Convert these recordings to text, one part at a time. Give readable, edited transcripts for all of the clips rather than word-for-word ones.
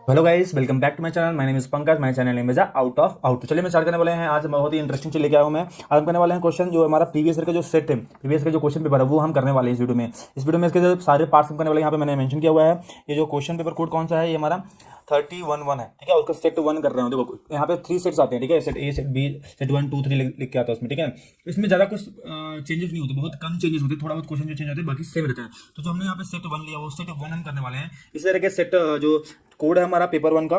Hello guys, welcome back to my channel. My name is Pankaj. My channel name is out of out. तो चलिए मैं start करने वाले हैं। आज बहुत ही इंटरेस्टिंग चीज लेके आया हूं मैं। आज हम करने वाले हैं क्वेश्चन जो हमारा प्रीवियस ईयर का जो सेट है, प्रीवियस का जो क्वेश्चन पेपर है वो हम करने वाले हैं इस वीडियो में। इस वीडियो में इसके जो सारे पार्ट्स हम करने वाले हैं, यहाँ पे मैंने मेंशन किया हुआ है। ये जो क्वेश्चन पेपर कोड कौन सा है, ये हमारा 31-1 है, ठीक है। उसका सेट 1 कर रहे हो। देखो यहाँ पे 3 सेट्स आते हैं, ठीक है। Set a, set b, set 1 2 3 लिख के आता है उसमें, ठीक है। इसमें ज्यादा कुछ चेंजेस नहीं होते, बहुत कम चेंजेस होते, थोड़ा बहुत क्वेश्चन जो चेंज होते हैं, बाकी सेम रहता है। तो जो हमने यहाँ पे सेट 1 लिया वो सेट 1 हम करने वाले हैं। इस तरह के सेट जो कोड है हमारा पेपर 1 का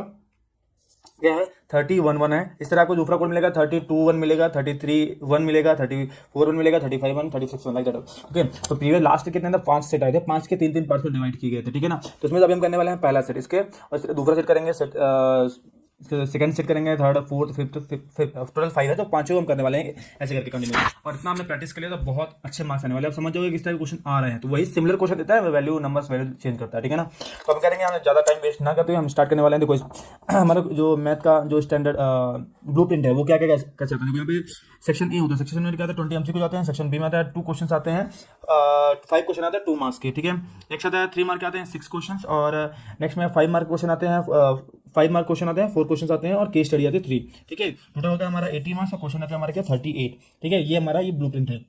क्या है 31-1 है। इस तरह आपको दूसरा कोड मिलेगा 32-1 मिलेगा, 33-1 मिलेगा, 34-1 मिलेगा, 35-1, 36-1 लाइक दैट। ओके, तो प्रीवियस लास्ट कितने अंदर 5 सेट आए थे, 5 के 3-3 पार्ट्स में डिवाइड किए गए थे, ठीक है ना। तो इसमें अभी हम करने वाले हैं पहला सेट इसके, और दूसरा सेट करेंगे सेट सेकंड सेट करेंगे, थर्ड फोर्थ फिफ्थ टोटल 5 है, तो पांचों हम करने वाले हैं ऐसे करके कंटिन्यू। और इतना हमने प्रैक्टिस कर लिया तो बहुत अच्छे मार्क्स आने वाले हैं। आप समझ जाओगे किस तरह के क्वेश्चन आ रहे हैं। तो वही सिमिलर क्वेश्चन देता है, वैल्यू नंबर्स वैल्यू चेंज करता है, ठीक है ना। तो हम करेंगे, हमें ज़्यादा टाइम वेस्ट ना करते हुए हम स्टार्ट करने वाले हैं। देखो हमारा जो मैथ का जो स्टैंडर्ड ब्लू प्रिंट है वो क्या क्या कर सकते हैं। यहाँ पे सेक्शन ए होता है, सेक्शन में क्या आता है 20 MCQ जाते हैं। सेक्शन बी में आता है 2 क्वेश्चन आते हैं, 5 क्वेश्चन आते हैं 2 मार्क्स के, ठीक है। नेक्स्ट आता है 3 मार्क के आते हैं 6 क्वेश्चन, और नेक्स्ट में 5 मार्क क्वेश्चन आते हैं, 5 मार्क क्वेश्चन आते हैं, 4 क्वेश्चन आते हैं, और केस स्टडी आती है 3, ठीक है। टोटल होता है हमारा 80 मार्क्स, और क्वेश्चन आते हैं हमारे क्या 38, ठीक है। ये हमारा ये ब्लू प्रिंट है।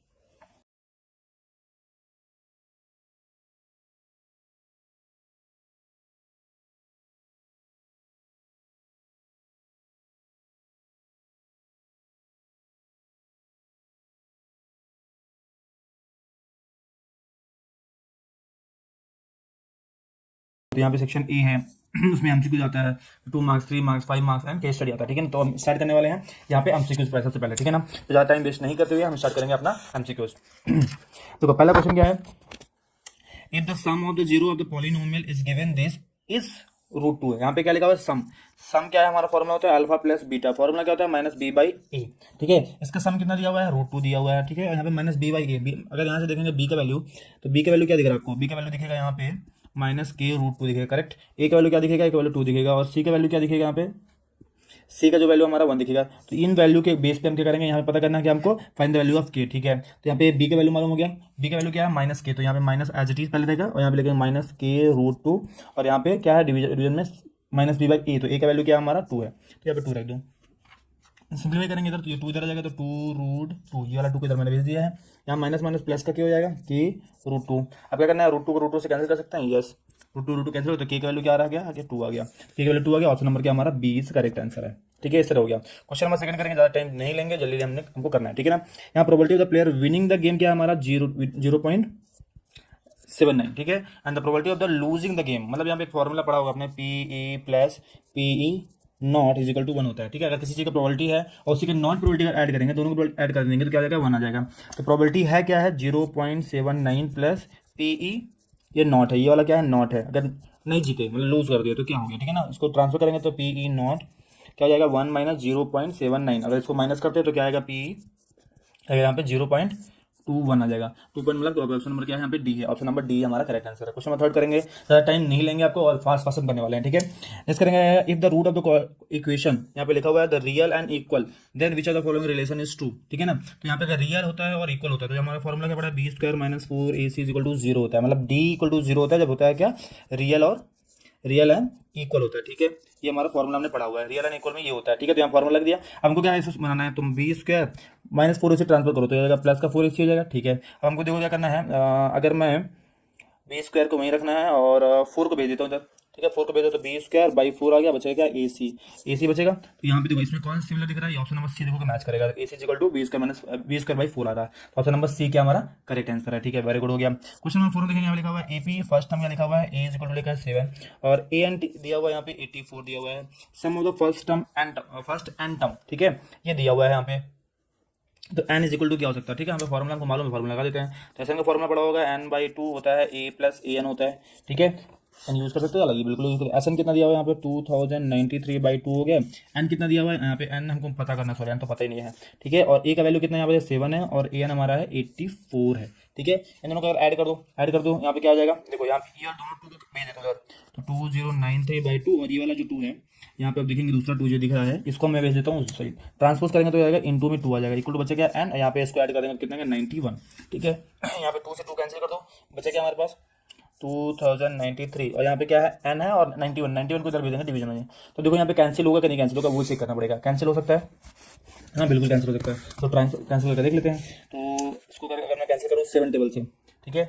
तो यहाँ पे सेक्शन ए है उसमें एमसीक्यू जाता है 2 marks, 3 marks, 5 marks and case study आता है, ठीक है ना। तो हम स्टार्ट करने वाले हैं यहाँ पे एमसीक्यूज पर सबसे पहले, ठीक है ना। तो ज़्यादा टाइम वेस्ट नहीं करते हुए हम स्टार्ट करेंगे अपना एमसीक्यूज। तो पहला क्वेश्चन क्या है, if the sum of the zero of the polynomial is given this is √2 है। यहाँ पे क्या लिखा हुआ है सम। सम क्या है, हमारा फॉर्मूला होता है अल्फा प्लस बीटा। फॉर्मूला क्या होता है -b/a, ठीक है। इसका सम कितना दिया हुआ है, √2 दिया हुआ है, ठीक है। यहाँ पे -b/a, अगर यहाँ से देखेंगे b का वैल्यू, तो b का वैल्यू क्या दिख रहा है आपको, b का वैल्यू दिखेगा यहाँ पे -k√2 दिखेगा, करेक्ट। a का वैल्यू क्या दिखेगा, a का वैल्यू 2 दिखेगा, और c का वैल्यू क्या दिखेगा यहाँ पे, सी का जो वैल्यू हमारा 1 दिखेगा। तो इन वैल्यू के बेस पे हम क्या करेंगे, यहाँ पे पता करना है कि हमको फाइंड द वैल्यू ऑफ के, ठीक है। तो यहाँ पे बी का वैल्यू मालूम हो गया, बी का वैल्यू क्या है -k, तो यहाँ पे माइनस एज इट इज पहले देगा, और यहाँ पे लिखेंगे -k√2, और यहाँ पे क्या है डिवीजन में -b/a, तो a का वैल्यू क्या है हमारा 2 है, तो यहाँ पे 2 रख दो। सिंप्लीफाई करेंगे इधर, तो ये 2 इधर आ जाएगा, तो 2√2, ये वाला 2 को इधर मैंने भेज दिया है। यहाँ माइनस माइनस प्लस का क्या हो जाएगा, k√2। अब क्या करना है, √2 को √2 से कैंसिल कर सकते हैं, यस। √2 कैंसिल हो तो k का वैल्यू क्या आ गया, आगे 2 आ गया, k का वैल्यू 2 आ गया। ऑप्शन नंबर क्या हमारा बी इज करेक्ट आंसर है, ठीक है। इस तरह हो गया। क्वेश्चन नंबर सेकंड करेंगे, ज़्यादा टाइम नहीं लेंगे, जल्दी हमको करना है, ठीक है ना। यहाँ probability of the player winning the game क्या है हमारा 0.79, ठीक है। And the probability of the losing the game, मतलब यहाँ पे एक फॉर्मूला पढ़ा होगा आपने, PE plus PE not is equal to 1 होता है, ठीक है। अगर किसी चीज़ का प्रोबेबिलिटी है और उसी के नॉट प्रोबेबिलिटी का ऐड करेंगे, दोनों को ऐड कर देंगे तो क्या आ जाएगा, 1 आ जाएगा। तो प्रोबेबिलिटी है क्या है 0.79 प्लस PE, ये नॉट है, ये वाला क्या है नॉट है। अगर नहीं जीते मतलब लूज कर दिया तो क्या हो गया, ठीक है ना। इसको ट्रांसफर करेंगे तो PE नॉट क्या हो जाएगा 1 - 0.79। अगर इसको माइनस करते हैं तो क्या आएगा PE, यहाँ पे 0.21 आ जाएगा। 2 पॉइंट मतलब, तो ऑप्शन नंबर क्या है यहाँ पे डी है। ऑप्शन नंबर डी हमारा करेक्ट आंसर है। क्वेश्चन नंबर थर्ड करेंगे, ज़्यादा टाइम नहीं लेंगे आपको, और फास्ट फास्ट करने वाले हैं, ठीक है। नेक्स्ट करेंगे, if the root of the equation, यहाँ पे लिखा हुआ है the real and equal, then which of the following relation is true, ठीक है ना। तो यहाँ पे अगर रियल होता है और इक्वल होता है, तो हमारा फॉर्मूला क्या पड़ा है, b² - 4ac = 0 होता है। मतलब d = 0 होता है जब होता है क्या, रियल एंड इक्वल होता है, ठीक है। ये हमारा फॉर्मूला हमने पढ़ा हुआ है, रियल एंड इक्वल में ये होता है, ठीक है। तो यहाँ फॉर्मूला लग दिया। हमको क्या है इसको बनाना है, तुम b² - 4ac ट्रांसफर करो तो ये प्लस का 4ac हो जाएगा, ठीक है। अब हमको देखो क्या करना है, अगर मैं b² को वहीं रखना है और 4 को भेज देता हूँ इधर, ठीक है। 4 को भेज दो तो b²/4 आ गया, बचेगा क्या ac बचेगा। तो यहाँ पे देखो इसमें कौन सा सिमिलर दिख रहा है, ऑप्शन नंबर सी देखो मैच करेगा, ac = b²/4 आ रहा है। तो ऑप्शन नंबर सी क्या हमारा करेक्ट आंसर है, ठीक है। वेरी गुड, हो गया। क्वेश्चन नंबर 4 में देखेंगे, यहाँ लिखा हुआ है AP, फर्स्ट टर्म लिखा हुआ है a = लिखा है 7, और a एंड दिया हुआ है यहाँ पे 84 दिया हुआ है। Sum of the first and term, ठीक है, ये दिया हुआ है यहाँ पे। तो n = क्या हो सकता है, ठीक है। हमें फॉर्मूला हमको मालूम है, फॉर्मूला लगा देते हैं। तो ऐसे का फॉर्मूला पड़ा होगा n/2 होता है a + an होता है, ठीक है। एन यूज़ कर सकते हो, अलग बिल्कुल यूज करो। एस एन कितना दिया हुआ है यहाँ पे 2093/2 हो गया। एन कितना दिया हुआ है यहाँ पे, एन हमको पता करना, सॉरी एन तो पता ही नहीं है, ठीक है। और ए का वैल्यू कितना यहाँ पे 7 है, और ए एन हमारा है 84 है, ठीक है। इन दोनों को ऐड कर दो, यहाँ पे क्या आ जाएगा, देखो यहाँ पे ये और दोनों 2 को भेज देते हो, तो 2093/2, और ये वाला जो 2 है यहाँ पे आप देखेंगे दूसरा 2 जो दिख रहा है, इसको मैं भेज देता हूँ सही, ट्रांसपोज करेंगे तो आएगा इनटू में 2 आ जाएगा, इक्वल टू बचेगा एन, यहाँ पे इसको ऐड कर देंगे कितना का 91, ठीक है। यहाँ पे 2 से 2 कैंसिल कर दो, बचेगा हमारे पास 2093 और यहाँ पे क्या है n है और 91 को इधर भेजेंगे डिवीजन में। तो देखो यहाँ पे कैंसिल होगा कि नहीं कैंसिल होगा वो चेक करना पड़ेगा। कैंसिल हो सकता है, हाँ बिल्कुल कैंसिल हो सकता है। तो कैंसिल करके देख लेते हैं। तो इसको अगर मैं कैंसिल करूँ 7 टेबल से, ठीक है,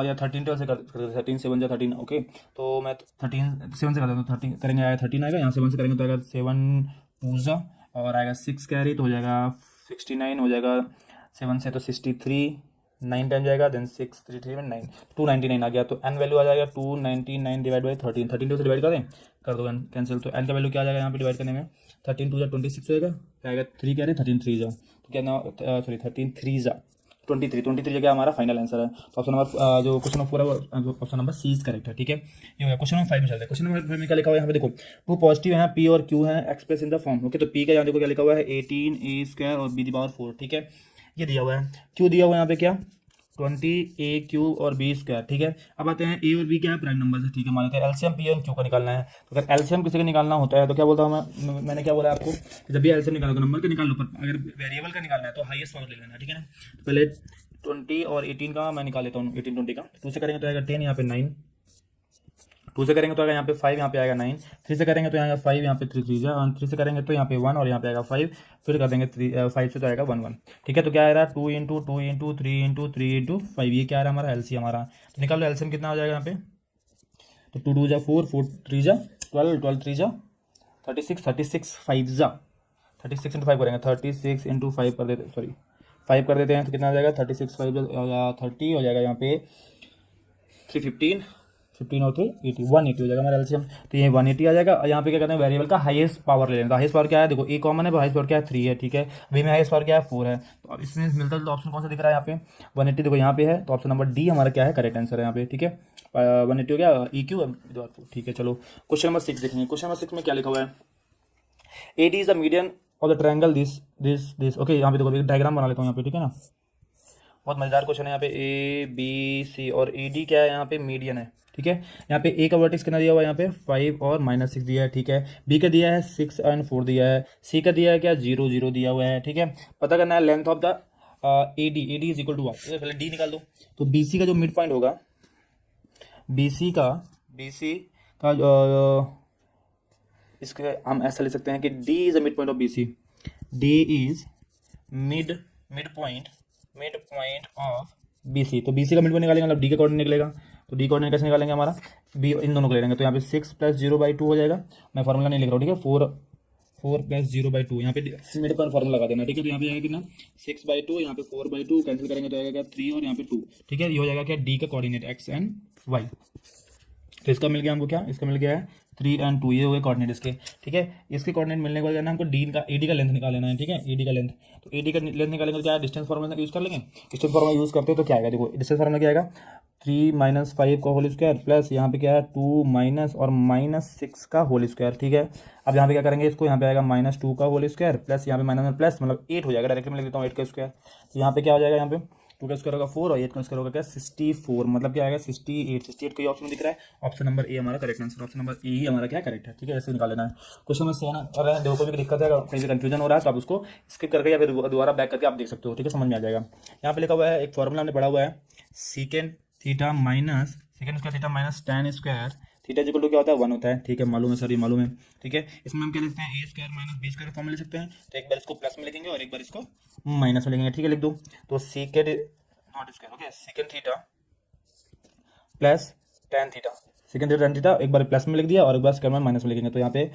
या 13 टेबल से कर 13 7 या 13, ओके। तो मैं 13 7 से कर देता हूँ, 13 करेंगे आएगा 13 आएगा, यहाँ 7 से करेंगे तो आएगा 7 2 और आएगा 6 कैरी तो हो जाएगा 69 हो जाएगा, 7 से तो 63, 9 टाइम जाएगा, देन 6 3 3 9 299 आ गया। तो एन वैल्यू आ जाएगा 299 डिवाइड बाई 13, 13 से डिवाइड करें, कर दो एन कैंसिल। तो एन का वैल्यू क्या आ जाएगा यहाँ पे डिवाइड करने में, 13 2 26 होएगा, क्या आएगा 3 कह रहे 13 3 जा, तो क्या ना सॉरी 13 3 जा 23 जगह हमारा फाइनल आंसर है। तो ऑप्शन नंबर जो क्वेश्चन नंबर पूरा option number C is correct है, ठीक है। ये हो गया। क्वेश्चन नंबर 5 में चलते हैं। क्वेश्चन नंबर 5 में क्या लिखा हुआ है यहाँ पे देखो, टू पॉजिटिव है पी और क्यू है express in the form, okay. तो पी का यहाँ देखो क्या लिखा हुआ है 18 ए स्क्वायर और बी दी पावर 4, ठीक है, ये दिया हुआ है। क्यू दिया हुआ है यहाँ पे क्या 20 ए क्यू और बी स्क्वायर, ठीक है। अब आते हैं ए और बी क्या है प्राइम नंबर है, ठीक है। मान लेते हैं एलसीएम पी और क्यू का निकालना है। तो अगर एलसीएम किसी का निकालना होता है तो क्या बोलता हूँ मैंने क्या बोला आपको, जब भी एलसीएम निकालो तो नंबर का निकाल लो, पर अगर वेरिएबल का निकालना है तो हाईएस्ट पावर ले लेना है, ठीक है ना। तो पहले 20 और 18 का मैं निकाल लेता हूँ, 18 20 का 2 से करेंगे तो आएगा 10, यहाँ पे 9, 2 से करेंगे तो आएगा यहाँ पे 5, यहाँ पे आएगा 9, 3 से करेंगे तो आएगा 5, यहाँ पे 3 3 जा, 3 से करेंगे तो यहाँ पे 1 और यहाँ पे आएगा 5, फिर कर देंगे 5 से तो आएगा 1 1, ठीक है। तो क्या आ रहा है 2 इंटू 2 इंटू 3 इंटू 3 इंटू 5, ये क्या आ रहा है हमारा एलसीएम हमारा। तो निकाल लो एलसीएम कितना आ जाएगा यहाँ पे, तो 2 2 जा 4 4 3 जा 12 12 3 जा 36 36 5 जा 36 इंटू 5 करेंगे 36 इंटू 5 कर देते, सॉरी 5 कर देते हैं तो कितना आ जाएगा 36 5 30 हो जाएगा, यहाँ पे 315 15 और 3 80 180 हो जाएगा हमारा एलसीएम। तो ये 180 आ जाएगा। और यहाँ पे क्या करते हैं वेरिएबल का हाईएस्ट पावर ले लेना। तो हाईएस्ट पावर क्या है देखो ए कॉमन है, हाईएस्ट पावर क्या है 3 है, ठीक है। बी में हाईएस्ट पावर क्या है 4 है। तो अब इसमें मिलता जुलता ऑप्शन कौन सा दिख रहा है यहाँ पे 180, देखो यहाँ पे है, तो ऑप्शन नंबर डी हमारा क्या है करेक्ट आंसर है यहाँ पे, ठीक है। 180 हो गया ई क्यू, ठीक है। चलो क्वेश्चन नंबर 6 देखेंगे। क्वेश्चन नंबर 6 में क्या लिखा हुआ है, AD is the median of the triangle this okay. यहाँ पे देखो डायग्राम बना लेता हूँ यहाँ पे, ठीक है ना। बहुत मजेदार क्वेश्चन है यहाँ पे, ABC और AD क्या है यहाँ पे मीडियन है, ठीक है। यहाँ पे ए का वर्टेक्स कितना दिया हुआ है यहाँ पे 5 और -6 दिया है, ठीक है। बी का दिया है 6 एंड 4 दिया है। सी का दिया है क्या 0 0 दिया हुआ है, ठीक है। पता करना है length of the AD is equal to what, पहले डी निकाल दो। तो BC का जो मिड पॉइंट होगा, BC का इसके हम ऐसा ले सकते हैं कि D is the mid point of BC, D is mid point of BC। तो BC का मिड पॉइंट निकालेंगे मतलब D का कोऑर्डिनेट निकलेगा। तो D कोऑर्डिनेट कैसे निकालेंगे हमारा, B इन दोनों को ले लेंगे। तो यहाँ पे 6 + 0/2 हो जाएगा। मैं फार्मूला नहीं लिख रहा हूँ, ठीक है। 4 + 0/2 यहाँ पे मिड पॉइंट फार्मूला लगा देना, ठीक है। तो यहाँ पे आएगा कितना 6/2, यहाँ पे 4/2 कैंसिल करेंगे तो आएगा क्या 3 और यहाँ पे 2, ठीक है। ये हो जाएगा क्या D का कोऑर्डिनेट X एंड Y। तो इसका मिल गया हमको क्या, इसका मिल गया है 3 एंड 2, ये हो गए कोऑर्डिनेट इसके, ठीक है। इसके कोऑर्डिनेट मिलने के बाद ना हमको AD का लेंथ निकाल लेना है, ठीक है। AD का लेंथ, तो AD का लेंथ निकालेंगे तो क्या डिस्टेंस फार्मूला यूज कर लेंगे। डिस्टेंस फार्मूला यूज करते हो तो क्या आएगा देखो, डिस्टेंस फार्मूला क्या आएगा 3 - 5 का होल स्क्वायर प्लस यहाँ पे क्या है 2 माइनस और -6 का होल स्क्वायर, ठीक है। अब यहाँ पे क्या करेंगे इसको, यहाँ पे आएगा -2 का होल स्क्वायर प्लस यहाँ पे माइनस में प्लस मतलब 8 हो जाएगा, डायरेक्टली मैं लिख देता हूँ 8 का स्क्वायर। तो यहाँ पे क्या हो जाएगा, यहाँ पे 2 का स्क्वायर होगा 4 और 8 का स्क्वायर होगा क्या 64, मतलब क्या आएगा 68 कोई ऑप्शन दिख रहा है, ऑप्शन नंबर ए हमारा correct answer, option number A ही हमारा क्या करेक्ट है, ठीक है। ऐसे निकाल लेना है। क्वेश्चन में सेवन अगर देखो कोई भी दिक्कत है, कहीं से कंफ्यूजन हो रहा है तो आप उसको स्किप करके या फिर दोबारा बैक करके आप देख सकते हो, ठीक है, समझ में आ जाएगा। यहाँ पे लिखा हुआ है एक फॉर्मूला हमने पढ़ा हुआ है second theta minus tan square theta equal to क्या होता है 1 होता है, ठीक है। मालूम है सर, ये मालूम है, ठीक है। इसमें हम क्या लिखते हैं a square minus b square form में लिख सकते हैं। तो एक बार इसको प्लस में लिखेंगे और एक बार इसको माइनस में लिखेंगे, ठीक है। लिख दो तो second not square, okay, second theta plus tan theta, second theta tan theta एक बार प्लस में लिख दिया और एक बार स्क्वायर में माइनस में लिखेंगे। तो यहाँ पे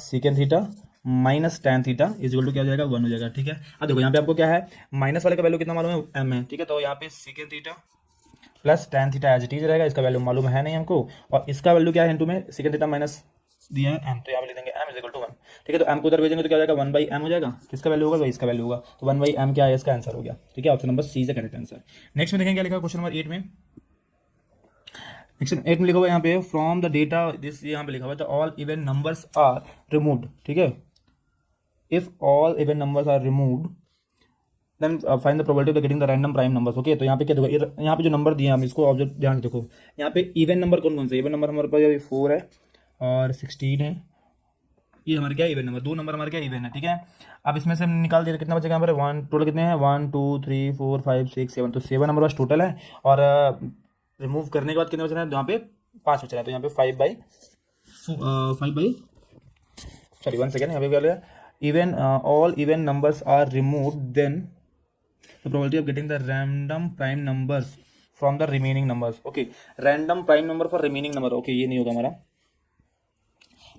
second theta minus tan theta is equal to क्या हो जाएगा 1 हो जाएगा, ठीक है। अब देखो यहाँ पे आपको क्या है माइनस वाले का वैल्यू कितना मालूम है m है, ठीक है। तो यहाँ पे second theta plus tan theta as it is रहेगा, इसका वैल्यू मालूम है नहीं हमको, और इसका वैल्यू क्या है इनटू में सेकेंड थीटा माइनस दिया है m, तो यहाँ पे लिख देंगे m इज इक्वल टू 1, ठीक है। तो m को उधर भेजेंगे तो क्या हो जाएगा 1/m हो जाएगा, किसका वैल्यू होगा भाई इसका वैल्यू होगा, तो 1/m क्या है इसका आंसर हो गया, ठीक है। Option number C is the correct answer. Next में देखेंगे क्या लिखा क्वेश्चन नंबर 8 में। नेक्स्ट 8 में लिखा हुआ है यहाँ पे फ्रॉम द डेटा दिस, यहाँ पे लिखा हुआ है all even numbers are removed, ठीक है। If all even numbers are removed then find the probability of getting the random prime numbers, okay. तो यहाँ पे क्या देखो, यहाँ पे जो नंबर दिए हम इसको ऑब्जर्व ध्यान से देखो, यहाँ पे इवन नंबर कौन कौन से, इवन नंबर हमारे पास 4 है और 16 है, ये हमारे क्या इवन नंबर, 2 नंबर हमारे क्या इवन है, ठीक है। अब इसमें से निकाल दिया कितना बचेगा हमारे 1 टोटल कितने हैं 1 2 3 4 5 6 7, तो 7 नंबर बस टोटल है। और रिमूव करने के बाद कितने बच रहे हैं, यहाँ पे 5 बच रहे हैं, तो यहाँ पे 5 बाई सॉरी 1 सेकेंड, यहाँ पे क्या लिया, even all even numbers are remove then the probability of getting the random prime numbers from the remaining numbers. Okay, random prime number for remaining number, okay ये नहीं होगा हमारा।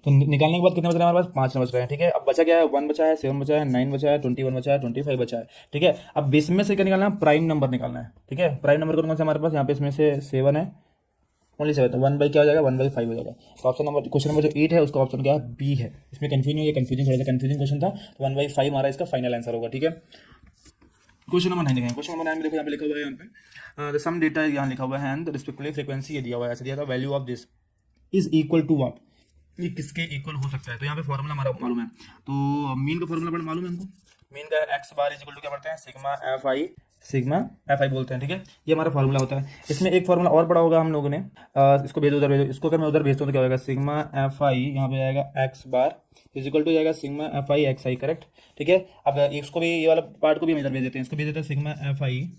तो निकालने के बाद कितने बच रहे हैं हमारे पास, 5 नंबर बच रहे हैं, ठीक है। अब बचा क्या है, 1 बचा है, 7 बचा है, 9 बचा है, 21 बचा है, 25 बचा है, ठीक है। अब इसमें से क्या निकालना है, प्राइम नंबर निकालना है, ठीक है। प्राइम नंबर कौन सा हमारे पास, यहाँ पे इसमें से 7 है, ओनली 7, तो 1 बाई क्या हो जाएगा, 1/5 हो जाएगा। तो ऑप्शन नंबर, क्वेश्चन नंबर जो 8 है उसका ऑप्शन क्या है, बी है। इसमें कंफ्यूजन हुई है, कंफ्यूजन थोड़ा सा कंफ्यूजन क्वेश्चन था, तो 1/5 हमारा इसका फाइनल आंसर होगा, ठीक है। क्वेश्चन नंबर 9 देखेंगे, क्वेश्चन नंबर 9 में देखो यहाँ पे लिखा हुआ है, यहाँ पे सम डेटा यहाँ लिखा हुआ है, एंड रिस्पेक्टिवली फ्रीक्वेंसी ये दिया हुआ है, ऐसे दिया था, value of this is equal to what, ये किसके इक्वल हो सकता है। तो यहाँ पे फॉर्मूला हमारा मालूम है, तो मीन का फॉर्मूला बड़ा मालूम है हमको, मीन का x bar is equal to क्या पढ़ते हैं, सिग्मा एफ आई बोलते हैं, ठीक है। ये हमारा फॉर्मूला होता है। इसमें एक फॉर्मूला और पढ़ा होगा हम लोगों ने, इसको भेजो उधर भेजो, इसको अगर मैं उधर भेजता हूँ तो क्या होगा, सिग्मा एफ आई यहाँ पे आएगा X bar is equal to जाएगा sigma F I X I, correct, ठीक है। अब इसको भी, ये वाला पार्ट को भी हम इधर भेज देते हैं, इसको भेज देते हैं sigma F I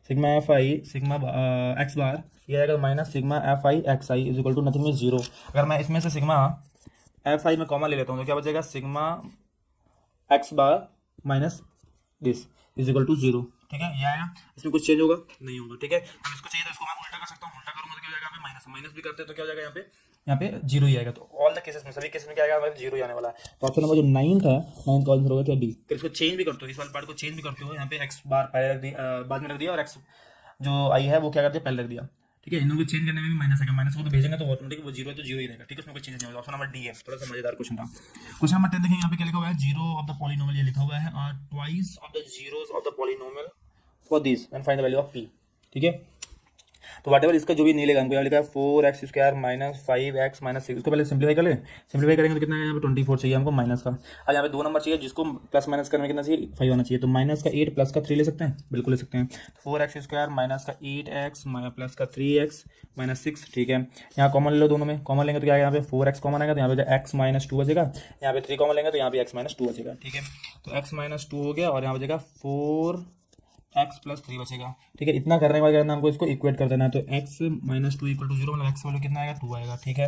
sigma x bar, ये आएगा minus sigma F I X I is equal to nothing में 0। अगर मैं इसमें से सिग्मा एफ आई में कॉमा ले लेता हूँ तो क्या बचेगा, sigma x bar minus this is equal to 0, ठीक है। ये आया, इसमें कुछ चेंज होगा नहीं होगा, ठीक है। अब इसको चाहिए तो इसको मैं उल्टा कर सकता हूँ, उल्टा करूँगा तो क्या हो जाएगा, माइनस माइनस भी करते हैं तो क्या हो जाएगा, यहाँ पे 0 ही आएगा। तो ऑल द केसेस में, सभी केसेस में क्या आएगा, हमारे 0 ही आने वाला है। तो ऑप्शन नंबर जो 9 था, 9 का आंसर होगा क्या, डी। फिर इसको चेंज भी करते हो, इस वाले पार्ट को चेंज भी करते हो, यहाँ पे एक्स बार पहले रख दिया, बाद में रख दिया, और एक्स जो आई है वो क्या कर दिया, पहले रख दिया, ठीक है। इन लोगों को चेंज करने में भी माइनस है, माइनस को तो भेजेंगे तो ऑटोमेटिक वो 0 है तो 0 ही रहेगा, ठीक है, उसमें कोई चेंज नहीं होगा। ऑप्शन नंबर डी है, थोड़ा सा मजेदार क्वेश्चन था। क्वेश्चन नंबर 10 देखिए, यहाँ पे क्या लिखा हुआ है, जीरो ऑफ द पॉलिनोमियल, ये लिखा हुआ है, और twice of the zeros of the polynomial for this and find the value of P, ठीक है। तो वाट एवर इसका जो भी नहीं लेगा, हमको यहाँ लिखा है 4x² माइनस 5x माइनस 6, इसको पहले सिंप्लीफाई कर ले, सिंप्लीफाई करेंगे तो कितना है, यहाँ पे 24 चाहिए हमको माइनस का। अब यहाँ पे 2 नंबर चाहिए जिसको प्लस माइनस करने में कितना चाहिए, 5 होना चाहिए, तो माइनस का 8 प्लस का 3 ले सकते हैं, बिल्कुल ले सकते हैं। 4x² माइनस का 8x प्लस का 3x माइनस 6, ठीक है। यहाँ कॉमन ले लो, दोनों में कॉमन लेंगे तो क्या आएगा, यहाँ पे 4x कॉमन आएगा तो यहाँ पे x माइनस 2 बचेगा, यहाँ पे 3 कॉमन लेंगे तो यहाँ पे x माइनस 2 बचेगा, ठीक है। तो x माइनस 2 हो गया और यहाँ बचेगा 4x प्लस 3 बचेगा, ठीक है। इतना करने के बाद हमको इसको इक्वेट कर देना है, तो x माइनस 2 इक्वल टू 0, मतलब x वैल्यू कितना आएगा, 2 आएगा, ठीक है।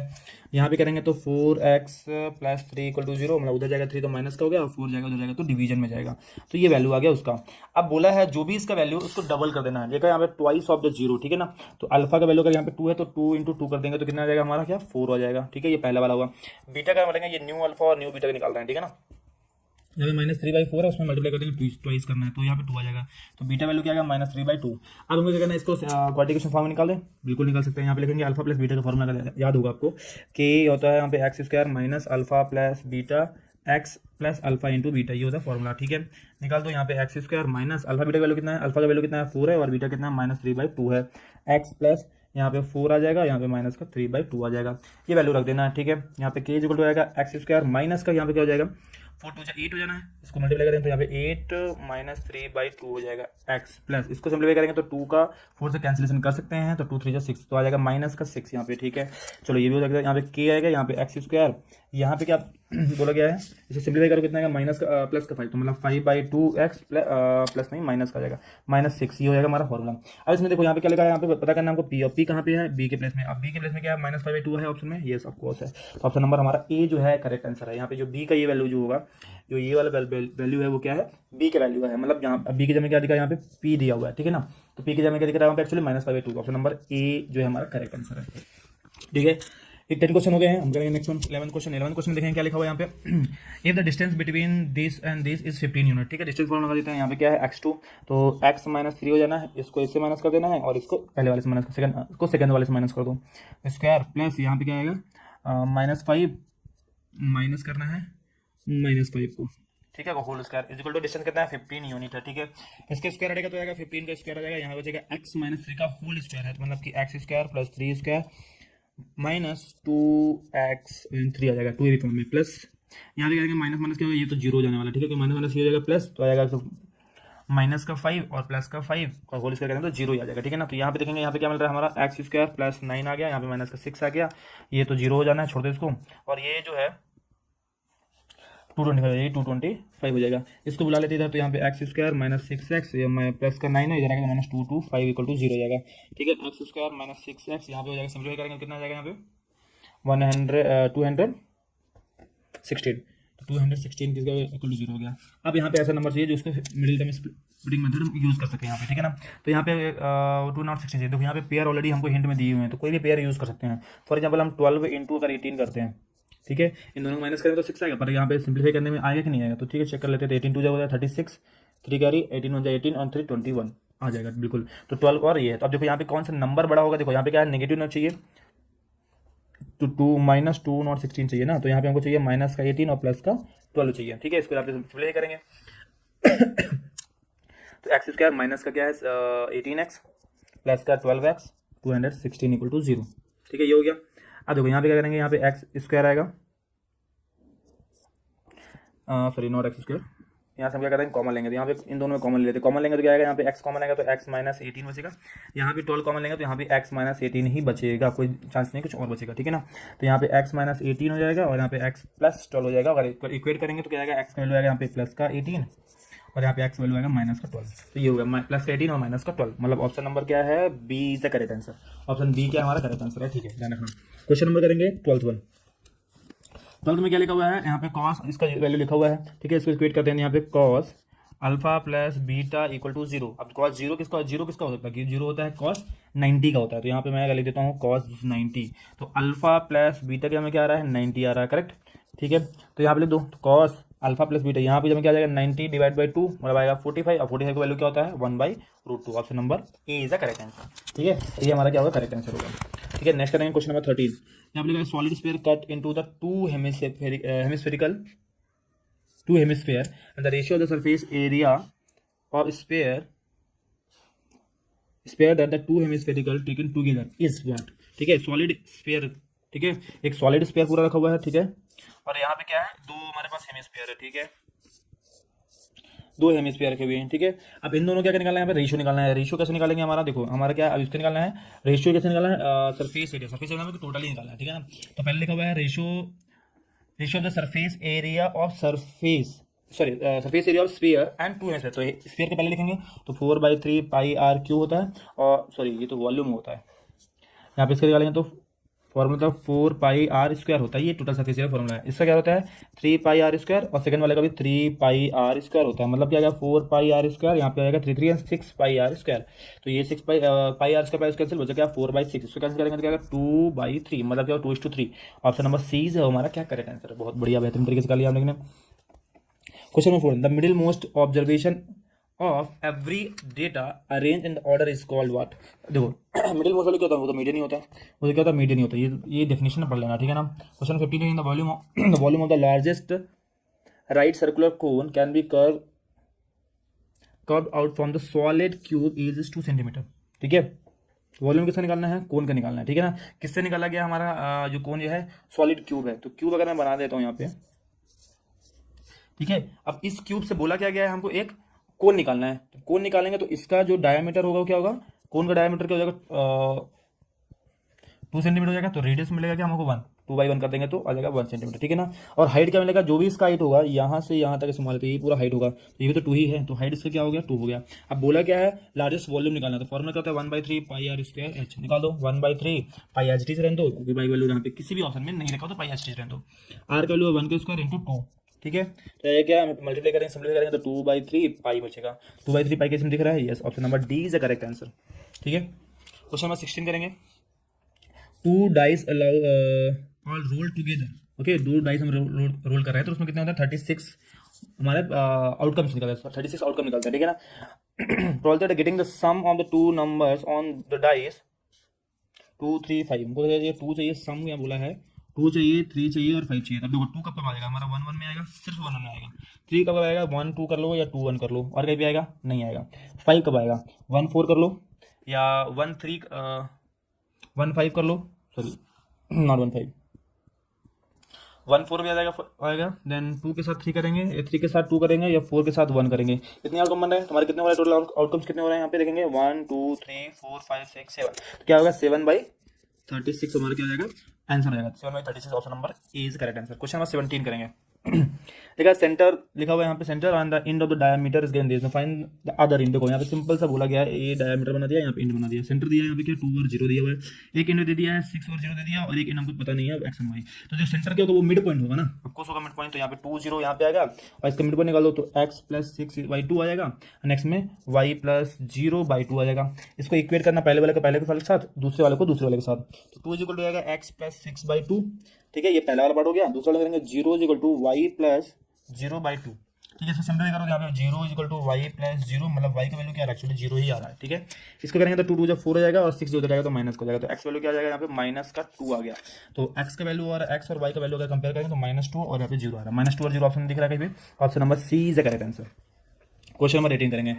यहाँ पे करेंगे तो 4x प्लस 3 इक्वल टू 0, मतलब उधर जाएगा 3 तो माइनस का हो गया, और 4 जाएगा उधर जाएगा तो डिवीजन में जाएगा, तो ये वैल्यू आ गया उसका। अब बोला है जो भी इसका वैल्यू उसको डबल कर देना है, देखा यहाँ पे ट्वाइस ऑफ द 0, ठीक है ना। तो अल्फा का वैल्यू अगर यहाँ पे 2 है तो 2 इंटू 2 कर देंगे तो कितना आ जाएगा हमारा, क्या 4 हो जाएगा, ठीक है। ये पहला वाला हुआ। बीटा का बोलेंगे, ये न्यू अल्फा और न्यू बीटा का निकाल रहे हैं, ठीक है ना। यहाँ पे -3/4 है, उसमें मल्टीप्लाई कर देंगे, ट्वाइस करना है तो यहाँ पे 2 आ जाएगा, तो बीटा वैल्यू क्या आएगा, -3/2। अब हमको क्या करना है, इसको क्वाड्रिकेशन फॉर्म में निकाल दें, बिल्कुल निकाल सकते हैं। यहाँ पे लिखेंगे अल्फा प्लस बीटा का फॉर्मूला याद होगा आपको, कि होता है यहाँ पे x² minus alpha plus beta x plus alpha into beta, ये होता है फॉर्मूला, ठीक है। निकाल दो, यहाँ पे x² माइनस अल्फा बीटा का वैल्यू कितना है, अल्फा का वैल्यू कितना है 4 है और बीटा कितना है -3/2 है, x प्लस यहाँ पे 4 आ जाएगा, यहाँ पे माइनस का 3/2 आ जाएगा, ये वैल्यू रख देना है, ठीक है। यहाँ पे k इक्वल टू आएगा x² माइनस का यहाँ पे क्या हो जाएगा, 4 2 8 हो जाना है, इसको मल्टीप्लाई करेंगे तो यहाँ पे 8 माइनस 3/2 हो जाएगा x प्लस, इसको सिंप्लीफाई करेंगे तो 2 का 4 से कैंसिलेशन कर सकते हैं, तो 2 3 6 तो आ जाएगा माइनस का 6 यहाँ पे, ठीक है। चलो ये भी हो जाएगा, यहाँ पे k आएगा, यहाँ पे x², यहाँ पे क्या बोला गया है, इसे सिंप्लीफाई करो कितना आएगा, माइनस का प्लस का 5, तो मतलब 5/2x प्लस नहीं माइनस का जाएगा -6, ये हो जाएगा हमारा फॉर्मूला। अब इसमें देखो यहाँ पे क्या लिखा है, यहाँ पे पता करना हमको p, और p कहाँ पे है, b के प्लेस में। अब b के प्लेस में क्या है, -5/2 है ऑप्शन में, ये ऑफ कोर्स है, तो ऑप्शन नंबर हमारा ए जो है करेक्ट आंसर है। यहाँ पे जो b का ये वैल्यू जो होगा, जो ये वाला वैल्यू है वो क्या है, b का वैल्यू है, मतलब यहाँ b की जगह क्या दिखा है, यहाँ पे p दिया हुआ है, ठीक है ना। तो p की जगह क्या दिख रहा है, एक्चुअली -5/2, ऑप्शन नंबर ए जो है हमारा करेक्ट आंसर है, ठीक है। ये 10 क्वेश्चन हो गए हैं, हम करेंगे नेक्स्ट वन 11 क्वेश्चन। 11 क्वेश्चन में देखेंगे क्या लिखा हुआ है यहाँ पे, if the distance between this and this is 15 unit, ठीक है। डिस्टेंस फॉर्म लगा देते हैं, यहाँ पे क्या है x2, तो x माइनस 3 हो जाना है, इसको इससे माइनस कर देना है और इसको पहले वाले से माइनस सेकंड वाले से माइनस कर दो, स्क्वायर प्लस यहाँ पे क्या आएगा -5 माइनस करना है -5 को, ठीक है, whole square is equal to distance कितना है 15 यूनिट है, ठीक है। इसके स्क्वायर हटेगा तो आएगा 15 का स्क्वायर आ जाएगा, यहाँ बचेगा x माइनस 3 का होल स्क्वायर है, तो मतलब कि x² plus 3 square minus 2x 3 आ जाएगा, 2 भी फॉर्म में, प्लस यहाँ पे क्या माइनस माइनस क्या होगा, ये तो 0 हो जाने वाला, ठीक है। तो माइनस माइनस ये हो जाएगा प्लस, तो आ जाएगा तो माइनस का 5 और प्लस का 5 और होल स्क्वायर करेंगे तो 0 ही आ जाएगा, ठीक है ना। तो यहाँ पे देखेंगे, यहाँ पे क्या मिल रहा है हमारा x² प्लस 9 आ गया, यहाँ पे माइनस का 6 आ गया, ये तो 0 हो जाना है, छोड़ दो इसको। और ये जो है 225 225 हो जाएगा। इसको बुला लेते इधर, तो यहाँ पे x square minus 6x plus का 9 है, इधर आएगा माइनस 225 इक्वल टू 0 हो जाएगा। ठीक है, एक्स स्क्वायर माइनस 6x यहाँ पे हो जाएगा, सिम्प्लीफाई करेंगे कितना आ जाएगा यहाँ पे 216, तो 216 किसका इक्वल टू 0 हो गया। अब यहाँ पे ऐसा नंबर चाहिए जो उसको middle term splitting method use कर सके यहाँ पे, ठीक है ना। तो यहाँ पे 216 चाहिए, देखो यहाँ पे पेयर ऑलरेडी हमको हिंट में दिए हुए हैं, तो कोई भी पेयर यूज़ कर सकते हैं। फॉर एग्जाम्पल हम 12 इंटू अगर 18 करते हैं, ठीक है, इन दोनों को माइनस करेंगे तो 6 आएगा, पर यहाँ पे सिंप्लीफाई करने में आएगा कि नहीं आएगा, तो ठीक है चेक कर लेते हैं। 18 2 हो जाए 36, 3 कैरी 18 1 जाए 18 और 3 21 आ जाएगा बिल्कुल। तो 12 और ये है, तो अब देखो यहाँ पे कौन सा नंबर बड़ा होगा, देखो यहाँ पे क्या है नेगेटिव ना चाहिए, तो 2 माइनस 2 नॉट 16 चाहिए ना, तो यहाँ पे हमको चाहिए माइनस का 18 और प्लस का 12 चाहिए। ठीक है, इसको यहाँ पे सिंप्लीफाई करेंगे तो एक्स स्क्वायर माइनस का क्या है 18x प्लस का 12x 216 इक्वल टू 0। ठीक है, ये हो गया। अब देखो यहाँ पे क्या करेंगे, यहाँ पे एक्स स्क्वायर आएगा, सॉरी नॉट एक्स स्क्वायर, यहाँ से हम क्या करेंगे कॉमन लेंगे, तो यहाँ पे इन दोनों में कॉमन लेते हैं, कॉमन लेंगे तो क्या आएगा, यहाँ पे x कॉमन आएगा तो x माइनस 18 बचेगा, यहाँ पे 12 कॉमन लेंगे तो यहाँ पे x माइनस 18 ही बचेगा, कोई चांस नहीं कुछ और बचेगा। ठीक है ना, तो यहाँ पे x माइनस 18 हो जाएगा और यहाँ पे x प्लस 12 हो जाएगा। अगर इक्वेट करेंगे तो क्या आएगा, x का वैल्यू आएगा यहाँ पे प्लस का 18 और यहाँ पे x वैल्यू आएगा माइनस का 12। तो ये होगा प्लस का 18 और माइनस का 12, मतलब ऑप्शन नंबर क्या है, b is the correct answer. Option b क्या हमारा करेक्ट आंसर है। ठीक है, ध्यान रखना। क्वेश्चन नंबर करेंगे 12th में क्या लिखा हुआ है, यहाँ पे कॉस इसका वैल्यू लिखा हुआ है। ठीक है, इसको इक्वेट करते हैं, यहाँ पे cos alpha plus beta equal to 0। अब कॉस जीरो किसका होता है, जीरो होता है कॉस 90 का होता है, तो यहाँ पे मैं लिख देता हूँ कॉस 90। तो अल्फा प्लस बीटा क्या हमें क्या आ रहा है 90 आ रहा है, करेक्ट। ठीक है, तो यहाँ पे लिख दो कॉस अल्फा प्लस बीटा, यहाँ पे जब क्या आ जाएगा 90 डिवाइड बाई 2 मतलब आएगा 45 और 45 का वैल्यू क्या होता है 1/√2। Option number A is the correct answer. ठीक है, ये हमारा क्या होगा करेक्ट आंसर होगा। ठीक है, नेक्स्ट करेंगे क्वेश्चन नंबर 13। यहाँ पे लिखा है solid sphere cut into the two hemisphere and the ratio of the surface area of sphere that the two hemispherical taken together is what। ठीक है, सॉलिड स्फीयर, ठीक है, एक सॉलिड स्फीयर पूरा रखा हुआ है। ठीक है, और यहाँ पे क्या है, दो हमारे पास हेमिस्फीयर है। ठीक है, दो हेमिस्फीयर रखे हुए हैं। ठीक है, अब इन दोनों क्या निकालना है, यहाँ पे रेशियो निकालना है। रेशियो कैसे निकालेंगे, हमारा देखो हमारा क्या अब इसका निकालना है, रेशियो कैसे निकालना है, सरफेस एरिया में टोटल ही निकालना है। ठीक है ना, तो पहले लिखा हुआ है ratio of the surface area of surface area of sphere and to hemisphere. तो स्फीयर के पहले लिखेंगे तो 4/3 पाई आर क्यू होता है, और सॉरी ये तो वॉल्यूम होता है, यहाँ पे इसका निकालेंगे तो फॉर्मूला 4 पाई आर स्क्वायर होता है, ये टोटल सरफेस एरिया फॉर्मूला है। इसका क्या होता है 3 पाई आर स्क्वायर, और सेकंड वाले का भी 3 पाई आर स्क्वायर होता है, मतलब क्या आएगा 4 पाई आर स्क्वायर, यहाँ पे आएगा 3 3 6 पाई आर स्क्वायर। तो ये 6 पाई आर स्क्वायर कैंसिल बचा क्या 4/6, इसको कैंसिल करेंगे तो क्या आएगा 2/3, मतलब क्या 2:3। ऑप्शन नंबर सी है हमारा क्या करेक्ट आंसर है। बहुत बढ़िया बेहतरीन तरीके से कर लिया हम लोगों ने। Question number 4, the middle most observation of every data arrange in the order is called what. देखो मिडिल मोस्ट वाले क्या होता है, वो तो मीडियन नहीं होता, वो क्या होता है मीडियन नहीं होता, ये डेफिनेशन पढ़ लेना। ठीक है ना, question 15 in the volume of the largest right circular cone can be curve out from the solid cube is 2 centimetre. ठीक है, वॉल्यूम किसका निकालना है, कोन का निकालना है। ठीक है ना, किससे निकाला गया हमारा जो कोन जो है सॉलिड क्यूब है, तो क्यूब अगर मैं बना देता हूँ यहाँ पे। ठीक है, अब इस क्यूब से बोला क्या गया है, हमको एक कोन निकालना है। तो कोन निकालेंगे तो इसका जो डायमीटर होगा वो क्या होगा, कोन का डायमीटर क्या हो जाएगा 2 सेंटीमीटर हो जाएगा, तो रेडियस मिलेगा क्या हमको 1, 2/1 कर देंगे तो आ जाएगा 1 सेंटीमीटर। ठीक है ना, और हाइट क्या मिलेगा, जो भी इसका हाइट होगा यहाँ से यहाँ तक स्मॉल, तो ये पूरा हाइट होगा, तो ये भी तो 2 ही है, तो हाइट इसका क्या हो गया 2 हो गया। अब बोला क्या है लार्जेस्ट वॉल्यूम निकालना, तो फॉर्मूला क्या होता है 1/3 पाई आर स्क्वायर एच, निकाल दो 1/3 पाई एच टी से रहने दो, क्योंकि पाई वैल्यू यहाँ पे किसी भी ऑप्शन में नहीं रखा तो पाई एच टी से रहने दो। आर का वैल्यू 1 के स्क्वायर इंटू 2। ठीक है, तो ये क्या मल्टीप्लाई करेंगे सिंप्लीफाई करेंगे तो 2/3 पाई बचेगा, 2/3 पाई कैसे दिख रहा है, yes option number D is the correct answer. ठीक है, क्वेश्चन नंबर 16 करेंगे। 2 dice allow all roll together. Okay, 2 dice हम रोल कर रहे हैं, तो उसमें कितने होते हैं 36 हमारे आउटकम्स निकलते हैं, 36 आउटकम निकलते हैं। ठीक है ना, probability getting the sum of the two numbers on the dice 2 3 5, हमको चाहिए 2 चाहिए, सम क्या बोला है 2 चाहिए, 3 चाहिए और 5 चाहिए। तब देखो 2 कब आएगा हमारा 1 1 में आएगा, सिर्फ 1 1 में आएगा। 3 कब आएगा 1 2 कर लो या 2 1 कर लो, और कहीं भी आएगा नहीं आएगा। 5 कब आएगा 1 4 कर लो या 1 3 1 5 कर लो, सॉरी नॉट 1 5, 1 4 भी आएगा। देन 2 के साथ 3 करेंगे, या 3 के साथ 2 करेंगे, या 4 के साथ 1 करेंगे। कितने आउटकम बन रहे हैं तुम्हारे, कितने हो रहे हैं टोटल आउटकम्स कितने हो रहे हैं यहाँ पे देखेंगे 1 2 3 4 5 6 7, तो क्या होगा 7/36 हमारा क्या हो जाएगा आंसर हो जाएगा 7/36। Option number A is correct answer. Question number 17 करेंगे। देखा सेंटर लिखा हुआ है यहाँ पे, centre on the end of the diameter is given this, find the other and. देखो यहाँ पे सिंपल सा बोला गया है, ए डायमीटर बना दिया, यहाँ पे एंड बना दिया, सेंटर दिया है यहाँ पे क्या 2 और 0 दिया हुआ है, एक एंड दे दिया है 6 और 0 दे दिया, और एक एंड हमको पता नहीं है एक्स एंड वाई। तो जो सेंटर क्या होगा वो मिड पॉइंट होगा ना, ऑफकोर्स होगा मिड पॉइंट, तो यहाँ पे 2 0 यहाँ पे आएगा, और इसका मिड पॉइंट निकालो तो x प्लस 6/2 आ जाएगा, नेक्स्ट में y प्लस 0/2 आ जाएगा। इसको इक्वेट करना पहले वाले के साथ, दूसरे वाले को दूसरे वाले के साथ, तो 2 इक्वल टू आएगा x प्लस 6/2, ठीक है, ये पहला वाला पार्ट हो गया। दूसरा वाला करेंगे 0 इक्वल टू y प्लस 0/2, ठीक है। इसको सिंपल करो, यहाँ पे 0 इक्वल टू y प्लस 0, मतलब y का वैल्यू क्या है, एक्चुअली 0 ही आ रहा है, ठीक है। इसको करेंगे तो 2 2 जब 4 हो जाएगा, और 6 जो जाएगा तो माइनस हो जाएगा, तो x वैल्यू क्या आ जाएगा यहाँ पे माइनस का 2 आ गया। तो x का वैल्यू और x और y का वैल्यू अगर कंपेयर करेंगे तो -2 और यहाँ पे 0 आ रहा है, -2 और 0 ऑप्शन दिख रहा है कहीं पे, option number C is the correct answer. Question number 18 करेंगे।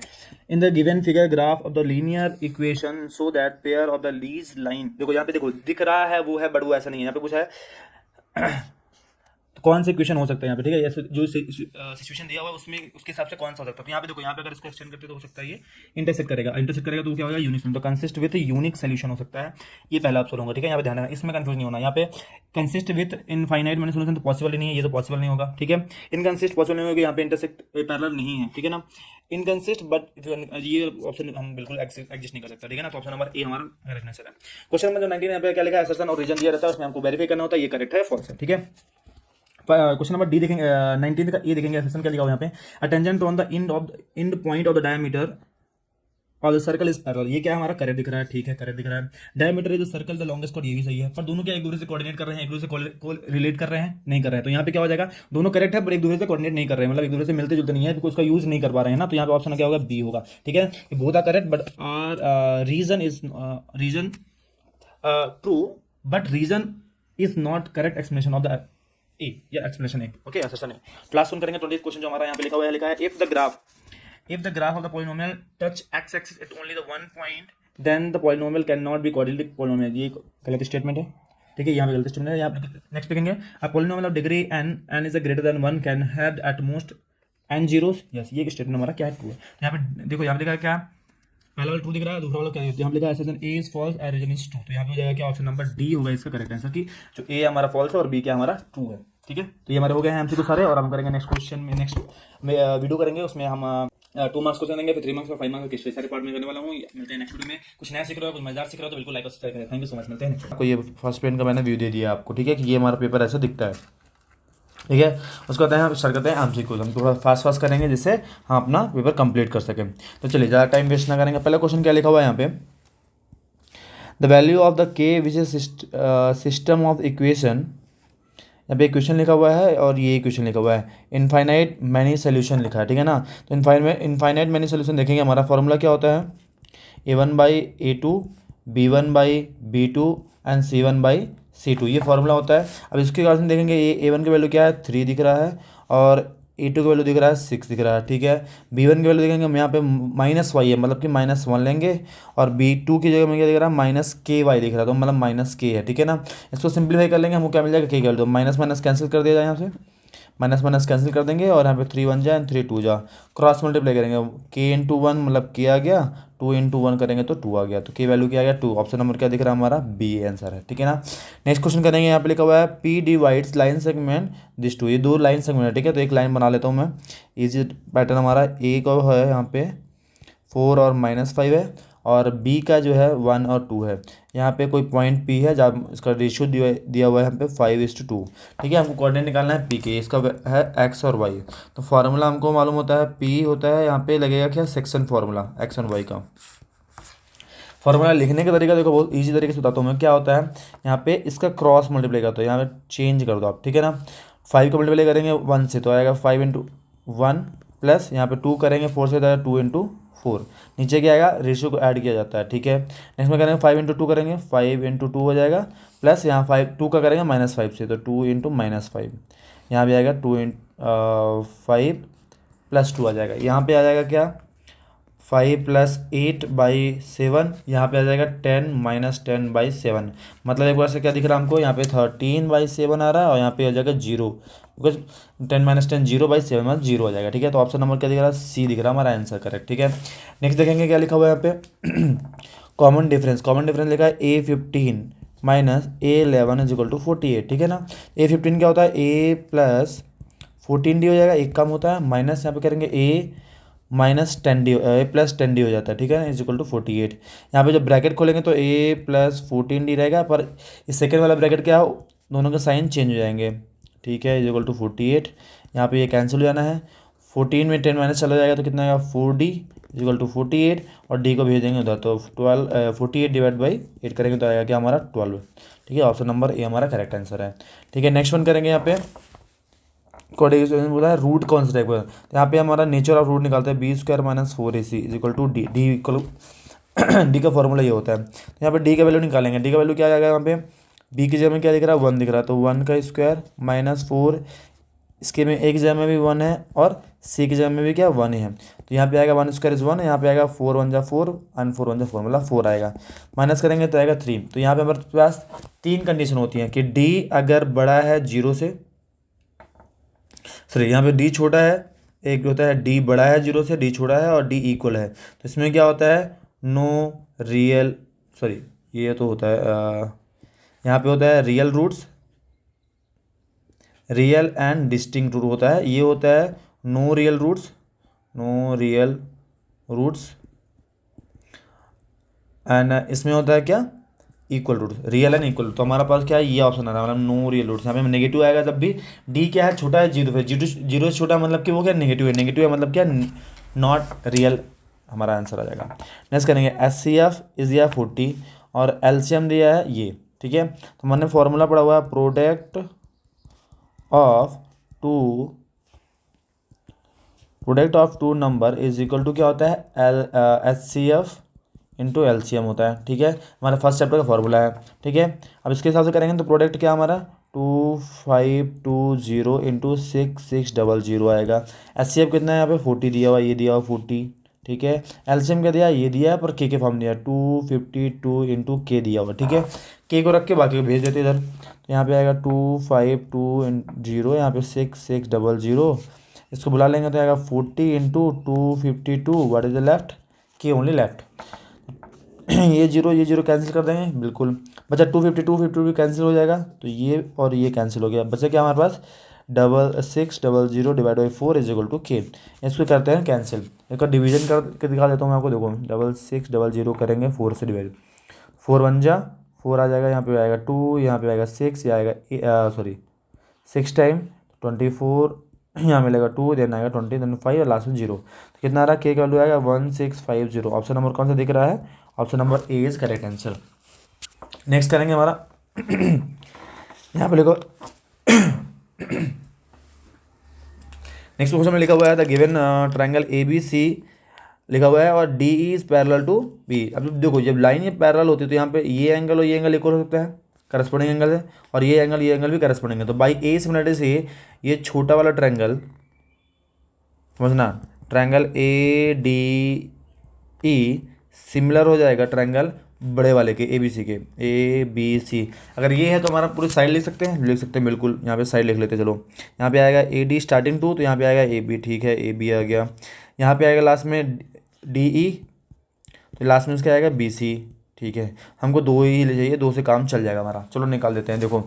In the given figure graph of the linear equation so that pair of the lease line, देखो यहाँ पे देखो दिख रहा है वो है, बट वो ऐसा नहीं है, यहाँ पे कुछ है तो कौन सा इक्वेशन हो सकता है यहाँ पे, ठीक है, ये जो सिचुएशन दिया हुआ है उसमें उसके हिसाब से कौन सा हो सकता है। तो यहाँ पे देखो, यहाँ पे अगर इसको एक्सटेंड करते तो हो सकता है ये इंटरसेक्ट करेगा तो क्या होगा यूनिक, तो कंसिस्ट विथ यूनिक सोल्यूशन हो सकता है, ये पहला ऑप्शन होगा, ठीक है। यहाँ पे ध्यान रखना, इसमें कंफ्यूज नहीं होना, यहाँ पे consist with infinite many solution तो पॉसिबल ही नहीं है, ये तो पॉसिबल नहीं होगा, ठीक है। इनकंसिस्ट पॉसिबल नहीं होगा, यहाँ पे इंटरसेक्ट पैरेलल नहीं है, ठीक है ना। इनकंसिस्ट बट ये ऑप्शन हम बिल्कुल एग्जिस्ट नहीं कर सकता, ठीक है ना। तो ऑप्शन नंबर ए हमारा करेक्ट आंसर है। क्वेश्चन नंबर 19 यहाँ पे क्या लिखा है, असर्शन और रीजन दिया रहता है, उसमें हमको वेरीफाई करना होता है ये करेक्ट है फॉल्स है, ठीक है। क्वेश्चन नंबर डी देखेंगे, 19 का ए देखेंगे, असर्शन क्या लिखा हुआ यहाँ पे, a tangent on the end point of the diameter और द सर्कल इज पैरेलल, ये क्या है हमारा करेक्ट दिख रहा है, ठीक है करेक्ट दिख रहा है। Diameter is the circle the longest chord, ये भी सही है, पर दोनों क्या एक दूसरे से कोऑर्डिनेट कर रहे हैं, एक दूसरे से रिलेट कर रहे हैं, नहीं कर रहे हैं। तो यहाँ पे क्या हो जाएगा, दोनों करेक्ट है पर एक दूसरे से कोऑर्डिनेट नहीं कर रहे हैं, मतलब एक दूसरे से मिलते जुलते नहीं है, उसका यूज नहीं कर पा रहे हैं ना। तो यहाँ पे ऑप्शन क्या होगा, बी होगा, ठीक है। Both are correct but are reason true, but reason is not correct explanation of the A, या एक्सप्लेनेशन ए, ओके असर्शन है। क्लास सुन करेंगे 20 क्वेश्चन जो हमारा यहाँ पे लिखा हुआ है, लिखा है if the graph of the polynomial touch x-axis at only the one point then the polynomial cannot be quadratic polynomial, ये गलत स्टेटमेंट है, ठीक है, यहाँ पे गलत स्टेटमेंट है। यहाँ पे नेक्स्ट देखेंगे, a polynomial of degree n is a greater than 1 can have at most n zeros, yes ये स्टेटमेंट हमारा क्या है, ट्रू है। तो यहाँ पे देखो, यहाँ पे लिखा है क्या, पहला वाला ट्रू दिख रहा है, दूसरा वाला क्या है, यहाँ पे लिखा है assertion a is false and reason is true, तो यहाँ पे हो जाएगा क्या, ऑप्शन नंबर डी होगा इसका करेक्ट आंसर, कि जो a हमारा फॉल्स है और b क्या हमारा ट्रू है, ठीक है। तो ये हमारे हो गए हैं एमसीक्यू सारे, और हम करेंगे नेक्स्ट क्वेश्चन में, नेक्स्ट वीडियो करेंगे, उसमें हम 2 मार्क्स को करेंगे, फिर 3 मार्क्स और 5 मार्क्स के सारे पार्ट में करने वाला हूँ। मिलते हैं नेक्स्ट वीडियो में, कुछ नया सीख रहे हो, कुछ मजेदार सीख रहे हो तो बिल्कुल लाइक और सब्सक्राइब करें। थैंक यू सो मच, मिलते हैं नेक्स्ट। आपको ये फर्स्ट पेन का मैंने व्यू दे दिया आपको, ठीक है, कि ये हमारा पेपर ऐसा दिखता है, ठीक है। उसके बाद हम स्टार्ट करते हैं एमसीक्यू, हम थोड़ा फास्ट करेंगे जिससे हम अपना पेपर कंप्लीट कर सकें। तो चलिए ज़्यादा टाइम वेस्ट ना करेंगे। पहला क्वेश्चन क्या लिखा हुआ है यहाँ पे, द वैल्यू ऑफ द के which is system of equation, यहाँ पे इक्वेशन लिखा हुआ है और ये इक्वेशन लिखा हुआ है, इनफाइनाइट मैनी सोल्यूशन लिखा है, ठीक है ना। तो इनफाइनाइट मैनी सोल्यूशन देखेंगे, हमारा फॉर्मूला क्या होता है, a1/a2 b1/b2 एंड c1/c2, ये फॉर्मूला होता है। अब इसके बाद हम देखेंगे ये a1 की वैल्यू क्या है, 3 दिख रहा है, और a2 की वैल्यू दिख रहा है 6 दिख रहा है, ठीक है। b1 की वैल्यू देखेंगे हम यहाँ पे -y है, मतलब कि -1 लेंगे, और b2 की जगह में क्या दिख रहा है, -ky दिख रहा है, तो मतलब -k है, ठीक है ना। इसको सिंप्लीफाई कर लेंगे, हमको क्या मिल जाएगा, k की वैल्यू, तो माइनस माइनस कैंसिल कर दिया जाए, यहाँ से माइनस माइनस कैंसिल कर देंगे, और यहाँ पे 3 1 जा एंड 3 2 जा, क्रॉस मल्टीप्लाई करेंगे, k इंटू 1 मतलब k आ गया, 2 इंटू 1 करेंगे तो 2 आ गया, तो k वैल्यू क्या आ गया 2, ऑप्शन नंबर क्या दिख रहा है हमारा, बी आंसर है, ठीक है ना। नेक्स्ट क्वेश्चन करेंगे, यहाँ पे लिखा हुआ है p divides line segment this two, ये 2 लाइन सेगमेंट है, ठीक है। तो एक लाइन बना लेता हूँ मैं, इजी पैटर्न हमारा a का है यहाँ पे 4 और -5 है, और b का जो है 1 और 2 है, यहाँ पे कोई पॉइंट p है जब इसका रेशियो दिया हुआ है यहाँ पे 5:2, ठीक है। हमको कोऑर्डिनेट निकालना है p के, इसका है x और y। तो फार्मूला हमको मालूम होता है, p होता है यहाँ पे लगेगा क्या, सेक्शन फार्मूला x और y का। फार्मूला लिखने का तरीका देखो, बहुत ईजी तरीके से बताता हूँ मैं, क्या होता है यहाँ पे इसका क्रॉस मल्टीप्लाई करते हो, यहाँ पे चेंज कर दो आप, ठीक है ना। 5 का मल्टीप्लाई करेंगे 1 से तो आएगा 5 इंटू 1, प्लस यहाँ पे 2 करेंगे 4 से, तो आएगा 2 इंटू 4, नीचे क्या आएगा, रेशियो को ऐड किया जाता है, ठीक है। नेक्स्ट में करेंगे 5 इंटू 2 करेंगे, 5 इंटू 2 हो जाएगा, प्लस यहाँ 2 का करेंगे -5 से, तो 2 इंटू -5, यहाँ भी आएगा 2 5 प्लस 2 आ जाएगा, यहाँ पे आ जाएगा क्या 5 + 8/7, यहाँ पे आ जाएगा 10 - 10/7, मतलब एक बार से क्या दिख रहा है हमको, यहाँ पे 13/7 आ रहा है, और यहाँ पे आ जाएगा 0, बिकॉज 10 - 10 0/7 मतलब 0 आ जाएगा, ठीक है। तो ऑप्शन नंबर क्या दिख रहा है, सी दिख रहा है हमारा आंसर करेक्ट, ठीक है। नेक्स्ट देखेंगे क्या लिखा हुआ है यहाँ पे कॉमन डिफरेंस लिखा है a15 - a11 = 48, ठीक है ना। a15 क्या होता है, a + 14d हो जाएगा, एक काम होता है माइनस यहाँ पे करेंगे a minus 10d a plus 10d हो जाता है, ठीक है ना, इज इक्वल टू 48। यहाँ पे जब ब्रैकेट खोलेंगे तो a प्लस 14d रहेगा, पर इस सेकेंड वाला ब्रैकेट क्या हो, दोनों के साइन चेंज हो जाएंगे, ठीक है, इज इक्वल टू 48। यहाँ पे ये कैंसिल हो जाना है, 14 में 10 माइनस चला जाएगा तो कितना आएगा 4d इज इक्वल टू 48, और d को भेज देंगे उधर, तो 48 डिवाइड बाई 8 करेंगे तो आएगा क्या हमारा 12, ठीक है, ऑप्शन नंबर ए हमारा करेक्ट आंसर है। ठीक है, नेक्स्ट वन करेंगे यहाँ पे कोऑर्डिनेशन बोला है रूट कौन सा टाइप का, तो यहाँ पे हमारा नेचर ऑफ रूट निकालते हैं b² minus 4ac is equal to D, D equal D का फॉर्मूला ये होता है, तो यहाँ पे डी का वैल्यू निकालेंगे, डी का वैल्यू क्या आएगा यहाँ पे, बी की जगह में क्या दिख रहा है 1 दिख रहा है, तो 1 का स्क्वायर माइनस 4, इसके में एक जगह में भी 1 है और सी की जगह में भी क्या 1 है, तो यहाँ पे आएगा 1² इज 1, यहाँ पे आएगा 4 1 जा 4 एंड 4 1 जा 4 मतलब 4 आएगा, माइनस करेंगे तो आएगा 3। तो यहाँ पे हमारे पास 3 कंडीशन होती हैं कि डी अगर बड़ा है 0 से, सॉरी यहाँ पे डी छोटा है, एक होता है डी बड़ा है 0 से, डी छोटा है और डी इक्वल है, तो इसमें क्या होता है नो रियल, सॉरी ये तो होता है यहाँ पे होता है real roots, real and distinct root होता है, ये होता है no real roots, no real roots and इसमें होता है क्या equal roots, real and equal. तो हमारा पास क्या है ये ऑप्शन आ रहा है, मतलब नो रियल रूट्स, यहाँ पे नेगेटिव आएगा जब भी डी क्या है छोटा है 0 है, जीरो से छोटा मतलब कि वो क्या नेगेटिव है, नेगेटिव है मतलब क्या नॉट रियल, हमारा आंसर आ जाएगा। नेक्स्ट करेंगे HCF इज या 40 और LCM दिया है ये, ठीक है, तो मैंने फॉर्मूला पढ़ा हुआ है product of two number is equal to क्या होता है HCF इंटू LCM होता है, ठीक है, हमारा फर्स्ट चैप्टर का फॉर्मूला है, ठीक है। अब इसके हिसाब से करेंगे तो प्रोडक्ट क्या हमारा 2520 इंटू 6600 आएगा, HCF कितना है यहाँ पे 40 दिया हुआ, ये दिया हुआ 40, ठीक है, LCM क्या दिया ये दिया है पर के फॉर्म दिया 252 इंटू के दिया हुआ, ठीक है, के को रख के बाकी को भेज देते इधर, तो यहाँ पे आएगा 2520, यहाँ पे 6600, इसको बुला लेंगे तो आएगा 40 into 252, what is the left K only left, ये जीरो कैंसिल कर देंगे, बिल्कुल बचा 250 भी कैंसिल हो जाएगा, तो ये और ये कैंसिल हो गया, बचा क्या हमारे पास 6600 divide by 4 is equal to K, इसको करते हैं कैंसिल, एक डिवीजन करके दिखा देता हूँ मैं आपको, देखो 6600 करेंगे 4 से डिवाइड, 4 1 जा 4 आ जाएगा, यहाँ पे आएगा 2, यहाँ पे आएगा 6, यहाँ आएगा सॉरी 6 टाइम 24, यहाँ मिलेगा 2, देन आएगा 20, देन 5 और लास्ट में 0, तो कितना आ रहा है के का वैल्यू आएगा 1650, ऑप्शन नंबर कौन सा दिख रहा है, option number A is correct answer. Next करेंगे हमारा यहाँ पे लिखो नेक्स्ट क्वेश्चन में लिखा हुआ है द गिवन ट्रायंगल ABC लिखा हुआ है और DE is parallel to B। अब देखो जब लाइन ये पैरेलल होती है तो यहाँ पे ये एंगल और ये एंगल इक्वल हो सकता है, करस्पॉन्डिंग एंगल है, और ये एंगल भी करस्पॉन्डिंग है, तो बाई ए सिमिलरिटी से ये छोटा वाला ट्रायंगल समझना, ट्रायंगल ADE सिमिलर हो जाएगा ट्रायंगल बड़े वाले के ABC के, ABC अगर ये है तो हमारा पूरी साइड लिख सकते हैं, बिल्कुल, यहाँ पे साइड लिख लेते हैं, चलो यहाँ पे आएगा AD स्टार्टिंग टू, तो यहाँ पे आएगा AB, ठीक है AB आ गया, यहाँ पे आएगा लास्ट में DE, तो लास्ट में इसका आएगा BC, ठीक है, हमको 2 ही ले जाइए, 2 से काम चल जाएगा हमारा, चलो निकाल देते हैं। देखो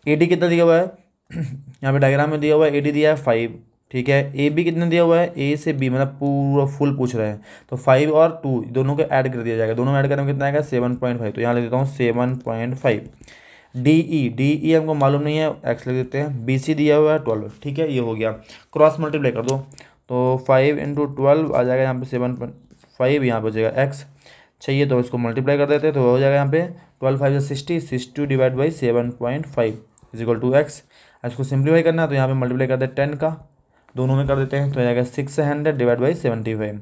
AD कितना दिया हुआ है यहाँ पे डायग्राम में दिया हुआ है, AD दिया है 5, ठीक है, AB कितना दिया हुआ है A से B मतलब पूरा फुल पूछ रहे हैं, तो 5 और 2 दोनों को ऐड कर दिया जाएगा, दोनों में ऐड करेंगे कितना आएगा 7.5, तो यहाँ लिख देता हूँ 7.5। DE हमको मालूम नहीं है, एक्स लिख देते हैं, BC दिया हुआ है 12, ठीक है, ये हो गया, क्रॉस मल्टीप्लाई कर दो तो 5 इंटू 12 आ जाएगा यहाँ पे 7.5, यहाँ पे हो जाएगा एक्स, चाहिए तो इसको मल्टीप्लाई कर देते हैं तो हो जाएगा यहाँ पे 12 5 60 divide by 7.5 is equal to X. इसको सिंप्लीफाई करना है तो यहाँ पे मल्टीप्लाई कर देते हैं 10 का, दोनों में कर देते हैं तो आ जाएगा 600 divide by 75 is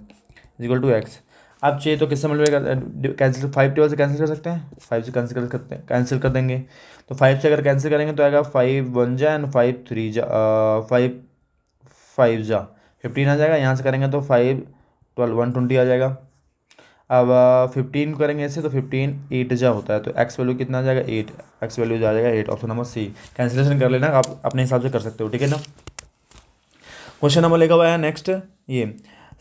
equal to X. अब चाहिए तो किससे मल्टीप्लाई कर कैंसिल, 5 टेबल से कैंसिल कर सकते हैं, 5 से कैंसिल कर देंगे, तो 5 से अगर कैंसिल करेंगे तो आएगा 5 1 जा एंड 5 3 जा 5 जा 15 आ जाएगा, यहाँ से करेंगे तो 5 12 120 आ जाएगा। अब 15 करेंगे ऐसे तो 15 8 जा होता है, तो एक्स वैल्यू कितना आ जाएगा 8, एक्स वैल्यू आ जाएगा 8, ऑप्शन नंबर सी। कैंसिलेशन कर लेना, आप अपने हिसाब से कर सकते हो, ठीक है ना। क्वेश्चन नंबर लिखा हुआ है नेक्स्ट, ये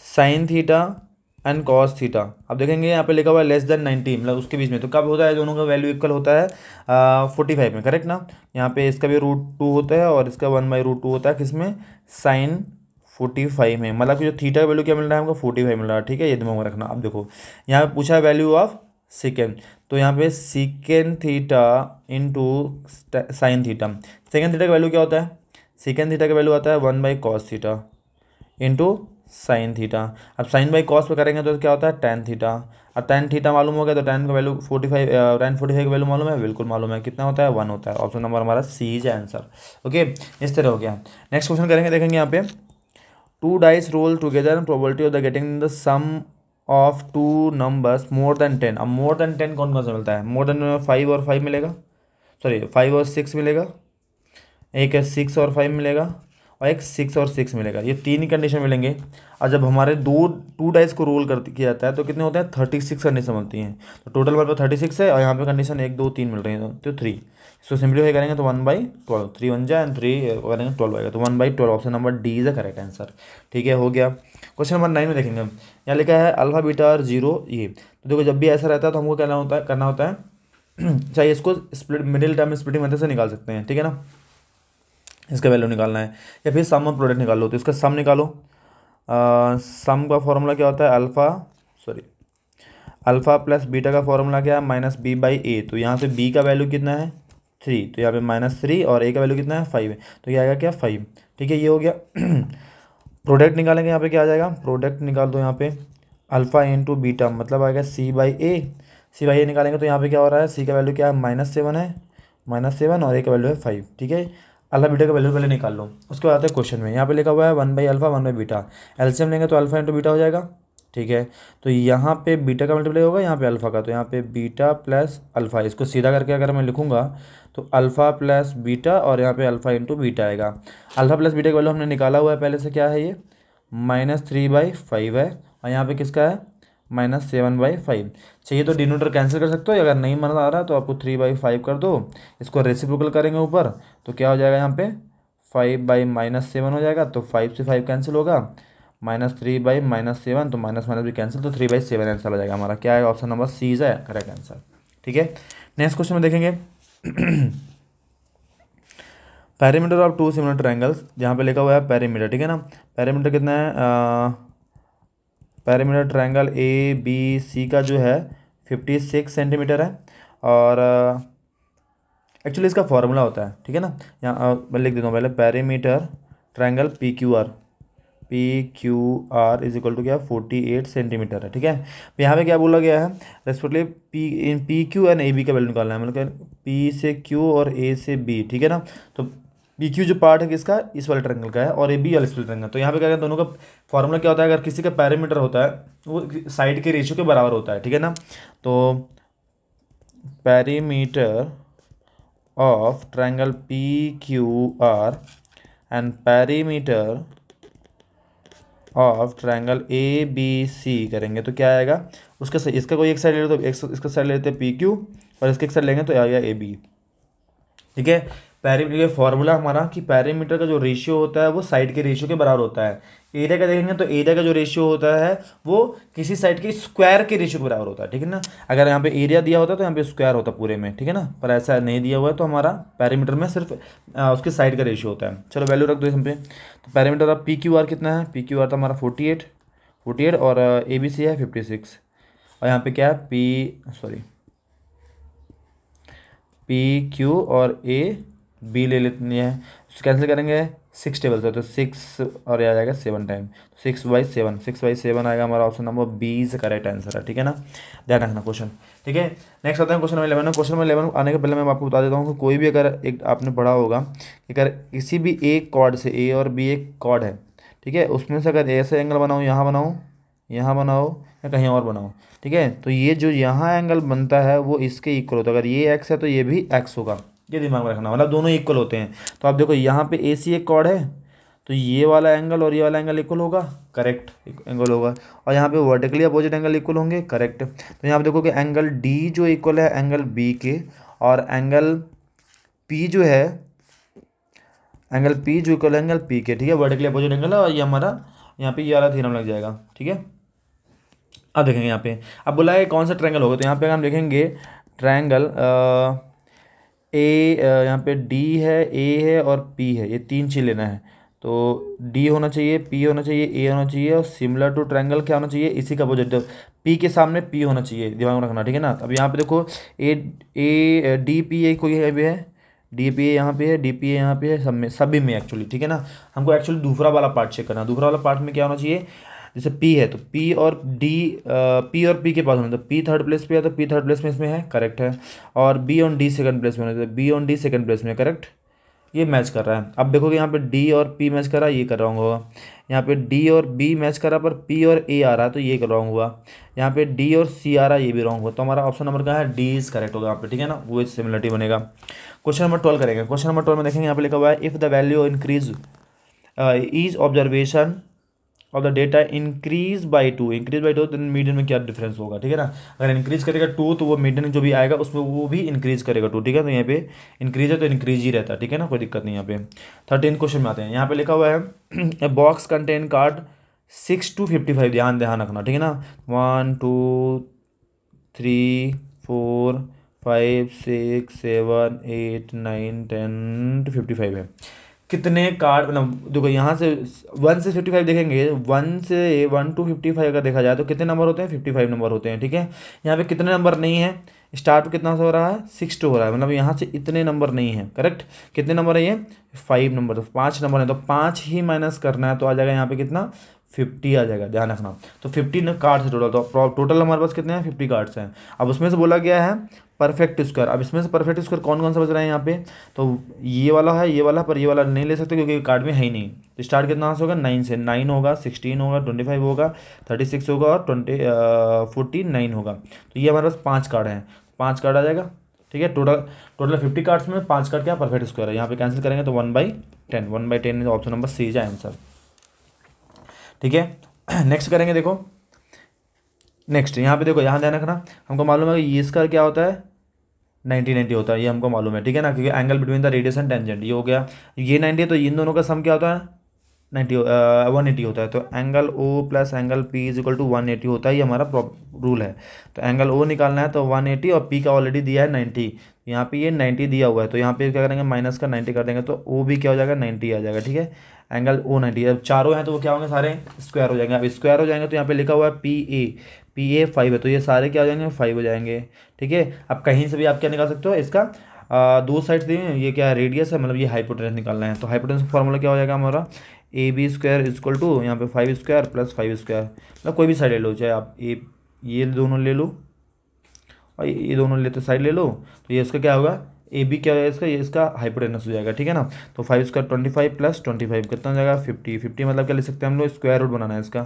sine theta and cos theta. अब देखेंगे यहाँ पे लिखा हुआ है लेस देन 90, मतलब उसके बीच में, तो कब होता है दोनों का वैल्यू इक्वल होता है 45 में, करेक्ट ना। यहाँ पे इसका भी √2 होता है और इसका 1/√2 होता है, किसमें, साइन 45 में, मतलब कि जो थीटा का वैल्यू क्या मिल रहा है हमको 45 मिल रहा है, ठीक है, ये दिमाग में रखना। अब देखो यहाँ पे पूछा है वैल्यू ऑफ सेकेंड, तो यहाँ पे secant theta into sine theta. Second theta का वैल्यू क्या होता है, सेकेंड थीटा का वैल्यू आता है 1/cos theta into sine theta. अब साइन बाई कॉस पे करेंगे तो क्या होता है tan थीटा। अब tan थीटा मालूम हो गया तो tan का वैल्यू 45, tan 45 का वैल्यू मालूम है, बिल्कुल मालूम है, कितना होता है 1 होता है। ऑप्शन नंबर हमारा सी इज आंसर। ओके, इस तरह हो गया। नेक्स्ट क्वेश्चन करेंगे, देखेंगे यहाँ पे 2 dice roll together probability of the getting the sum of 2 numbers more than 10। अब मोर देन 10 कौन कौन सा मिलता है, मोर देन 5 और 5 मिलेगा, सॉरी 5 और 6 मिलेगा, एक है 6 और 5 मिलेगा, और एक 6 और 6 मिलेगा, ये तीन ही कंडीशन मिलेंगे। और जब हमारे टू डाइस को रोल कर किया जाता है तो कितने होते हैं, 36 कंडीशन मिलती हैं। तो टोटल हमारे पास 36 है और यहाँ पे कंडीशन 1 2 3 मिल रही है, तो 3। इसको सिंप्लीफाई करेंगे तो 1/12, 3 1 जा एंड 3 करेंगे 12 आएगा, तो 1/12 option number D is the correct answer. ठीक है, हो गया। क्वेश्चन नंबर 9 में देखेंगे, यहाँ लिखा है अल्फा बीटा और जीरो ये। तो देखो जब भी ऐसा रहता है तो हमको करना होता है चाहिए इसको split middle term splitting method से निकाल सकते हैं, ठीक है ना। इसका वैल्यू निकालना है या फिर सम और प्रोडक्ट निकाल लो, तो इसका सम निकालो। सम का फॉर्मूला क्या होता है, अल्फ़ा प्लस बीटा का फॉर्मूला क्या है, -b/a। तो यहाँ पे b का वैल्यू कितना है 3, तो यहाँ पे -3 और a का वैल्यू कितना है 5 है, तो ये आएगा क्या 5। ठीक है, ये हो गया। प्रोडक्ट निकालेंगे, यहाँ पे क्या आ जाएगा, प्रोडक्ट निकाल दो यहाँ पे, अल्फ़ा इंटू बीटा मतलब आएगा c/a। c/a निकालेंगे तो यहाँ पे क्या हो रहा है, c का वैल्यू क्या है -7 है, -7 और a का वैल्यू है 5। ठीक है, अल्फा बीटा का वैल्यू पहले निकाल लो, उसके बाद आते हैं क्वेश्चन में। यहाँ पे लिखा हुआ है 1/अल्फा 1/बीटा, एलसीएम लेंगे तो अल्फा इंटू बीटा हो जाएगा। ठीक है, तो यहाँ पे बीटा का मल्टीप्लाई होगा यहाँ पे अल्फा का, तो यहाँ पे बीटा प्लस अल्फा, इसको सीधा करके अगर मैं लिखूंगा तो अल्फा प्लस बीटा और यहाँ पे अल्फा इंटू बीटा आएगा। अल्फा प्लस बीटा का वैल्यू हमने निकाला हुआ है पहले से, क्या है ये -3/5 है, और यहाँ पे किसका है -7/5। चाहिए तो डिनोटर कैंसिल कर सकते हो, अगर नहीं मजा आ रहा तो आपको 3/5 कर दो, इसको रेसिप्रोकल करेंगे ऊपर तो क्या हो जाएगा यहाँ पे 5/-7 हो जाएगा, तो 5 से 5 कैंसिल होगा, -3/-7, तो माइनस माइनस भी कैंसिल, तो 3/7 आंसर हो जाएगा हमारा, क्या है ऑप्शन नंबर सी इज है करेक्ट आंसर। ठीक है, नेक्स्ट क्वेश्चन में देखेंगे पैरामीटर ऑफ 2 सिमिलर ट्रायंगल्स, जहाँ पे लिखा हुआ है पैरामीटर, ठीक है ना। पैरामीटर कितना है, parameter triangle A B C का जो है 56 सेंटीमीटर है, और एक्चुअली इसका फॉर्मूला होता है, ठीक है ना। यहाँ मैं लिख देता हूँ पहले, parameter triangle P Q R is equal to क्या 48 सेंटीमीटर है। ठीक है, तो यहाँ पे क्या बोला गया है, respectively P Q and A B का वैल्यू निकालना है, मतलब पी से क्यू और ए से बी, ठीक है ना। तो पी क्यू जो पार्ट है किसका, इस वाले ट्रायंगल का है, और ए बी वाले इस वाले ट्रायंगल। तो यहाँ पे क्या है, दोनों का फॉर्मूला क्या होता है, अगर किसी का पैरामीटर होता है वो साइड के रेशियो के बराबर होता है, ठीक है ना। तो perimeter of triangle P Q R and perimeter of triangle A B C करेंगे तो क्या आएगा, उसका इसका कोई एक साइड ले लो तो इसका साइड लेते हैं पी क्यू, और इसके एक साइड लेंगे तो आएगा ए बी। ठीक है, पैरीमीटर फॉर्मूला हमारा कि पैरीमीटर का जो रेशियो होता है वो साइड के रेशियो के बराबर होता है। एरिया का देखेंगे तो एरिया का जो रेशियो होता है वो किसी साइड के स्क्वायर के रेशियो के बराबर होता है, ठीक है ना। अगर यहाँ पे एरिया दिया होता तो यहाँ पे स्क्वायर होता पूरे में, ठीक है ना, पर ऐसा नहीं दिया हुआ है तो हमारा पैरीमीटर में सिर्फ उसके साइड का रेशियो होता है। चलो वैल्यू रख दो इसमें पे, तो perimeter of P Q are कितना है, पी क्यू आर तो हमारा 48 और ए बी सी है 56, और यहाँ पे क्या है पी क्यू और ए बी ले लेते हैं, कैंसिल करेंगे 6 टेबल से, तो 6 और ये आ जाएगा 7 टाइम, 6/7 आएगा हमारा, option number B is correct answer है। ठीक है ना, ध्यान रखना क्वेश्चन। ठीक है, नेक्स्ट आता है क्वेश्चन नंबर 11। क्वेश्चन नंबर 11 आने के पहले मैं आपको बता देता हूँ कि कोई भी अगर एक आपने पढ़ा होगा कि अगर किसी भी एक कॉर्ड से ए और बी एक कॉर्ड है, ठीक है, उसमें से अगर ऐसे एंगल बनाओ, यहाँ बनाओ या कहीं और बनाओ, ठीक है, तो ये जो यहाँ एंगल बनता है वो इसके इक्वल होता है। अगर ये एक्स है तो ये भी एक्स होगा, ये दिमाग में रखना, मतलब दोनों इक्वल होते हैं। तो आप देखो यहाँ पे ए सी एक कॉर्ड है, तो ये वाला एंगल और ये वाला एंगल इक्वल होगा, करेक्ट एंगल होगा, और यहाँ पे वर्टिकली अपोजिट एंगल इक्वल होंगे, करेक्ट। तो यहाँ पे देखो कि एंगल डी जो इक्वल है एंगल बी के, और एंगल पी जो है एंगल पी जो इक्वल है एंगल पी के, ठीक है, वर्टिकली अपोजिट एंगल है, और ये हमारा यहाँ पे ये वाला थ्योरम लग जाएगा। ठीक है, अब देखेंगे यहाँ पे, अब बोला है कौन सा ट्रायंगल होगा, तो यहाँ पे हम देखेंगे ट्रायंगल ए, यहाँ पे डी है, ए है और पी है, ये तीन चीज़ लेना है। तो डी होना चाहिए, पी होना चाहिए, ए होना चाहिए, और सिमिलर टू ट्रायंगल क्या होना चाहिए, इसी का अपोजिट, पी के सामने पी होना चाहिए, दिमाग में रखना, ठीक है ना। अब यहाँ पे देखो ए ए डी पी ए कोई है भी है, डी पी ए यहाँ पे है, डी पी ए यहाँ पे है, सब में सभी में एक्चुअली, ठीक है ना। हमको एक्चुअली दूसरा वाला पार्ट चेक करना है, दूसरा वाला पार्ट में क्या होना चाहिए, जैसे पी है तो पी और डी, पी और पी के पास होना, तो पी थर्ड प्लेस पे है तो पी थर्ड प्लेस में इसमें है, करेक्ट है। और be on D second place में होना चाहिए, be on D second place में, करेक्ट। ये मैच कर रहा है। अब देखोगे यहाँ पे डी और पी मैच कर रहा है, ये कर रहा होगा। यहाँ पे डी और बी मैच कर रहा है पर पी और ए आ रहा है, तो ये कर रॉन्ग हुआ। यहाँ पे डी और सी आ रहा है, ये भी रॉन्ग हुआ। तो हमारा ऑप्शन नंबर क्या है, डी इज करेक्ट होगा यहाँ पे, ठीक है ना, वो सिमिलरिटी बनेगा। क्वेश्चन नंबर 12 करेंगे। क्वेश्चन नंबर 12 में देखेंगे, यहाँ पे लिखा हुआ है if the value increase is observation of the data increase by two, increase by two, तो मीडियन में क्या डिफरेंस होगा, ठीक है ना। अगर इंक्रीज करेगा टू तो वो मीडियन जो भी आएगा उसमें वो भी इंक्रीज करेगा टू, ठीक है। तो यहाँ पे इंक्रीज है तो इंक्रीज ही रहता है, ठीक है ना, कोई दिक्कत नहीं। यहाँ पे 13 क्वेश्चन में आते हैं। यहाँ पे लिखा हुआ है बॉक्स कंटेन कार्ड 6 to 55, ध्यान ध्यान रखना, ठीक है ना। 1 2 3 4 5 6 7 8 9 10 to 55 है। कितने कार्ड, मतलब देखो यहाँ से 1 से 55 देखेंगे, 1 to 55 अगर देखा जाए तो कितने नंबर होते हैं, 55 नंबर होते हैं, ठीक है। यहाँ पे कितने नंबर नहीं है, स्टार्ट कितना से हो रहा है, 6 to हो रहा है, मतलब यहाँ से इतने नंबर नहीं है, करेक्ट। कितने नंबर है ये, 5 नंबर, तो 5 नंबर है तो 5 ही माइनस करना है, तो आ जाएगा यहाँ पे कितना, 50 आ जाएगा, ध्यान रखना। तो 50 कार्ड्स है टोटल, तो टोटल हमारे पास कितने हैं, 50 कार्ड्स हैं। अब उसमें से बोला गया है परफेक्ट स्क्वायर। अब इसमें से परफेक्ट स्क्वायर कौन कौन सा बच रहा है यहाँ पे, तो ये वाला है, ये वाला, पर ये वाला नहीं ले सकते क्योंकि कार्ड में है ही नहीं। तो स्टार्ट कितना से होगा, 9 से, 9 होगा, 16 होगा, 25 होगा, 36 होगा और 49 होगा। तो ये हमारे पास 5 कार्ड हैं, 5 कार्ड आ जाएगा, ठीक है। टोटल टोटल 50 कार्ड्स में 5 कार्ड क्या परफेक्ट स्क्वायर है। यहाँ पे कैंसिल करेंगे तो 1/10, 1/10 option number C is answer, ठीक है। नेक्स्ट करेंगे, देखो नेक्स्ट यहाँ पे देखो, यहाँ ध्यान रखना, हमको मालूम है कि ये इसका क्या होता है, 90 होता है, ये हमको मालूम है, ठीक है ना, क्योंकि angle between the radius and tangent, ये हो गया। ये 90 है तो इन दोनों का सम क्या होता है, 180 होता है। तो angle O plus angle P is equal to 180 होता है, ये हमारा रूल है। तो एंगल ओ निकालना है तो 180 और पी का ऑलरेडी दिया है 90, यहाँ पे ये 90 दिया हुआ है, तो यहाँ पे क्या करेंगे, माइनस का 90 कर देंगे तो ओ भी क्या हो जाएगा, 90 आ जाएगा, ठीक है। एंगल ओ 90, अब चारों हैं तो वो क्या होंगे, सारे स्क्वायर हो जाएंगे। अब स्क्वायर हो जाएंगे तो यहाँ पे लिखा हुआ है पी ए 5 है, तो ये सारे क्या हो जाएंगे, 5 हो जाएंगे, ठीक है। अब कहीं से भी आप क्या निकाल सकते हो, इसका दो साइड्स दिए हैं, ये क्या है, रेडियस है, मतलब ये हाइपोटेनस निकालना है। तो हाइपोटेनस का फॉर्मूला क्या हो जाएगा हमारा, A B square is equal to यहाँ पे 5 स्क्वायर प्लस 5 स्क्वायर, मतलब कोई भी साइड ले लो, चाहे आप ये दोनों ले लो और ये दोनों लेते साइड ले लो, तो ये इसका क्या होगा, ए बी क्या होगा इसका, ये इसका हाइपोटेनस हो जाएगा, ठीक है ना। तो 5 स्क्वायर 25 प्लस 25 कितना हो जाएगा, 50 मतलब क्या ले सकते हैं हम लोग, स्क्वायर रूट बनाना है इसका।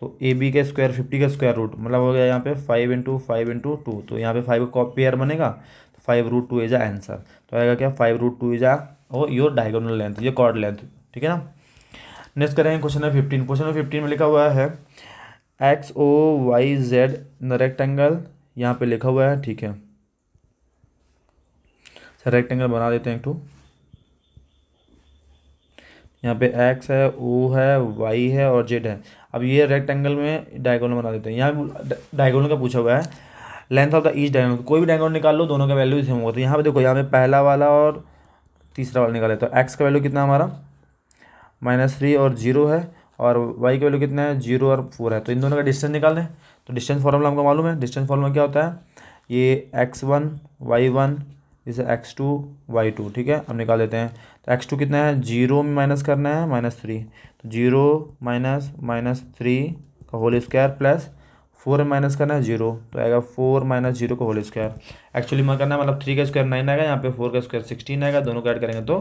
तो ए बी का स्क्वायर 50 का स्क्वायर रूट, मतलब हो गया यहाँ पे 5 × 5 × 2, तो यहाँ पे 5 का पेयर बनेगा, तो 5√2 इज आंसर। तो आएगा क्या, 5√2 इज और योर डायगोनल लेंथ, ये कॉर्ड लेंथ, ठीक है ना। नेक्स्ट करेंगे क्वेश्चन नंबर 15। क्वेश्चन नंबर 15 में लिखा हुआ है XOYZ रेक्टेंगल, यहाँ पे लिखा हुआ है, ठीक है। सर रेक्टेंगल बना देते हैं एक तो, यहाँ पे एक्स है, ओ है, वाई है और जेड है। अब ये रेक्टेंगल में डायगोनल बना देते हैं। यहाँ डायगोनल का पूछा हुआ है, length of the each diagonal, कोई भी डायगोनल निकाल लो, दोनों का वैल्यू सेम होगा। तो यहाँ पे देखो, यहाँ पे पहला वाला और तीसरा वाला निकाले तो एक्स का वैल्यू कितना हमारा -3 और 0 है, और वाई का वैल्यू कितना है, 0 और 4 है। तो इन दोनों का डिस्टेंस निकाल दें। तो डिस्टेंस फॉर्मूला हमको मालूम है, डिस्टेंस फॉर्मूला क्या होता है, ये x1 y1 जैसे x2 y2, ठीक है। अब निकाल देते हैं। तो x2 कितना है, 0 में माइनस करना है -3, तो 0 माइनस 3 का होल स्क्वायर प्लस 4 में माइनस करना है 0, तो आएगा 4 - 0 का होल स्क्वायर। एक्चुअली में करना है, मतलब 3 का स्क्वायर 9 आएगा, यहाँ पे 4 का स्क्वायर 16 आएगा, दोनों को ऐड करेंगे तो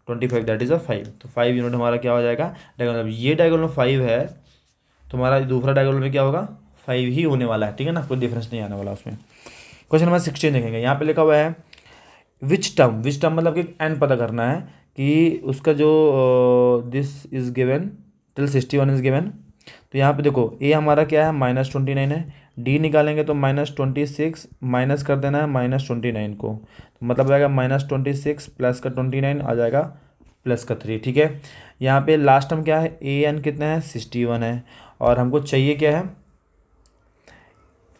25, दैट इज़ 5। तो 5 यूनिट हमारा क्या हो जाएगा डायगोनल। ये डायगोनल 5 है, तुम्हारा दूसरा डायगोनल में क्या होगा, 5 ही होने वाला है, ठीक है ना, कोई डिफरेंस नहीं आने वाला उसमें। क्वेश्चन नंबर 16 देखेंगे। यहाँ पे लिखा हुआ है विच टर्म मतलब कि एन पता करना है कि उसका जो this is given till 61 is given. तो यहाँ पे देखो, ए हमारा क्या है, -29 है, डी निकालेंगे तो -26 माइनस कर देना है -29 को, तो मतलब आएगा -26 प्लस का 29 आ जाएगा प्लस का 3, ठीक है। यहाँ पे लास्ट टर्म क्या है, ए एन कितना है, 61 है, और हमको चाहिए क्या है,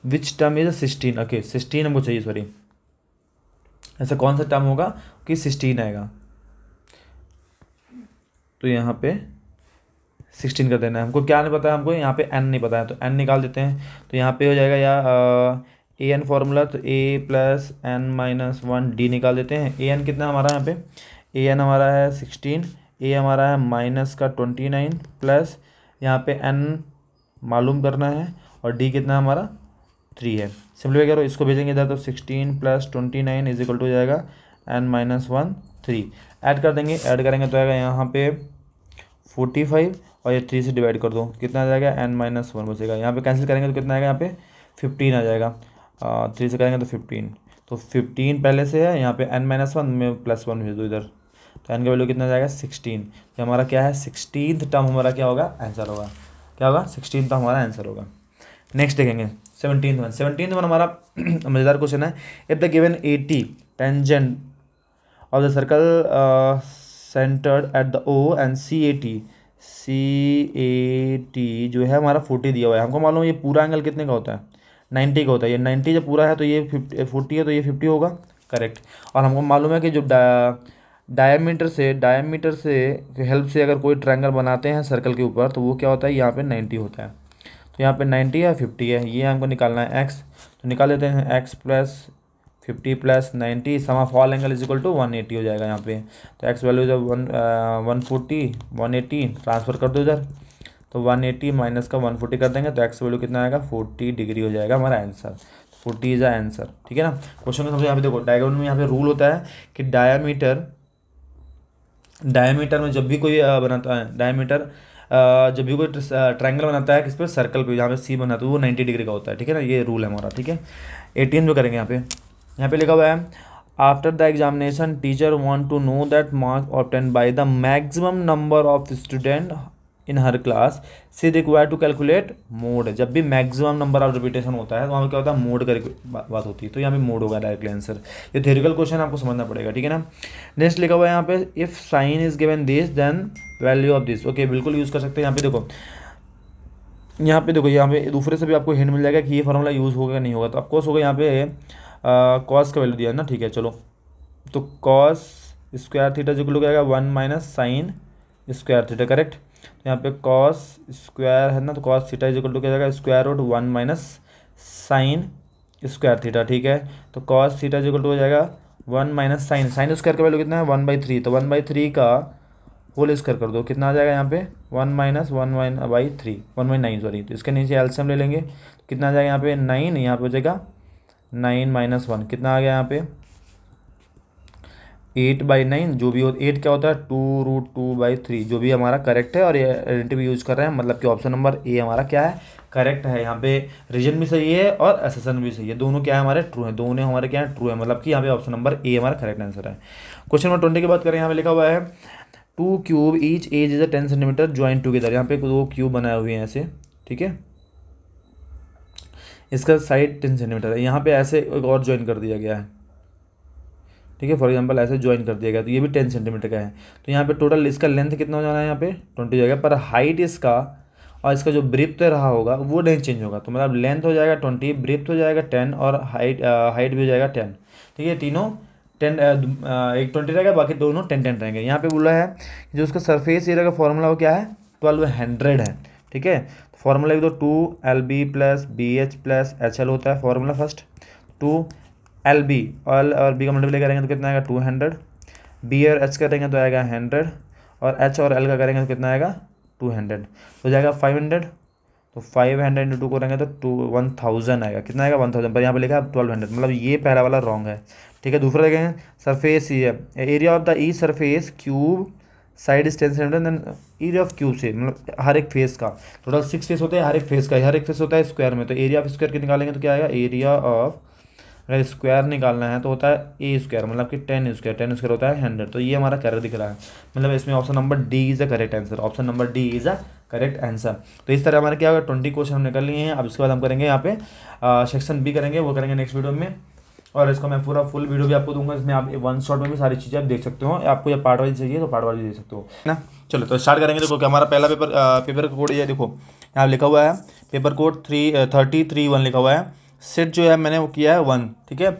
विच टर्म इज 16, ओके 16 हमको चाहिए, सॉरी ऐसा कौन सा टर्म होगा कि 16 आएगा, तो यहाँ पे 16 कर देना है। हमको क्या नहीं पता है, हमको यहाँ पे n नहीं पता है, तो n निकाल देते हैं। तो यहाँ पे हो जाएगा या ए एन फार्मूला, तो a plus N minus one D निकाल देते हैं। ए एन कितना हमारा यहाँ पे, ए एन हमारा है 16, ए हमारा है माइनस का 29 प्लस यहाँ पे n मालूम करना है, और डी कितना हमारा 3 है। सिंपलीफाई करो, इसको भेजेंगे इधर, तो 16 प्लस 29 इज इक्वल टू हो जाएगा n माइनस वन 3। ऐड कर देंगे, ऐड करेंगे तो आएगा यहाँ पे 45, और ये 3 से डिवाइड कर दो, कितना आ जाएगा n माइनस वन बचेगा। यहाँ पे कैंसिल करेंगे तो कितना आएगा, यहाँ पे 15 आ जाएगा। 3 से करेंगे तो 15, तो 15 पहले से है, यहाँ पे n माइनस वन में प्लस वन भेज दो इधर, तो n का वैल्यू कितना आ जाएगा 16। तो हमारा क्या है 16th टर्म हमारा क्या होगा, आंसर होगा, क्या होगा 16th टर्म हमारा आंसर होगा। नेक्स्ट देखेंगे 17th वन हमारा मज़ेदार क्वेश्चन है। If the given 80 tangent of the circle centred at the O and C A T जो है हमारा 40 दिया हुआ है। हमको मालूम है ये पूरा एंगल कितने का होता है, 90 का होता है। ये 90 जब पूरा है तो ये 40 है, तो ये 50 होगा, करेक्ट। और हमको मालूम है कि जो डायमीटर से हेल्प से अगर कोई ट्रायंगल बनाते हैं सर्कल के ऊपर, तो वो क्या होता है, यहाँ पे 90 होता है। तो यहाँ पे 90 है 50 है, ये हमको निकालना है x, तो निकाल देते हैं x plus 50 plus 90 sum of all angle is equal to 180 हो जाएगा यहाँ पे। तो x वैल्यू जब 140 180 ट्रांसफ़र कर दो इधर, तो 180 माइनस का 140 कर देंगे, तो x वैल्यू कितना आएगा 40 डिग्री हो जाएगा हमारा आंसर। 40 इज आंसर, ठीक है ना। क्वेश्चन का सबसे यहाँ पे देखो डायग्राम में यहाँ पे रूल होता है कि डायमीटर में जब भी कोई बनाता है, जब भी कोई ट्रायंगल बनाता है किस पे, सर्कल पे, जहाँ पे सी बनाता है वो 90 डिग्री का होता है, ठीक है ना, ये रूल है हमारा, ठीक है। 18 जो करेंगे यहाँ पे लिखा हुआ है after the examination teacher want to know that marks obtain by the maximum number of student in हर class she require to calculate mode. जब भी मैक्सिमम नंबर ऑफ रिपीटेशन होता है तो वहाँ पे क्या होता है, मोड का बात होती है, तो यहाँ पे मोड होगा डायरेक्टली आंसर। ये थ्योरेटिकल क्वेश्चन आपको समझना पड़ेगा, ठीक है ना। नेक्स्ट लिखा हुआ है यहाँ पे if sine is given this then value of this, okay बिल्कुल यूज़ कर सकते हैं। यहाँ पे देखो यहाँ पे दूसरे से भी आपको हिंट मिल जाएगा कि ये फॉर्मूला यूज़ होगा नहीं होगा, तो ऑफकोर्स होगा। यहाँ पे कॉस का वैल्यू दिया है ना, ठीक है चलो, तो कॉस स्क्वायर थीटा जो हो जाएगा 1 minus sine square theta, correct. तो यहाँ पे कॉस स्क्वायर है ना, तो कॉस थीटा इक्वल टू क्या जाएगा square root 1 minus sine square theta, ठीक है। तो कॉस थीटा इक्वल टू हो जाएगा 1 माइनस साइन स्क्वायर का वैल्यू कितना है 1/3, तो 1/3 का होल स्क्वायर कर दो, कितना आ जाएगा यहाँ पे 1 माइनस 1/3 1/9 सॉरी। तो इसके नीचे एलसीएम ले लेंगे, तो कितना आ जाएगा यहाँ पे 9, यहाँ पे हो जाएगा 9 माइनस 1, कितना आ गया यहाँ पे 8/9, जो भी हो 8 क्या होता है 2√2/3, जो भी हमारा करेक्ट है। और ये आइडेंटिटी यूज कर रहे हैं, मतलब कि ऑप्शन नंबर ए हमारा क्या है, करेक्ट है। यहाँ पे रीजन भी सही है और असेसन भी सही है, दोनों क्या है हमारे ट्रू है, दोनों हमारे क्या है ट्रू है, मतलब कि यहाँ पे ऑप्शन नंबर ए हमारा करेक्ट आंसर है। क्वेश्चन नंबर 20 की बात करें, यहाँ पे लिखा हुआ है 2 cube each edge is 10 centimetre join together. यहाँ पे 2 क्यूब बनाए हुए हैं ऐसे, ठीक है, इसका साइड 10 सेंटीमीटर है, यहाँ पे ऐसे एक और ज्वाइन कर दिया गया है, ठीक है, फॉर एग्जांपल ऐसे ज्वाइन कर दिया गया, तो ये भी 10 सेंटीमीटर का है। तो यहाँ पे टोटल इसका लेंथ कितना हो जाना है, यहाँ पे 20 हो जाएगा, पर हाइट इसका और इसका जो ब्रीथ रहा होगा वो नहीं चेंज होगा। तो मतलब लेंथ हो जाएगा 20, ब्रीथ हो जाएगा 10 और हाइट भी हो जाएगा 10, ठीक है। तीनों 10 एक 20 रहेगा, बाकी दोनों 10 रहेंगे। यहाँ पे बोला है कि जो उसका सरफेस एरिया का फॉर्मूला वो क्या है 1200 है, ठीक है। तो फॉर्मूला लिख दो 2LB plus BH plus HL होता है फॉर्मूला फर्स्ट। 2LB और B का मल्टीप्लाई करेंगे तो कितना आएगा 200, B और H करेंगे तो आएगा 100, और H और L का करेंगे तो कितना आएगा 200, तो जाएगा 500। तो 500 इंटू 2 करेंगे तो 1000 आएगा, कितना आएगा 1000, पर यहाँ पे लिखा है 1200, मतलब ये पहला वाला रॉन्ग है, ठीक है। दूसरा देखेंगे surface area of the E surface cube side is 10 centimetre, then area of cube से मतलब हर एक फेस का, टोटल 6 फेस होते हैं, हर एक फेस होता है स्क्वायर में, तो एरिया ऑफ स्क्वायर के निकालेंगे तो क्या आएगा एरिया ऑफ, अगर स्क्वायर निकालना है तो होता है ए स्क्वायर, मतलब कि 10 स्क्वायर होता है 100। तो ये हमारा करेक्ट दिख रहा है, मतलब इसमें option number D is a correct answer, option number D is a correct answer. तो इस तरह हमारे क्या होगा 20 क्वेश्चन हमने कर लिए हैं। अब इसके बाद हम करेंगे यहाँ पे सेक्शन बी करेंगे, वो करेंगे नेक्स्ट वीडियो में, और इसका मैं पूरा फुल वीडियो भी आपको दूंगा, इसमें आप वन शॉट में भी सारी चीज़ें आप देख सकते हो। आपको ये पार्ट वाइज चाहिए तो पार्ट वाइज देख सकते हो ना। चलो तो स्टार्ट करेंगे। देखो कि हमारा पहला पेपर का कोड ये देखो यहाँ लिखा हुआ है पेपर कोड 333(1) लिखा हुआ है। सेट जो है मैंने वो किया है 1, ठीक है।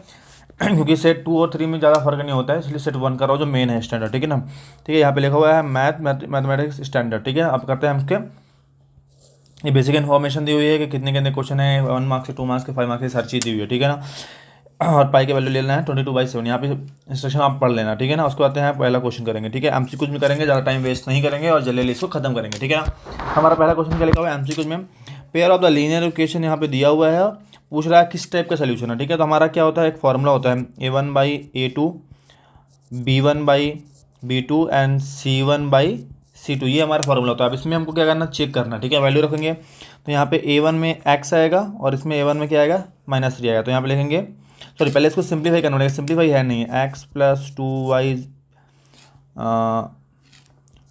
क्योंकि सेट 2 और 3 में ज़्यादा फर्क नहीं होता है, इसलिए सेट 1 कर रहा हूँ जो मेन है स्टैंडर्ड, ठीक है ना। ठीक है, यहाँ पे लिखा हुआ है मैथमेटिक्स स्टैंडर्ड, ठीक है। अब करते हैं हम इसके, ये बेसिक इन्फॉर्मेशन दी हुई है कि कितने कितने क्वेश्चन है, 1 मार्क्स के, 2 मार्क्स के, 5 मार्क्स की हर चीज़ दी हुई है, ठीक है ना। और पाई के वैल्यू ले लेना है 22/7, यहाँ पे इंस्ट्रक्शन आप पढ़ लेना, ठीक है ना। उसको आते हैं पहला क्वेश्चन करेंगे, ठीक है। एमसीक्यूज में करेंगे, ज़्यादा टाइम वेस्ट नहीं करेंगे और जल्दी इसको खत्म करेंगे, ठीक है ना। हमारा पहला क्वेश्चन क्या लिखा हुआ है एमसीक्यूज में, pair of the linear equation यहाँ पे दिया हुआ है, पूछ रहा है किस टाइप का सोल्यूशन है, ठीक है। तो हमारा क्या होता है, एक फॉर्मूला होता है A1/A2, B1/B2 एंड C1/C2, ये हमारा फॉर्मूला होता है। अब इसमें हमको क्या करना, चेक करना, ठीक है। वैल्यू रखेंगे तो यहाँ पे A1 में x आएगा और इसमें A1 में क्या आएगा, -3 आएगा। तो यहाँ पे लिखेंगे, सॉरी पहले इसको सिंप्लीफाई करना पड़ेगा, सिंप्लीफाई है नहीं है, x + 2y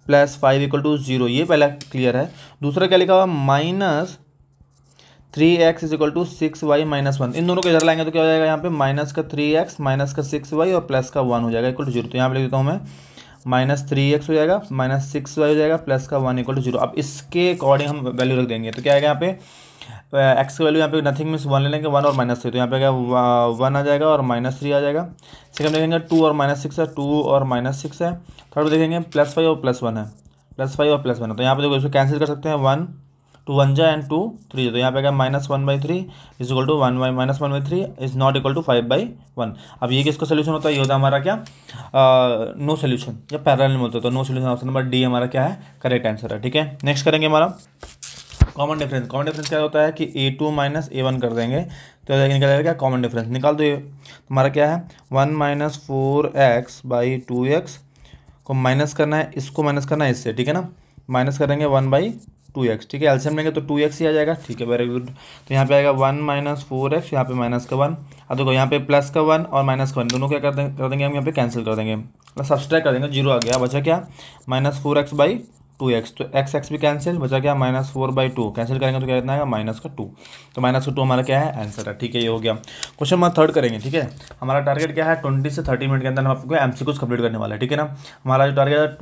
+ 5 = 0, ये पहला क्लियर है। दूसरा क्या लिखा हुआ, -3x = 6y - 1, इन दोनों को इधर लाएंगे तो क्या हो जाएगा, यहाँ पे -3x -6y और +1 हो जाएगा = 0। तो यहाँ पे लिख देता हूँ मैं, -3x हो जाएगा, -6y हो जाएगा, +1 = 0। अब इसके अकॉर्डिंग हम वैल्यू रख देंगे, तो क्या आएगा यहाँ पे, एक्स की वैल्यू यहाँ पे नथिंग में 1 ले लेंगे, 1 और -3, तो यहाँ पे क्या 1 आ जाएगा और -3 आ जाएगा। सेकंड देखेंगे 2 और -6 है, 2 और -6 है। थर्ड देखेंगे +5 और +1 है, +5 और +1 है। तो यहाँ पे देखो इसको कैंसिल कर सकते हैं, 1 2 1 जा एंड 2 3, तो यहाँ पे आएगा -1/3 is equal to -1/3 is not equal to 5/1। अब ये किसका सोल्यूशन होता है, ये होता है हमारा क्या, नो सोल्यूशन या पैरेलल में होता है। तो no solution, option number D हमारा क्या है, करेक्ट आंसर है, ठीक है। नेक्स्ट करेंगे हमारा कॉमन डिफरेंस। कॉमन डिफरेंस क्या होता है कि A2 - A1 कर देंगे तो निकल क्या, कॉमन डिफरेंस निकाल दो। ये हमारा क्या है, 1 - 4x/2x को माइनस करना है, इसको माइनस करना है इससे, ठीक है ना। माइनस करेंगे 1/2x, ठीक है। एलसीएम लेंगे तो 2x ही आ जाएगा, ठीक है, वेरी गुड। तो यहाँ पे आएगा 1 - 4x, यहाँ पे -1। अब देखो यहाँ पे +1 और -1 दोनों क्या कर देंगे हम, यहाँ पे कैंसिल कर देंगे, सब्सट्रैक्ट कर देंगे, 0 आ गया। बचा क्या, -4x/2x, तो x भी कैंसिल, बचा क्या -4/2, कैंसिल करेंगे तो क्या कितना आएगा, -2। तो -2 हमारा क्या है, आंसर है, ठीक है। ये हो गया। क्वेश्चन नंबर 3 करेंगे, ठीक है। हमारा टारगेट क्या है, 20 से 30 मिनट के अंदर हम आपको एमसीक्यूज कंप्लीट करने वाला है, ठीक है ना। हमारा जो टारगेट है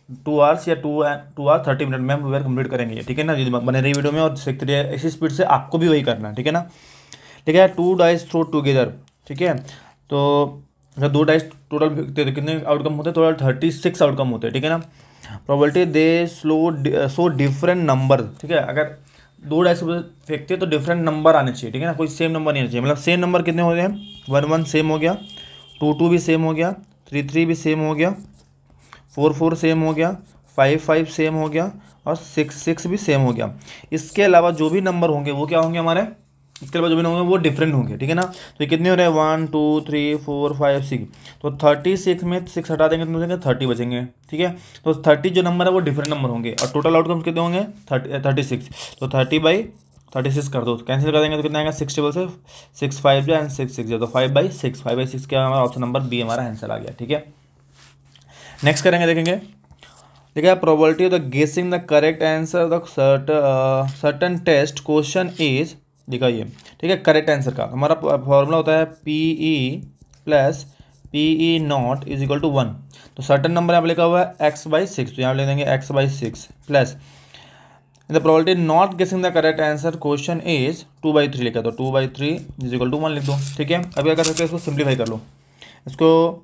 2 आवर्स या 2 आवर 30 मिनट में हम वीडियो कंप्लीट करेंगे, ठीक है ना। यदि बने रही वीडियो में और सीखते रहिए इसी स्पीड से, आपको भी वही करना है, ठीक है ना। ठीक है, 2 डाइस थ्रो टुगेदर, ठीक है। तो अगर 2 डाइस टोटल फेंकते हैं तो कितने आउटकम होते हैं, टोटल 36 आउटकम होते हैं, ठीक है ना। प्रोबेबिलिटी दे सो डिफरेंट नंबर, ठीक है। अगर 2 डाइस फेंकते हैं तो डिफरेंट नंबर आने चाहिए, ठीक है ना, कोई सेम नंबर नहीं आना चाहिए। मतलब सेम नंबर कितने हो गए हैं, 1 1 सेम हो गया, 2 2 भी सेम हो गया, 3 3 भी सेम हो गया, 4 4 सेम हो गया, 5 5 सेम हो गया और 6 6 भी सेम हो गया। इसके अलावा जो भी नंबर होंगे वो क्या होंगे हमारे, इसके अलावा जो भी नंबर होंगे वो डिफरेंट होंगे, ठीक है ना। तो ये कितने हो रहे हैं, 1 2 3 4 5 6, तो 36 में 6 हटा देंगे तो बचेंगे 30 बचेंगे, ठीक है। तो 30 जो नंबर है वो डिफरेंट नंबर होंगे और टोटल आउटकम्स कितने होंगे, 36। तो 30/36 कर दो, कैंसिल कर देंगे तो कितना आएगा, 6 टेबल से 6 5 एंड 6 6, तो 5/6 क्या हमारा ऑप्शन नंबर बी हमारा आंसर आ गया, ठीक है। नेक्स्ट करेंगे, देखेंगे, देखिए probability of the guessing the correct answer the certain test question is, दिखाइए, ठीक है। करेक्ट आंसर का हमारा फॉर्मूला होता है PE + PE0 is equal to 1। तो सर्टन नंबर यहाँ पे लिखा हुआ है x/6, तो यहाँ पे ले देंगे x/6 plus the probability not गेसिंग the correct answer question is 2/3 लिखा, तो 2/3 इज इक्वल टू 1 लिख दो, ठीक है। अब क्या कर सकते हैं, इसको सिंप्लीफाई कर लो, इसको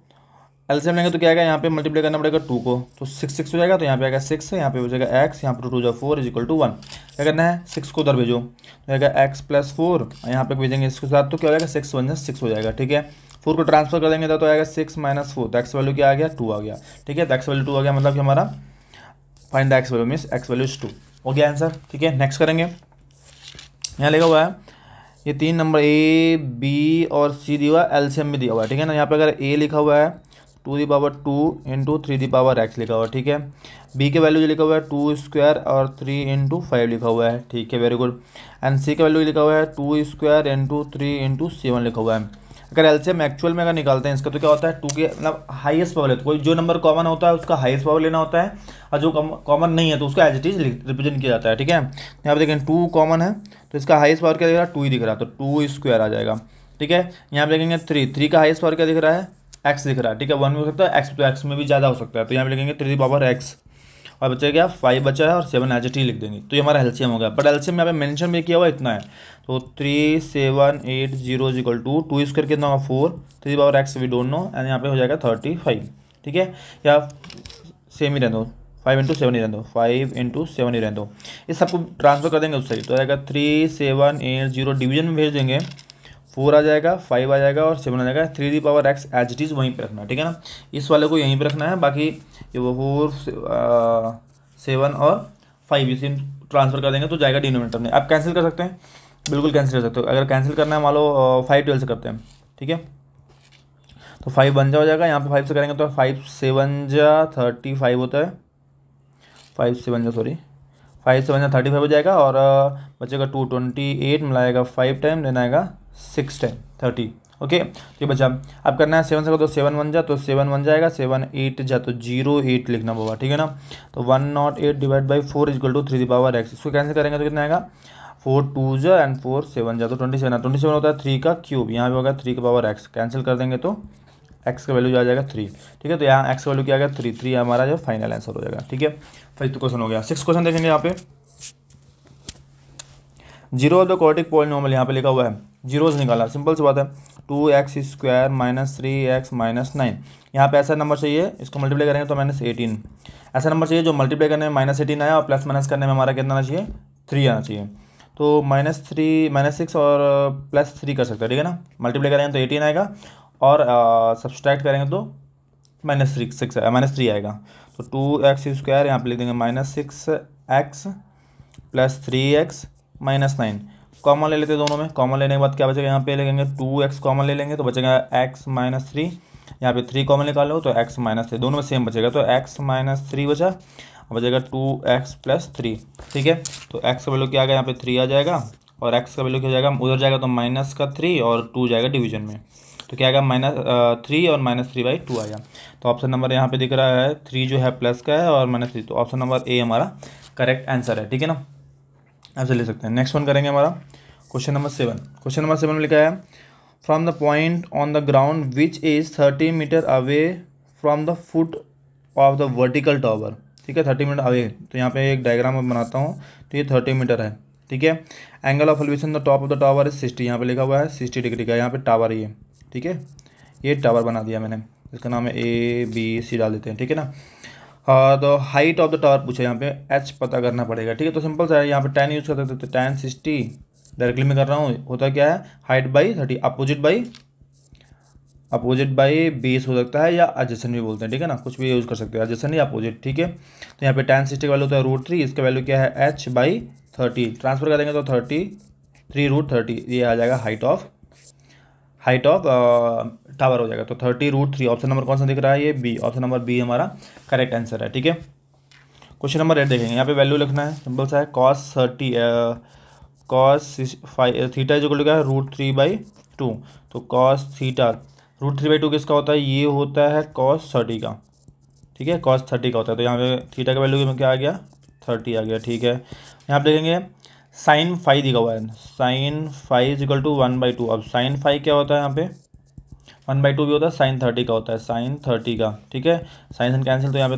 एलसीएम लेंगे तो क्या आएगा, यहाँ पे मल्टीप्लाई करना पड़ेगा 2 को, तो 6 6 हो जाएगा, तो यहाँ पे आएगा 6 है, यहाँ पे हो जाएगा x, यहाँ पे 2 2 4 इज इक्वल टू 1। क्या करना है, 6 को उधर भेजो, तो आएगा x + 4, यहाँ पे भेजेंगे इसके साथ तो क्या हो जाएगा, 6 1 6 हो जाएगा, ठीक है। 4 को ट्रांसफर कर देंगे तो आएगा 6 - 4, तो x वैल्यू क्या आ गया, 2 आ गया, ठीक है। तो x वैल्यू 2 आ गया, मतलब कि हमारा find the x value means x value is 2, हो गया आंसर, ठीक है। नेक्स्ट करेंगे, यहाँ लिखा हुआ है ये 3 नंबर A B और C दिया हुआ है, एलसीएम भी दिया हुआ है, ठीक है ना। यहाँ पे अगर A लिखा हुआ है 2 × 3 x लिखा हुआ है, ठीक है। B के वैल्यू जो लिखा हुआ है 2² और 3 × 5 लिखा हुआ है, ठीक है, वेरी गुड। एंड C का वैल्यू लिखा हुआ है 2² × 3 × 7 लिखा हुआ है। अगर एलसीएम एक्चुअल में अगर निकालते हैं इसका तो क्या होता है, 2 के मतलब हाईएस्ट पावर है, तो कोई जो नंबर कॉमन होता है उसका हाईएस्ट पावर लेना होता है, और जो कॉमन नहीं है तो उसका एज इट इज रिप्रेजेंट किया जाता है, ठीक है। यहाँ पे देखें 2 कॉमन है तो इसका हाईएस्ट पावर क्या दिख रहा है, 2 ही दिख रहा है, तो 2² आ जाएगा, ठीक है। यहाँ पे देखेंगे 3 का हाईएस्ट पावर क्या दिख रहा है, x दिख रहा है, ठीक है। 1 भी हो सकता है, x तो x में भी ज़्यादा हो सकता है, तो यहाँ पे लिखेंगे 3 की पावर x, और बचा क्या 5 बचा है और 7 एच टी लिख देंगे, तो ये हमारा एलसीएम हो गया। बट एलसीएम यहाँ पे मेंशन भी किया हुआ इतना है, तो 3780 इक्वल टू 2 स्क्वायर कितना होगा 4, 3 power x we don't know, and यहाँ पे हो जाएगा 35। ठीक है, या सेम ही रहने दो, 5 इंटू 7 ही रहने दो, 5 इंटू 7 ही रहने दो, इस सबको ट्रांसफर कर देंगे उससे ही, तो आएगा 3780 डिवीजन में भेज देंगे, 4 आ जाएगा, 5 आ जाएगा और 7 आ जाएगा, 3 पावर एक्स एच डी वहीं पे रखना है। ठीक है ना, इस वाले को यहीं पे रखना है, बाकी ये वो 4 7 और 5 इसे ट्रांसफर कर देंगे तो जाएगा डिनोमिनेटर में। आप कैंसिल कर सकते हैं, बिल्कुल कैंसिल कर सकते हो। अगर कैंसिल करना है मान लो 5 12 से करते हैं, ठीक है, तो 5 बन हो जाएगा, यहाँ पे 5 से करेंगे तो 5 7 जा 35 होता है, 5 7 जा सॉरी 5 7 जा 35 हो जाएगा, और बचेगा 228 मिलाएगा 5 टाइम, देना आएगा 6 टाइम 30। ओके, तो ये बचा। अब करना है 7 से तो 7 बन जा, तो 7 बन जाएगा, 7 8 जा तो 08 लिखना होगा। ठीक है ना, तो 108 divide by 4 equal to 3 power X, इसको कैंसिल करेंगे तो कितना आएगा 4 2 जा एंड 4 7 जा तो 27 27 होता है 3 का क्यूब, यहाँ पे होगा 3 का पावर एक्स, कैंसिल कर देंगे तो एक्स का वैल्यू आ जाएगा 3। ठीक है, तो यहाँ एक्स का वैल्यू क्या आ गया 3, 3 हमारा जो फाइनल आंसर हो जाएगा। ठीक है, फिर तो क्वेश्चन हो गया। 6 क्वेश्चन देखेंगे यहाँ पे, zero of the quadratic polynomial यहाँ पे लिखा हुआ है, जीरोज निकाला, सिंपल सी बात है, 2x square minus 3x minus 9, यहाँ पे ऐसा नंबर चाहिए, इसको मल्टीप्लाई करेंगे तो -18, ऐसा नंबर चाहिए जो मल्टीप्लाई करने में -18 आया और प्लस माइनस करने में हमारा कितना आना चाहिए 3 आना चाहिए, तो -6 और +3 कर सकते हैं। ठीक है ना, मल्टीप्लाई करेंगे तो 18 आएगा और सब्सट्रैक्ट करेंगे तो -3 आएगा, तो 2x स्क्वायर यहाँ पे लिख देंगे -6x plus 3x minus 9, common ले लेते हैं दोनों में, कॉमन लेने के बाद क्या बचेगा, यहाँ पे लेंगे 2x कॉमन ले लेंगे तो बचेगा x माइनस 3, यहाँ पे 3 कॉमन निकालो तो x माइनस 3, दोनों में सेम बचेगा, तो x माइनस 3 बचा, बचेगा 2x प्लस 3। ठीक है, तो x का वैल्यू क्या आ गया, यहाँ पे 3 आ जाएगा और x का वैल्यू क्या हो जाएगा, उधर जाएगा तो -3 और 2 जाएगा डिवीजन में, तो क्या आएगा -3 और -3/2 आएगा। तो ऑप्शन नंबर यहाँ पे दिख रहा है 3 जो है प्लस का है और -3, तो ऑप्शन नंबर ए हमारा करेक्ट आंसर है। ठीक है ना, ऐसे ले सकते हैं। नेक्स्ट वन करेंगे हमारा क्वेश्चन नंबर 7। क्वेश्चन नंबर 7 में लिखा है from the point on the ground which is 30 metre away from the foot of the vertical tower. ठीक है, 30 मीटर अवे, तो यहाँ पे एक डायग्राम मैं बनाता हूँ, तो ये 30 मीटर है। ठीक है, angle of elevation the top of the tower is 60, यहाँ पे लिखा हुआ है 60 डिग्री का, यहाँ पे टावर ये। ठीक है, ये टावर बना दिया मैंने, इसका नाम है ABC डाल देते हैं। ठीक है ना, तो हाइट ऑफ द टावर पूछा, यहाँ पे h पता करना पड़ेगा। ठीक है, तो सिंपल सा है, यहाँ पे tan यूज़ कर सकते, तो tan 60 डायरेक्टली मैं कर रहा हूँ, होता क्या है height by 30, opposite by base हो सकता है, या एडजेसेंट भी बोलते हैं। ठीक है ना, कुछ भी यूज़ कर सकते हैं, एडजेसेंट या अपोजिट। ठीक है, तो यहाँ पे tan 60 का वैल्यू होता है √3, इसका वैल्यू क्या है h/30, ट्रांसफर कर देंगे तो 3 ये आ जाएगा हाइट ऑफ टावर हो जाएगा, तो 30 √3। ऑप्शन नंबर कौन सा दिख रहा है, ये बी, ऑप्शन नंबर बी हमारा करेक्ट आंसर है। ठीक है, क्वेश्चन नंबर 8 देखेंगे, यहाँ पे वैल्यू लिखना है, सिंपल सा है, cos थीटा जो क्या है √3/2, तो cos थीटा √3/2 किसका होता है, ये होता है cos 30 का। ठीक है, cos 30 का होता है, तो यहाँ पे थीटा का वैल्यू में क्या आ गया 30 आ गया। ठीक है, यहाँ पे देखेंगे sin फाई दिखा हुआ है, sin phi is equal to 1/2। अब sin फाई क्या होता है, यहाँ पे 1/2 भी होता है, sin 30 का होता है, sin 30 का। ठीक है, sin कैंसिल, तो यहाँ पे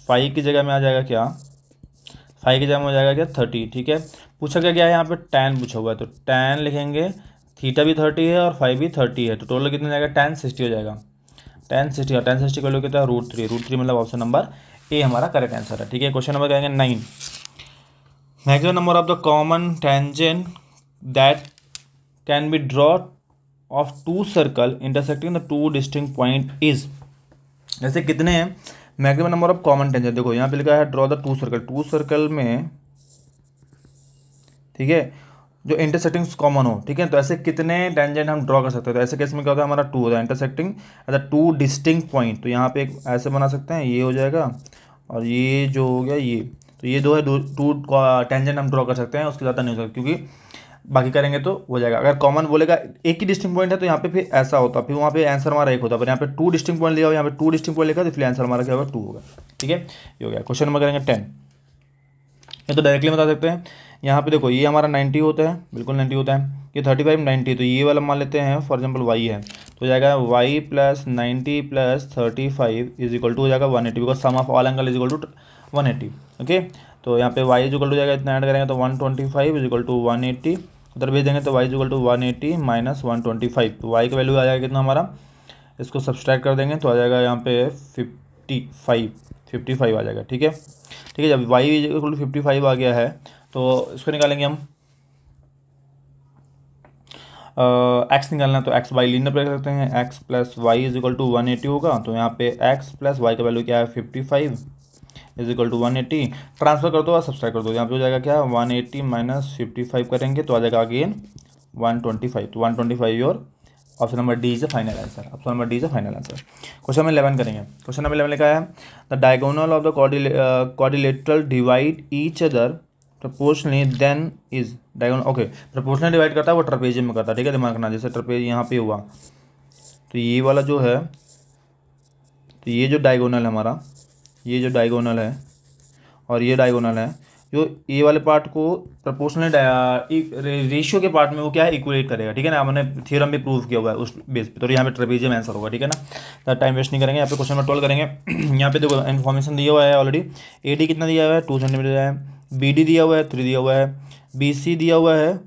फाई की जगह में आ जाएगा क्या, फाई की जगह में हो जाएगा क्या 30। ठीक है, पूछा क्या है यहाँ पे tan पूछा हुआ है, तो tan लिखेंगे, थीटा भी 30 है और फाई भी 30 है, तो टोटल कितना जाएगा tan 60 हो जाएगा, tan 60, और tan 60 का वैल्यू कितना है √3 मतलब ऑप्शन नंबर ए हमारा करेक्ट आंसर है। ठीक है, क्वेश्चन नंबर करेंगे 9, maximum number of the common tangent that can be draw of 2 circle intersecting the 2 distinct point is, जैसे कितने हैं maximum number of common tangent, देखो यहाँ पे लिखा है ड्रॉ द 2 सर्कल, 2 सर्कल में, ठीक है, जो इंटरसेक्टिंग कॉमन हो। ठीक है, तो ऐसे कितने टेंजेंट हम ड्रॉ कर सकते हैं, तो ऐसे केस में क्या होता है हमारा 2 होता है, intersecting at the 2 distinct point, तो यहाँ पे एक ऐसे बना सकते हैं, ये हो जाएगा और ये जो हो गया ये, तो ये दो है, 2 टेंजेंट हम ड्रॉ कर सकते हैं, उसके ज़्यादा नहीं हो सकता, क्योंकि बाकी करेंगे तो हो जाएगा। अगर कॉमन बोलेगा एक ही डिस्टिंक्ट पॉइंट है तो यहाँ पे फिर ऐसा होता, फिर वहाँ पे आंसर हमारा एक होता, पर यहाँ पे 2 डिस्टिंक्ट पॉइंट लिया, यहाँ पे 2 डिस्टिंक्ट पॉइंट लिखा, तो इसलिए आंसर हमारा क्या होगा 2 होगा। ठीक है, ये हो गया। क्वेश्चन नंबर करेंगे 10, ये तो डायरेक्टली बता सकते हैं, यहाँ पे देखो ये हमारा 90 होता है, बिल्कुल 90 होता है, ये 35 90, तो ये वाला मान लेते हैं फॉर एग्जाम्पल y है, तो हो जाएगा y + 90 + 35 इज इक्वल टू हो जाएगा 180, because sum of all angle is equal to 180। Okay, तो यहाँ पे y इज इक्वल टू जाएगा, इतना ऐड करेंगे तो 125 इज इक्वल टू 180, उधर भेज देंगे तो y is equal to 180 minus 125, तो y का वैल्यू आ जाएगा कितना हमारा, इसको सब्सट्रैक्ट कर देंगे तो आ जाएगा यहाँ पे 55 आ जाएगा। ठीक है, ठीक है, जब y इक्वल टू 55 आ गया है तो इसको निकालेंगे हम, एक्स निकालना, तो एक्स वाई लीनियर ब्रेक रखते हैं, X plus Y is equal to 180 होगा, तो यहाँ पे एक्स प्लस वाई का वैल्यू क्या है 55 इज इक्वल टू 180, ट्रांसफर कर दो और सब्सट्रैक्ट कर दो, यहाँ पे हो जाएगा क्या 180 माइनस 55 करेंगे तो आ जाएगा अगेन 125, तो 125 और option number D is the final answer, option number D is the final answer. Question number 11 करेंगे, क्वेश्चन नंबर 11 लिखा है the diagonal of the quadrilateral divide each other proportionally then is diagonal. Okay, proportional divide करता है वो trapezium में करता है, ठीक है, दिमाग रखना, जैसे ट्रपेज यहाँ पे हुआ तो ये वाला जो है, तो ये जो डायगोनल है हमारा, ये जो डायगोनल है और ये डायगोनल है, जो ये वाले पार्ट को प्रपोर्शनल रेशियो के पार्ट में वो क्या है इक्वलेट करेगा, ठीक है ना, हमने थ्योरम भी प्रूव किया हुआ है उस बेस पे, तो यहाँ पे ट्रेपेजियम आंसर होगा, ठीक है ना, टाइम वेस्ट नहीं करेंगे। यहाँ पे क्वेश्चन नंबर 12 करेंगे। यहाँ पे देखो इन्फॉर्मेशन दिया हुआ है ऑलरेडी, एडी कितना दिया हुआ है 2 सेंटीमीटर है, बीडी दिया हुआ है 3 दिया हुआ है, बीसी दिया हुआ है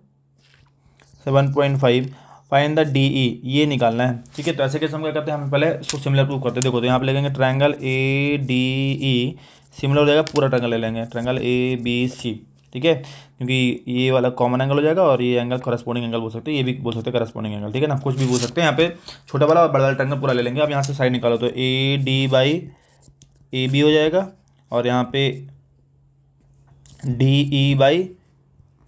7.5, फाइंड द डीई, ये निकालना है, ठीक है। तो ऐसे कैसे हम क्या करते हैं, हम पहले इसको सिमिलर प्रूव करते हैं। देखो तो यहाँ पे लेंगे triangle A D E, similar हो जाएगा, पूरा ट्रायंगल ले लेंगे, ट्रायंगल ए बी सी, ठीक है, क्योंकि ये वाला कॉमन एंगल हो जाएगा और ये एंगल करस्पॉन्डिंग एंगल बोल सकते हैं, ये भी बोल सकते हैं करस्पॉन्डिंग एंगल, ठीक है ना, कुछ भी बोल सकते हैं। यहाँ पे छोटा वाला और बड़ा वाला ट्रायंगल पूरा ले लेंगे। अब यहाँ से साइड निकालो तो A D by A B हो जाएगा और यहाँ पे D E by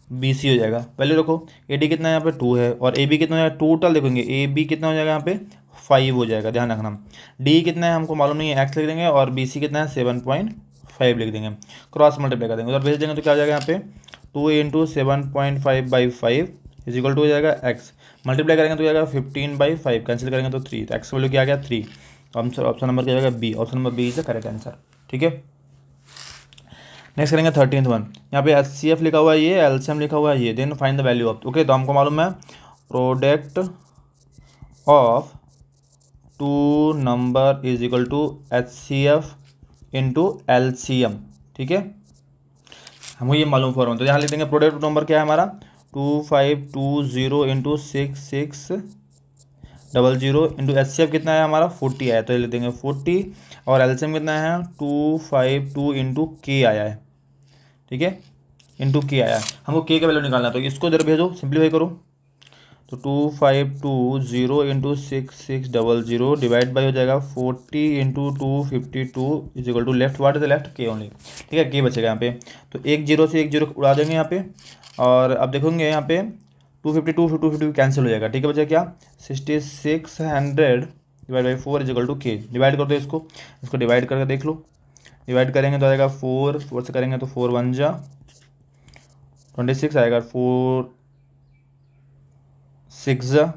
B C हो जाएगा। पहले देखो ए डी कितना है यहाँ पे 2 है और ए बी कितना हो जाएगा, टोटल देखोगे ए बी कितना हो जाएगा यहाँ पे 5 हो जाएगा, ध्यान रखना। डी कितना है हमको मालूम नहीं है, एक्स लिख देंगे और बी सी कितना है 7.5 लिख देंगे, क्रॉस मल्टीप्लाई कर देंगे, उधर भेज देंगे तो क्या हो जाएगा यहाँ पे 2 इंटू 7.5/5 इज इक्वल टू हो जाएगा एक्स, मल्टीप्लाई करेंगे तो जाएगा 15/5, कैंसिल करेंगे तो 3, तो एक्स वैल्यू क्या आ गया 3, ऑप्शन नंबर क्या जाएगा B, option number B is the correct answer, ठीक है। नेक्स्ट करेंगे 13th वन, यहाँ पे एचसीएफ लिखा हुआ है, ये एलसीएम लिखा हुआ है, ये then find the value of. Okay, तो हमको मालूम है product of 2 number is equal to HCF into LCM, ठीक है, हमको ये मालूम फॉर्मूला। तो यहाँ लिख देंगे प्रोडक्ट नंबर क्या है हमारा 2520 इंटू 6600 इंटू एचसीएफ कितना है हमारा 40 आया, तो ये लिख देंगे 40 और एलसीएम कितना है 252 इंटू के आया है, ठीक है, इंटू के आया है, हमको के का वैल्यू निकालना है, तो इसको इधर भेजो, सिंप्लीफाई करो, तो 2520 इंटू 6600 डिवाइड बाई हो जाएगा 40 into 252 is equal to left, what is the left K only, ठीक है, के बचेगा यहाँ पे, तो एक जीरो से एक जीरो उड़ा देंगे यहाँ पे, और अब देखोगे यहाँ पे 252 कैंसिल हो जाएगा, ठीक है, बचा क्या 6600 divide by 4 is equal to K, divide कर दो इसको डिवाइड करके देख लो, डिवाइड करेंगे तो आएगा 4 से करेंगे तो 4 1 जा 26 आएगा, 4 6 जा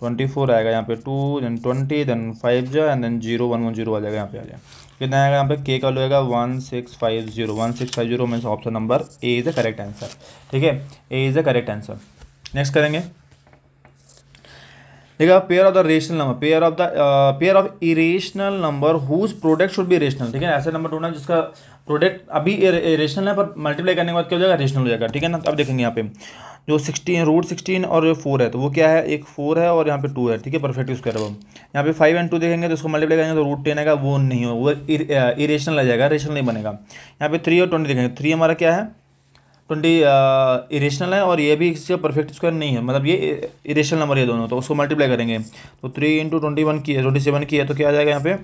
24 आएगा, यहाँ पे 2 देन 20 देन 5 जा एंड देन 0 1 1 0 आ जाएगा, यहाँ पे आ जाएगा कितना आएगा, यहाँ पे के का लगेगा 1650 means option number A is the correct answer, ठीक है, A is the correct answer. Next करेंगे, देखा pair of the rational number, pair of irrational number whose product should be rational, ठीक है, ऐसे नंबर ढूंढना जिसका प्रोडक्ट अभी रेशनल है पर मल्टीप्लाई करने के बाद क्या हो जाएगा रेशनल हो जाएगा, ठीक है ना। अब देखेंगे यहाँ पे जो 16 और 4 है तो वो क्या है, एक 4 है और यहाँ पे 2 है, ठीक है, परफेक्ट यूज़ कर रहा हूँ। यहाँ पे 5 and 2 देखेंगे तो उसको मल्टीप्लाई करेंगे तो √10 आएगा, वो नहीं हो, वो इरेशनल आ जाएगा, रेशनल नहीं बनेगा। यहाँ पे 3 और 20 देखेंगे, 3 हमारा क्या है 20 इरेशनल है और ये भी इसका परफेक्ट स्क्वायर नहीं है, मतलब ये इरेशनल नंबर है दोनों, तो उसको मल्टीप्लाई करेंगे तो 3 इंटू 21 की है 27 की है तो क्या आ जाएगा यहाँ पे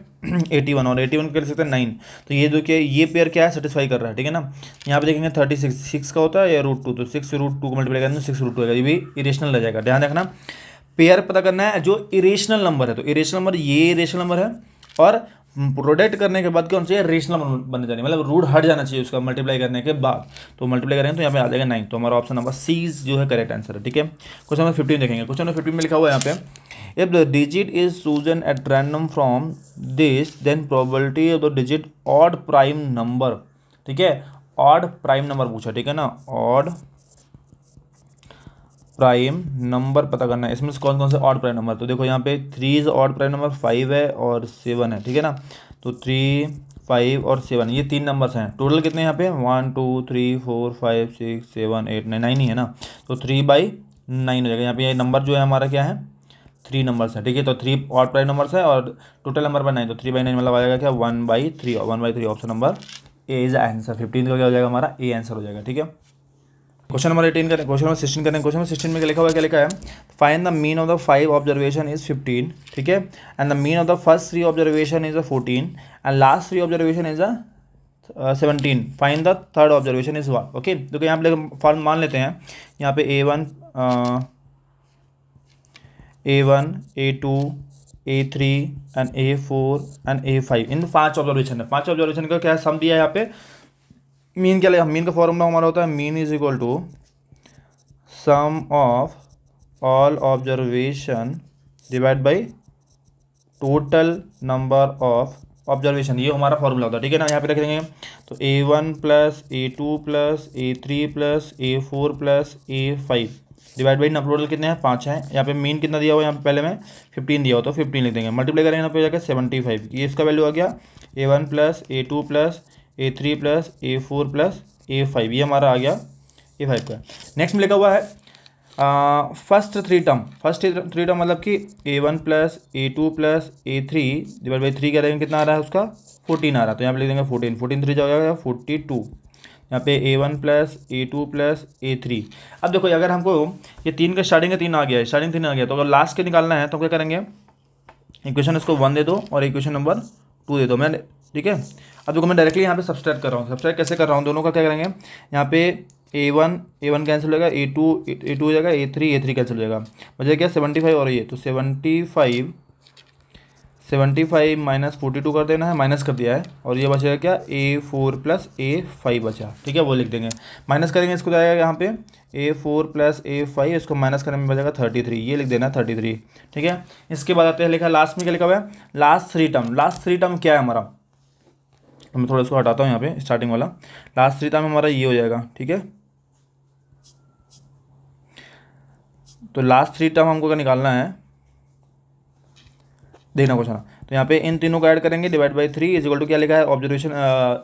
81 और 81 कर सकते हैं 9, तो ये देखिए ये पेयर क्या है सेटिस्फाई कर रहा है, ठीक है ना। यहाँ पे देखेंगे 36 का होता है या √2, तो 6 √2 को मल्टीप्लाई करेंगे तो 6 √2 आएगा, ये भी इरेशनल रह जाएगा, ध्यान रखना। पेयर पता करना है जो इरेशनल नंबर है, तो इरेशनल नंबर ये इरेशनल नंबर है और प्रोडक्ट करने के बाद क्या होना चाहिए रेशनल बनने जाने, मतलब रूट हट जाना चाहिए उसका मल्टीप्लाई करने के बाद, तो मल्टीप्लाई करेंगे तो यहाँ पे आ जाएगा 9, तो हमारा ऑप्शन नंबर सी जो है करेक्ट आंसर है, ठीक है। क्वेश्चन नंबर 15 देखेंगे, क्वेश्चन नंबर 15 में लिखा हुआ है यहाँ पे if the digit is chosen at random from this then probability of the digit odd prime number, ठीक है, ऑड प्राइम नंबर पूछा, ठीक है ना, ऑड प्राइम नंबर पता करना है, इसमें से कौन कौन से ऑड प्राइम नंबर, तो देखो यहाँ पे 3 इज ऑड प्राइम नंबर, 5 है और 7 है, ठीक है ना, तो 3 5 और 7, ये 3 नंबर्स हैं। टोटल कितने यहाँ पे 1 2 3 4 5 6 7 8 9, 9 ही है ना, तो 3/9 हो जाएगा। यहाँ पे ये नंबर जो है हमारा क्या है 3 नंबर्स है, ठीक है। तो 3 और प्राइम नंबर्स है और टोटल नंबर बाय 9, तो 3/9 मतलब आ जाएगा क्या 1/3, 1/3 option number A is answer. 15 का क्या हो जाएगा हमारा ए आंसर हो जाएगा, ठीक है। क्वेश्चन नंबर 18 करें, क्वेश्चन नंबर 16 करें। क्वेश्चन नंबर 16 में क्या लिखा हुआ है, क्या लिखा है, find the mean of the 5 observation is 15, ठीक है, and the mean of the first 3 observation is 14 and last 3 observation is 17, find the third observation is what. Okay, तो यहाँ पे फॉर्म मान लेते हैं, यहाँ पे A1 A2 A3 and A4 and A5, in 5 observation है। 5 ऑब्जर्वेशन का क्या सम दिया है यहाँ पे, मीन क्या लगेगा, मीन का फॉर्मूला हमारा होता है mean is equal to sum of all observation divide by total number of observation, ये हमारा फॉर्मूला होता है, ठीक है ना। यहाँ पे रख देंगे तो A1 plus A2 plus A3 plus A4 plus A5 divide by total कितने हैं 5 हैं। यहाँ पे मीन कितना दिया हुआ है, यहाँ पे पहले में 15 दिया हो तो 15 लिख देंगे, मल्टीप्लाई करेंगे यहाँ पे जाकर 75, ये इसका वैल्यू आ गया A1 plus A2 plus A3 plus A4 plus A5, ये हमारा आ गया A5 का। नेक्स्ट में लिखा हुआ है फर्स्ट थ्री टर्म मतलब कि A1 plus A2 plus A3 divide by 3 करेंगे कितना आ रहा है उसका 14 आ रहा है, तो यहाँ पे लिख देंगे 14, 14 3 जाएगा 42, यहाँ पे A1 plus A2 plus A3। अब देखो अगर हमको ये 3 का स्टार्टिंग का 3 आ गया है, स्टार्टिंग 3 आ गया, तो अगर लास्ट के निकालना है तो क्या करेंगे, इक्वेशन इसको 1 दे दो और इक्वेशन नंबर 2 दे दो, मैं ठीक है। अब देखो मैं डायरेक्टली यहाँ पे सब्सट्रैक्ट कर रहा हूँ, सब्सट्रैक्ट कैसे कर रहा हूँ, दोनों का क्या करेंगे, यहाँ पे A1 कैंसिल हो जाएगा, A2 हो जाएगा, A3 कैंसिल हो जाएगा, बचा क्या 75 और ये, तो 75 माइनस 42 कर देना है, माइनस कर दिया है, और ये बचेगा क्या A4 प्लस A5 बचा, ठीक है, वो लिख देंगे। माइनस करेंगे इसको जाएगा यहाँ पे A4 प्लस A5, इसको माइनस करने में बचेगा 33, ये लिख देना 33, ठीक है। इसके बाद आते हैं लिखा लास्ट में क्या लिखा हुआ है, लास्ट थ्री टर्म क्या है हमारा, तो मैं थोड़ा इसको हटाता हूँ यहाँ पे स्टार्टिंग वाला, लास्ट थ्री टर्म हमारा ये हो जाएगा, ठीक है। तो लास्ट थ्री टर्म हमको क्या निकालना है, देखना क्वेश्चन, तो यहाँ पे इन तीनों को ऐड करेंगे, divide by 3 is equal to क्या लिखा है ऑब्जर्वेशन,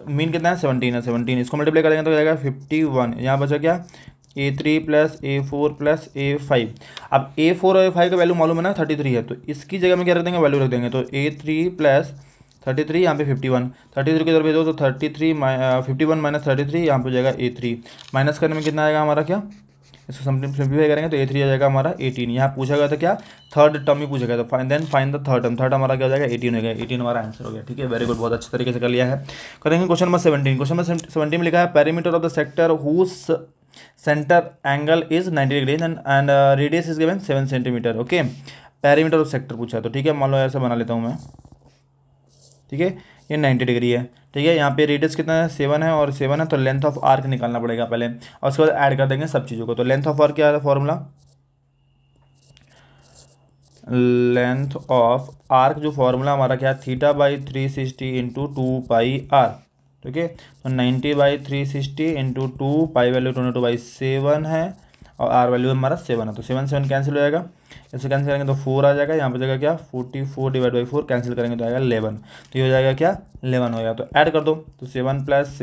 मीन कितना है 17 है, 17 इसको मल्टीप्लाई करेंगे तो जाएगा 51, यहाँ बचा क्या A3 plus A4 plus A5। अब A4 और A5 का वैल्यू मालूम है ना 33 है, तो इसकी जगह में क्या रख देंगे वैल्यू रख देंगे, तो A3 प्लस 33, यहाँ पे 51, 33 की तरफ भेजो तो 51 माइनस 33, यहाँ पे हो जाएगा A3, माइनस करने में कितना आएगा हमारा, क्या इसको सिंप्लीफाई करेंगे तो A3 आ जाएगा हमारा 18। यहाँ पूछा गया था क्या थर्ड टर्म ही पूछा गया था, find the third term, third हमारा क्या हो जाएगा 18 हो गया, 18 हमारा आंसर हो गया, ठीक है, वेरी गुड, बहुत अच्छे तरीके से कर लिया है। करेंगे क्वेश्चन नंबर 17, क्वेश्चन नंबर 17 में लिखा है perimeter of the sector whose centre angle is 90 degree and radius is given 7 centimetre. Okay, perimeter of sector पूछा है, तो ठीक है मान लो ऐसा बना लेता हूँ मैं, ठीक है, ये 90 डिग्री है, ठीक है। यहाँ पे रेडियस कितना है 7 है, और 7 है तो लेंथ ऑफ आर्क निकालना पड़ेगा पहले, और उसके बाद ऐड कर देंगे सब चीज़ों को। तो लेंथ ऑफ आर्क क्या है फॉर्मूला, लेंथ ऑफ आर्क जो फॉर्मूला हमारा क्या है θ/360 इंटू 2πr, ठीक है। तो 90/360 इंटू 2 वैल्यू 22/7 है, और आर वैल्यू हमारा 7 है, तो 7 कैंसिल हो जाएगा, इससे कैंसिल करेंगे तो 4 आ जाएगा, यहाँ पे जाएगा क्या 44 डिवाइड बाई 4 कैंसिल करेंगे तो आएगा 11, तो ये हो जाएगा क्या 11 हो जाएगा, तो ऐड कर दो, तो 7 प्लस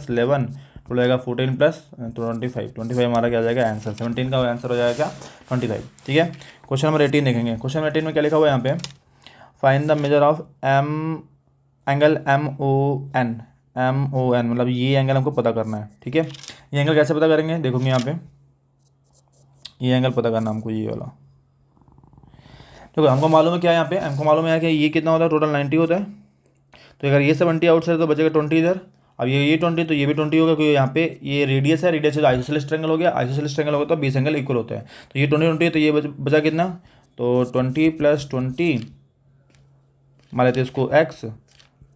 11 तो लगेगा 14 प्लस 25 हमारा क्या हो जाएगा आंसर, 17 का आंसर हो जाएगा क्या 25, ठीक है। क्वेश्चन नंबर 18 देखेंगे, क्वेश्चन नंबर 18 में क्या लिखा हुआ है यहाँ पे, find the measure of angle MON, मतलब ये एंगल हमको पता करना है, ठीक है। ये एंगल कैसे पता करेंगे, देखोगे यहाँ पे ये एंगल पता करना हमको, ये वाला देखो हमको मालूम है क्या है, यहाँ पे हमको मालूम है कि ये कितना होता है टोटल 90 होता है, तो अगर ये 70 आउटसाइड तो बचेगा 20 इधर, अब ये 20 तो ये भी 20 होगा, क्योंकि यहाँ पे ये रेडियस है, रेडियस तो आइसोसेलेस ट्रायंगल हो गया, आइसोसेलेस ट्रायंगल होगा तो 20 एंगल इक्वल होता है, तो ये 20 तो ये बचा कितना, तो 20 प्लस 20 मान लेते हैं इसको x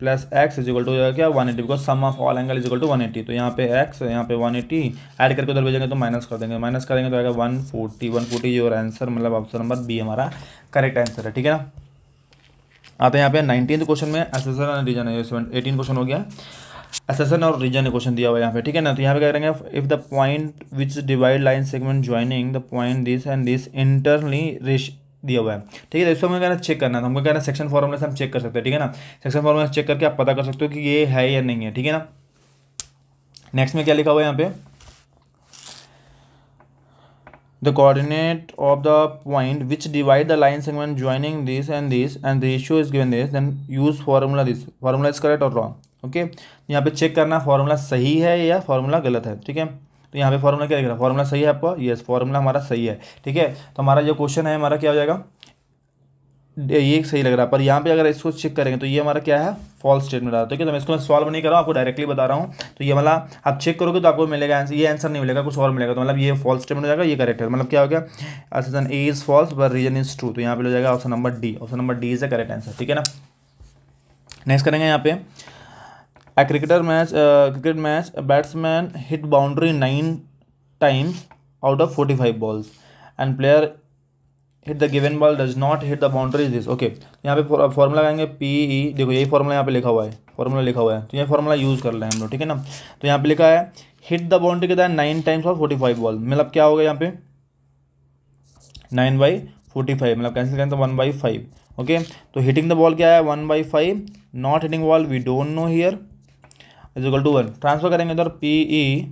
plus x is equal to हो जाएगा क्या 180, because sum of all angle is equal to 180, तो यहाँ पे x यहाँ पे 180 ऐड करके उधर भेजेंगे तो माइनस कर देंगे, माइनस करेंगे तो आएगा 140 योर आंसर, मतलब ऑप्शन नंबर बी हमारा करेक्ट आंसर है, ठीक है ना। आते हैं यहाँ पे 19th क्वेश्चन में एसेसन और रीजन है, 18 क्वेश्चन हो गया, एसेसन और रीजन ने क्वेश्चन दिया हुआ है यहाँ पे, ठीक है ना। तो यहाँ पे क्या करेंगे, if the point which divide line segment joining the point this and this internally दिया हुआ है, ठीक है। तो इसको हमें कहना चेक करना है, तो हमको कहना सेक्शन फॉर्मूला से हम चेक कर सकते हैं, ठीक है ना। सेक्शन फॉर्मूला से चेक करके आप पता कर सकते हो कि ये है या नहीं है, ठीक है ना। नेक्स्ट में क्या लिखा हुआ है यहाँ पे, the coordinate of the point which divide the line segment joining this and the ratio is given this, then use formula, this formula is correct or wrong, okay. यहाँ पे चेक करना फार्मूला सही है या फार्मूला गलत है, ठीक है। तो यहाँ पे फार्मूला क्या लिख रहा है, फार्मूला सही है आपका, यस फार्मूला हमारा सही है, ठीक है। तो हमारा जो क्वेश्चन है हमारा क्या हो जाएगा, ये सही लग रहा है, पर यहाँ पे अगर इसको चेक करेंगे तो ये हमारा क्या है, फॉल्स स्टेटमेंट आ रहा है, ठीक है। तो मैं इसको सॉल्व नहीं कर रहा हूँ, आपको डायरेक्टली बता रहा हूँ। तो ये वाला आप चेक करोगे तो आपको मिलेगा आंसर, ये आंसर नहीं मिलेगा, कुछ और मिलेगा। तो मतलब ये फॉल्स स्टेटमेंट हो जाएगा, ये करेक्ट है। मतलब क्या हो गया, option A is false but reason is true, तो यहाँ पे हो जाएगा option number D, option number D is the correct answer, ठीक है ना। नेक्स्ट करेंगे यहाँ पे, cricket match batsman hit boundary 9 times out of 45 balls and player hit the given ball does not hit the boundary is this, okay. यहाँ पे formula लगाएंगे P E, देखो यही फॉर्मूला यहाँ पे लिखा हुआ है, फॉर्मूला लिखा हुआ है, तो ये फॉर्मूला यूज़ कर रहे हैं हम लोग, ठीक है ना। तो यहाँ पे लिखा है हिट द बाउंड्री कितना है, 9 times ऑफ 45 बॉल, मतलब क्या होगा यहाँ पे 9/45, मतलब कैंसिल करें तो 1/5, ओके। तो हिटिंग द बॉल क्या है 1/5, not hitting ball we don't know here is equal to 1, transfer करेंगे उधर पी ई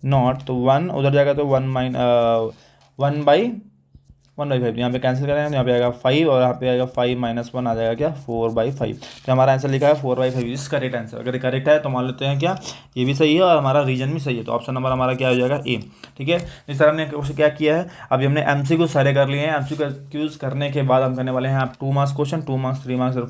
नॉट, तो 1 उधर जाएगा तो 1/5, यहाँ पे कैंसिल करेंगे तो यहाँ पे आएगा 5 और यहाँ पे आएगा 5 - 1 आ जाएगा क्या 4/5। तो हमारा आंसर लिखा है 4/5 इस करेक्ट आंसर। अगर करेक्ट है तो मान लेते हैं क्या ये भी सही है और हमारा रीजन भी सही है, तो ऑप्शन नंबर हमारा क्या हो जाएगा ए, ठीक है। इस तरह हमने क्या किया है, अभी हमने MCQ सारे कर लिए हैं। MCQ करने के बाद हम करने वाले हैं आप 2 मार्क्स क्वेश्चन, 2 मार्क्स 3 मार्क्स और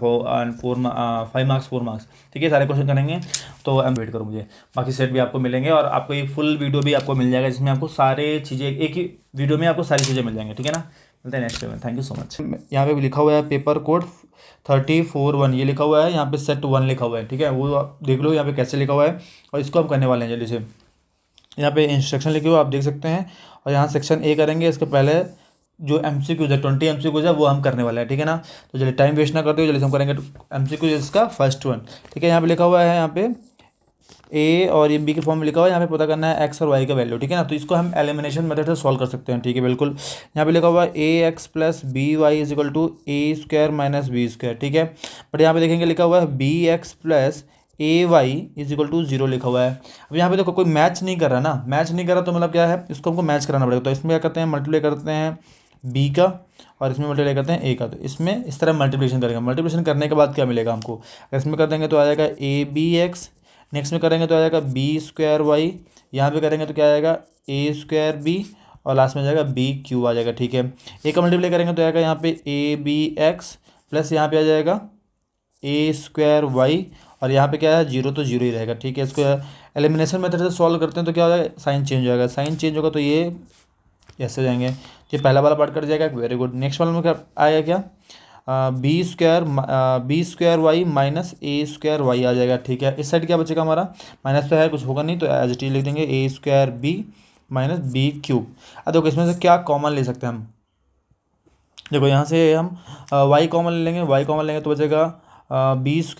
5 मार्क्स 4 मार्क्स, ठीक है। सारे क्वेश्चन करेंगे, तो वेट करो मुझे, बाकी सेट भी आपको मिलेंगे और आपको एक फुल वीडियो भी आपको मिल जाएगा जिसमें आपको सारे चीज़ें एक ही वीडियो में आपको सारी चीज़ें मिल जाएंगी, ठीक है ना। मिलते हैं नेक्स्ट में, थैंक यू सो मच। यहाँ पे भी लिखा हुआ है पेपर कोड 34(1) ये लिखा हुआ है, यहाँ पे सेट 1 लिखा हुआ है, ठीक है। वो आप देख लो यहाँ पे कैसे लिखा हुआ है और इसको हम करने वाले हैं जल्दी से। यहाँ पे इंस्ट्रक्शन लिखे हुए आप देख सकते हैं और यहाँ सेक्शन ए करेंगे, इसके पहले जो MCQ है 20 MCQ है वो हम करने वाले हैं, ठीक है ना। तो चलिए टाइम वेस्ट ना करते हुए जल्दी से हम करेंगे MCQ इसका फर्स्ट 1, ठीक है। यहाँ पे लिखा हुआ है, यहाँ पे ए और ये बी के फॉर्म में लिखा हुआ है, यहाँ पे पता करना है एक्स और वाई का वैल्यू, ठीक है ना। तो इसको हम एलिमिनेशन मेथड से सॉल्व कर सकते हैं, ठीक है बिल्कुल। यहाँ पे लिखा हुआ है AX + BY = A² - B², ठीक है। बट यहाँ पे देखेंगे लिखा हुआ है BX + AY = 0 लिखा हुआ है। अब यहाँ पे देखो कोई मैच नहीं कर रहा ना, मैच नहीं कर रहा तो मतलब क्या है, इसको हमको मैच कराना पड़ेगा। तो इसमें क्या करते हैं, मल्टीप्लाई करते हैं बी का और इसमें मल्टीप्लाई करते हैं ए का। तो इसमें इस तरह मल्टीप्लिकेशन करेंगे, मल्टीप्लिकेशन करने के बाद क्या मिलेगा हमको, अगर इसमें कर देंगे तो आ जाएगा ABX, नेक्स्ट में करेंगे तो आ जाएगा B²Y, यहाँ पे करेंगे तो क्या आएगा A²B और लास्ट में जाएगा BQ आ जाएगा, ठीक है। ए का मल्टीप्लाई करेंगे तो आएगा यहाँ पे ABX प्लस यहाँ पे आ जाएगा A²Y और यहाँ पे क्या है 0 तो 0 ही रहेगा, ठीक है। इसको एलिमिनेशन मेथड से सॉल्व करते हैं तो क्या हो जाएगा, साइन चेंज हो जाएगा, साइन चेंज होगा तो ये ऐसे जाएंगे, ये पहला वाला पार्ट कट जाएगा, वेरी गुड। नेक्स्ट वाला में क्या आएगा, क्या B²Y - A²Y आ जाएगा, ठीक है। इस साइड क्या बचेगा हमारा, माइनस तो है कुछ होगा नहीं तो एज इट इज लिख देंगे A²B - B³। अब देखो इसमें से क्या कॉमन ले सकते हैं हम, देखो यहाँ से हम y कॉमन ले लेंगे, y कॉमन लेंगे तो बचेगा B² -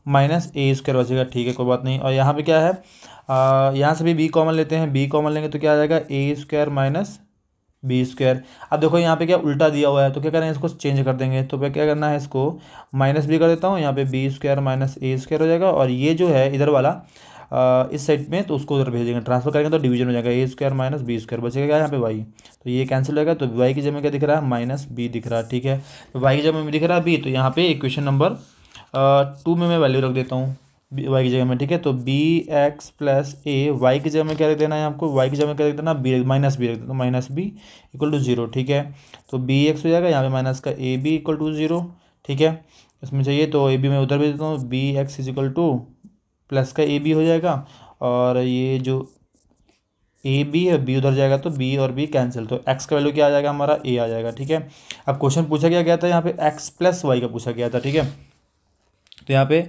A² बचेगा, ठीक है कोई बात नहीं। और यहाँ पे क्या है, यहाँ से भी b कॉमन लेते हैं, b कॉमन लेंगे तो क्या आ जाएगा A² - B²। अब देखो यहाँ पे क्या उल्टा दिया हुआ है तो क्या करें, इसको चेंज कर देंगे। तो क्या करना है, इसको -b कर देता हूँ, यहाँ पे B² - A² हो जाएगा और ये जो है इधर वाला इस साइड में तो उसको उधर भेजेंगे, ट्रांसफर करेंगे तो डिवीजन हो जाएगा A² - B², बचेगा क्या यहाँ पे y, तो ये कैंसिल हो जाएगा। तो y की जगह क्या दिख रहा है -b दिख रहा है, ठीक है। तो y की जगह में दिख रहा है b, तो यहाँ पे इक्वेशन नंबर 2 में मैं वैल्यू रख देता हूँ y की जगह में, ठीक है। तो BX + A, y की जगह में क्या रख देना है आपको, y की जगह में क्या रख देना -b रख देना, तो -b = 0, ठीक है। तो BX हो जाएगा, यहाँ पे माइनस का AB = 0, ठीक है। इसमें चाहिए तो AB में उधर भी देता हूँ, BX = प्लस का AB हो जाएगा और ये जो AB है B उधर जाएगा तो B और B कैंसिल, तो x का वैल्यू क्या आ जाएगा हमारा A आ जाएगा, ठीक है। अब क्वेश्चन पूछा गया था यहाँ पे x + y का पूछा गया था, ठीक है। तो यहाँ पे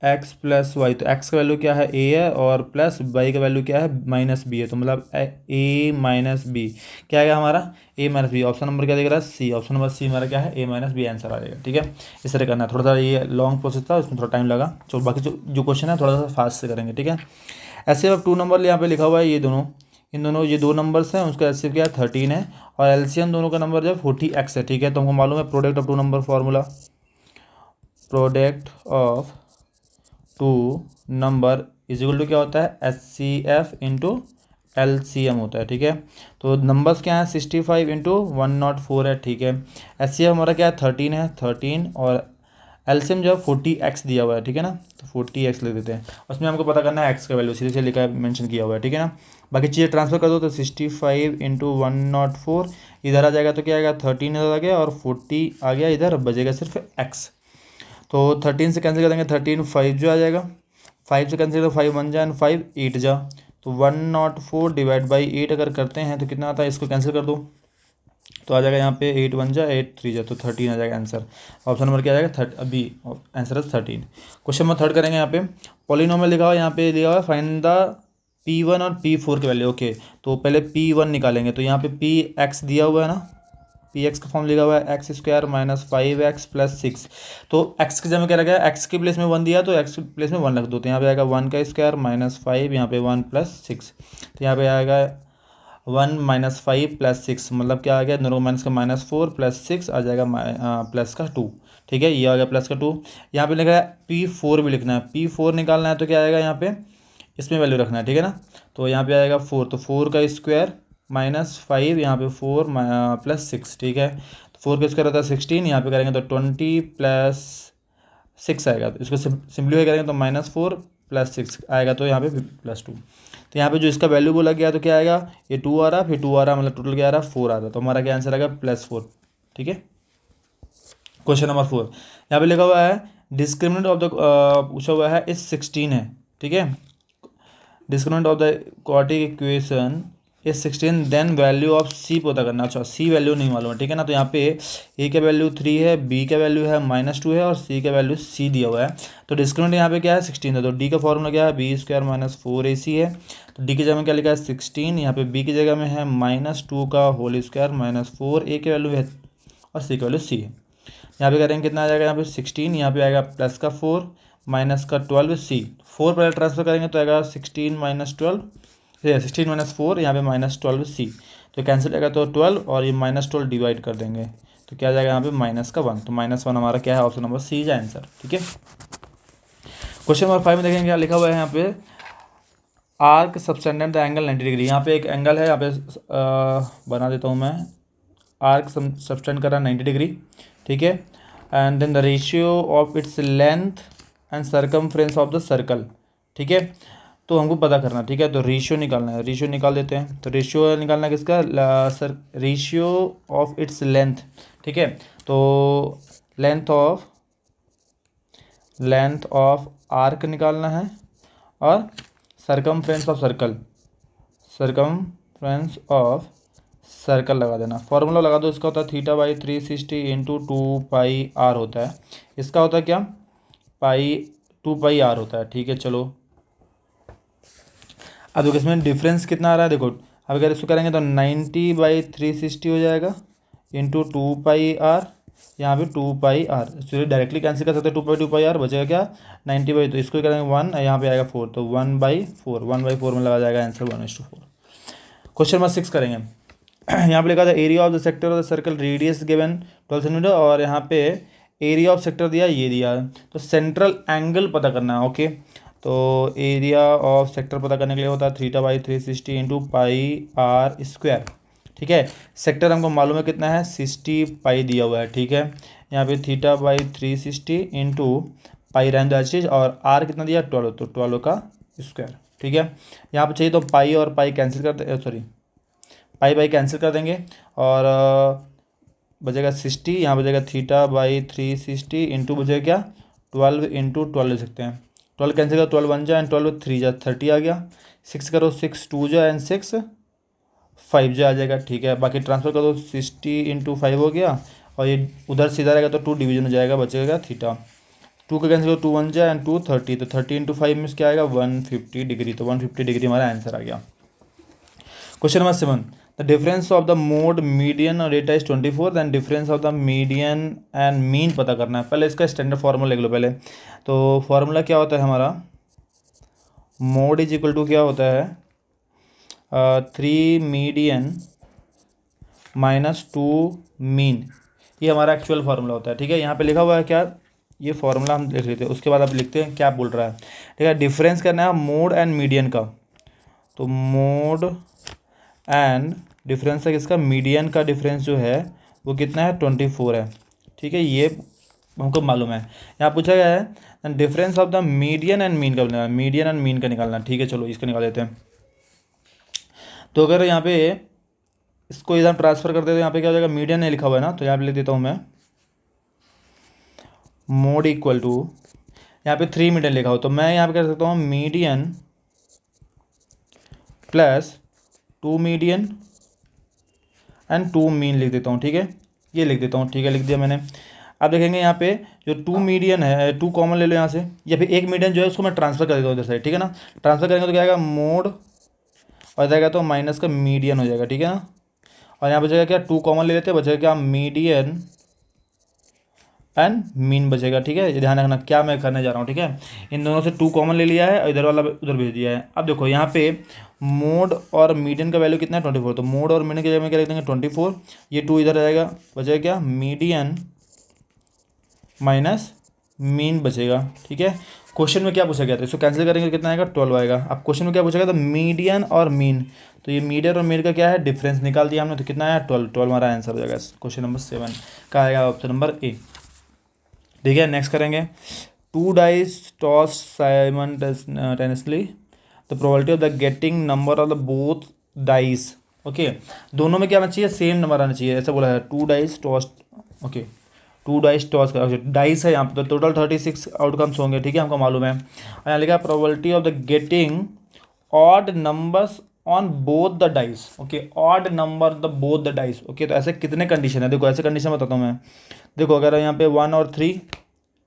x + y, तो x का वैल्यू क्या है A है और प्लस y का वैल्यू क्या है -b है, तो मतलब A - b क्या आएगा हमारा A - b। ऑप्शन नंबर क्या दिख रहा है C, ऑप्शन नंबर C हमारा क्या है A - b आंसर आ जाएगा, ठीक है। इस तरह करना है, थोड़ा सा ये लॉन्ग प्रोसेस था उसमें थोड़ा टाइम लगा, तो बाकी जो क्वेश्चन है थोड़ा सा फास्ट से करेंगे, ठीक है। ऐसे अब 2 नंबर यहाँ पे लिखा हुआ है ये दोनों, इन दोनों ये दो नंबर्स हैं, उसका एचसीएफ क्या है 13 है, और एलसीएम दोनों का नंबर जो है 40x है, ठीक है। तो हमको मालूम है product of two number formula, product of two number is equal to क्या होता है H C F into L C M होता है, ठीक है। तो नंबर्स क्या है 65 इंटू 104 है, ठीक है। एच सी एफ हमारा क्या है 13 है, 13, और एलसीएम जो है 40x दिया हुआ है, ठीक है ना। तो 40x लिख देते हैं, उसमें हमको पता करना है x का वैल्यू, सीधे से लिखा है मेंशन किया हुआ है, ठीक है ना। बाकी चीज़ें ट्रांसफर कर दो तो 65 इंटू 104 इधर आ जाएगा, तो क्या आएगा 13 इधर आ गया और 40 आ गया इधर, बचेगा सिर्फ x। तो 13 से कैंसिल कर देंगे, 13 5 जो आ जाएगा, 5 से कैंसिल तो 5 1 जा एंड 5 8 जा, तो 104 डिवाइड बाई 8 अगर करते हैं तो कितना आता है, इसको कैंसिल कर दो तो आ जाएगा यहाँ पे 8 1 जा 8 3 जा, तो 13 आ जाएगा आंसर। ऑप्शन नंबर क्या आ जाएगा अभी आंसर है 13। क्वेश्चन नंबर थर्ड करेंगे। यहाँ पे पॉलिनोमियल लिखा हुआ है, यहाँ पे दिया हुआ है फाइंड द P1 और P4 के वैल्यू, ओके। तो पहले P1 निकालेंगे, तो यहाँ पे Px दिया हुआ है ना, Px का फॉर्म लिखा हुआ है x square minus 5x plus 6। तो x की जगह क्या रखा है, x के प्लेस में 1 दिया तो x के प्लेस में 1 रख दो, तो यहाँ पे आएगा 1 का स्क्वायर माइनस 5, यहाँ पे 1 प्लस 6, तो यहाँ पे आएगा 1 माइनस 5 प्लस 6, मतलब क्या आ गया दोनों माइनस का -4 प्लस 6 आ जाएगा प्लस का 2, ठीक है। ये आ गया प्लस का 2। यहाँ पे लिखा है P4 भी लिखना है, P4 निकालना है तो क्या आएगा यहाँ पे इसमें वैल्यू रखना है, ठीक है ना। तो यहाँ पे आएगा 4, तो 4 का स्क्वायर माइनस 5, यहाँ पे 4 प्लस 6, ठीक है। तो 4 का स्क्वायर होता है 16, यहाँ पे करेंगे तो 20 प्लस 6 आएगा, तो इसको सिंप्लीफाई करेंगे तो -4 प्लस 6 आएगा, तो यहाँ पे +2। तो यहाँ पे जो इसका वैल्यू बोला गया तो क्या आएगा, ये 2 आ रहा, फिर 2 आ रहा, मतलब टोटल क्या आ रहा 4 आ रहा, तो हमारा क्या आंसर आएगा +4, ठीक है। क्वेश्चन नंबर 4 यहाँ पे लिखा हुआ है डिस्क्रिमिनेंट ऑफ द पूछा हुआ है इस 16 है, ठीक है। Discriminant of the quadratic equation इस 16 देन वैल्यू ऑफ सी पता करना। अच्छा सी वैल्यू नहीं मालूम है, ठीक है ना। तो यहाँ पे ए का वैल्यू 3 है, बी का वैल्यू है -2 है, और सी का वैल्यू सी दिया हुआ है। तो डिस्क्रिमिनेंट यहाँ पे क्या है 16 है, तो डी का फॉर्मूला क्या है बी स्क्वायर माइनस 4ac है। तो डी की जगह में क्या लिखा है 16, यहाँ पे बी की जगह में है -2 का होल स्क्वायर -4, ए की वैल्यू है और सी की वैल्यू सी है। यहाँ पे करेंगे कितना आ जाएगा, यहाँ पे 16, यहाँ पे आएगा प्लस का 4 माइनस का 12 सी, 4 पहले ट्रांसफर करेंगे तो आएगा 16 माइनस 12, 16 माइनस 4, यहाँ पे -12 सी, तो कैंसिल आएगा तो 12 और ये -12 डिवाइड कर देंगे तो क्या आ जाएगा यहाँ पे -1, तो -1 हमारा क्या है ऑप्शन नंबर सी है आंसर, ठीक है। क्वेश्चन नंबर 5 में देखेंगे क्या लिखा हुआ है यहाँ पे arc subtended the angle 90 degree. यहाँ पे एक एंगल है, यहाँ पे बना देता हूँ मैं, आर्क सबटेंड कर रहा है 90 डिग्री, ठीक है। And then the ratio of its length and circumference of the circle, ठीक है। तो हमको पता करना, ठीक है। तो रेशियो निकालना है, रेशियो निकाल देते हैं। तो रेशियो निकालना है किसका, sir ratio of its length, ठीक है। तो लेंथ ऑफ आर्क निकालना है और सर्कमफ्रेंस ऑफ सर्कल लगा देना। फॉर्मूला लगा दो, इसका होता है θ/360 इंटू 2πr होता है, इसका होता है क्या 2πr होता है, ठीक है। चलो अब देखो इसमें डिफरेंस कितना आ रहा है, देखो अब अगर इसको करेंगे तो 90/360 हो जाएगा इंटू 2πr, यहाँ पे 2πr, चलिए डायरेक्टली कैंसिल कर सकते हैं, 2πr बचेगा क्या 90, तो इसको करेंगे 1, यहाँ पे आएगा 4, तो 1/4 में लगा जाएगा आंसर 1:4। क्वेश्चन नंबर 6 करेंगे। यहाँ पे लिखा था area of the sector of the circle radius given 12 centimetre, और यहाँ पे एरिया ऑफ सेक्टर दिया ये दिया, तो सेंट्रल एंगल पता करना है, ओके। तो एरिया ऑफ सेक्टर पता करने के लिए होता है θ/360 इंटू πr², ठीक है। सेक्टर हमको मालूम है कितना है 60 पाई दिया हुआ है, ठीक है। यहाँ पे θ/360 इंटू पाई रहने दो चीज़, और आर कितना दिया 12, तो 12 का स्क्वायर, ठीक है। यहाँ पे चाहिए तो पाई और पाई कैंसिल कर दे, सॉरी पाई कैंसिल कर देंगे, और बचेगा 60, यहाँ बचेगा θ/360 इंटू बचेगा क्या 12 इंटू 12 ले सकते हैं, 12 कैंसिल कर 12 1 जा एंड 12 3 जा 30 आ गया, 6 करो 6 2 जा एंड 6 5 जा आ जाएगा, ठीक है। बाकी ट्रांसफर कर दो 60 इंटू 5 हो गया, और ये उधर सीधा रहेगा तो 2 डिवीजन हो जाएगा, बचेगा थीटा। 2 का कैंसिल करो 2 1 जा एंड 2 30, तो 30 इंटू 5 में क्या आएगा 150 डिग्री, तो 150 डिग्री हमारा आंसर आ गया। Question number 7 the difference of the mode median और data is 24, then difference of the median and mean पता करना है। पहले इसका स्टैंडर्ड फार्मूला लिख लो पहले। तो फार्मूला क्या होता है हमारा, मोड इज इक्वल टू क्या होता है 3 मीडियन माइनस 2 मीन, ये हमारा एक्चुअल फार्मूला होता है। ठीक है, यहाँ पे लिखा हुआ है क्या, ये फार्मूला हम लिख लेते हैं, उसके बाद आप लिखते हैं क्या बोल रहा है। ठीक है, डिफरेंस करना है मोड एंड मीडियन का, तो मोड एंड डिफरेंस है किसका, मीडियन का डिफरेंस जो है वो कितना है 24 है। ठीक है, ये हमको मालूम है। यहाँ पूछा गया है difference of the median and mean का निकालना है, मीडियन एंड मीन का निकालना है। ठीक है, चलो इसका निकाल देते हैं। तो अगर यहाँ पे इसको इधर ट्रांसफर कर देते तो यहाँ पे क्या हो जाएगा, मीडियन नहीं लिखा हुआ है ना, तो यहाँ पे लिख देता हूँ मैं मोड इक्वल टू, यहाँ पे 3 मीडियन लिखा हो तो मैं यहाँ पे कर सकता हूँ median plus 2 median and 2 mean लिख देता हूँ। ठीक है, ये लिख देता हूँ। ठीक है, लिख दिया मैंने। अब देखेंगे यहाँ पे जो 2 मीडियन है, 2 कॉमन ले लो यहाँ से, या फिर एक मीडियन जो है उसको मैं ट्रांसफर कर देता हूँ इधर साइड। ठीक है ना, ट्रांसफर करेंगे तो क्या आएगा मोड, और जाएगा तो माइनस का मीडियन हो जाएगा। ठीक है ना, और यहाँ बचेगा क्या, 2 कॉमन ले लेते हैं, बचेगा क्या मीडियन एंड मीन बचेगा। ठीक है, ये ध्यान रखना क्या मैं करने जा रहा हूँ। ठीक है, इन दोनों से 2 कॉमन ले लिया है और इधर वाला उधर भेज दिया है। अब देखो यहाँ पे मोड और मीडियन का वैल्यू कितना है 24, तो मोड और मीडियन की जगह में क्या लिख देंगे 24, ये 2 इधर रहेगा, बचेगा क्या मीडियन माइनस मीन बचेगा। ठीक है, क्वेश्चन में क्या पूछा गया था, इसको कैंसिल करेंगे तो कितना आएगा 12 आएगा। अब क्वेश्चन में क्या पूछा गया था, मीडियन और मीन, तो ये मीडियन और मीन का क्या है डिफरेंस निकाल दिया हमने, तो कितना आया 12, 12 हमारा आंसर हो जाएगा क्वेश्चन नंबर 7 का, आएगा ऑप्शन नंबर ए। ठीक है, नेक्स्ट करेंगे, 2 dice toss simultaneously, the probability of the getting number of the both dice. Okay, दोनों में क्या आना चाहिए, सेम नंबर आना चाहिए, ऐसा बोला है 2 dice toss. Okay, 2 dice toss का डाइस है यहाँ पे, तो टोटल 36 आउटकम्स होंगे। ठीक है, हमको मालूम है। और यहाँ लिखा probability of the getting odd numbers on both the dice. Okay, odd number the both the dice. Okay, तो ऐसे कितने कंडीशन है, देखो ऐसे कंडीशन बताता हूँ मैं। देखो अगर यहाँ पे 1 और 3,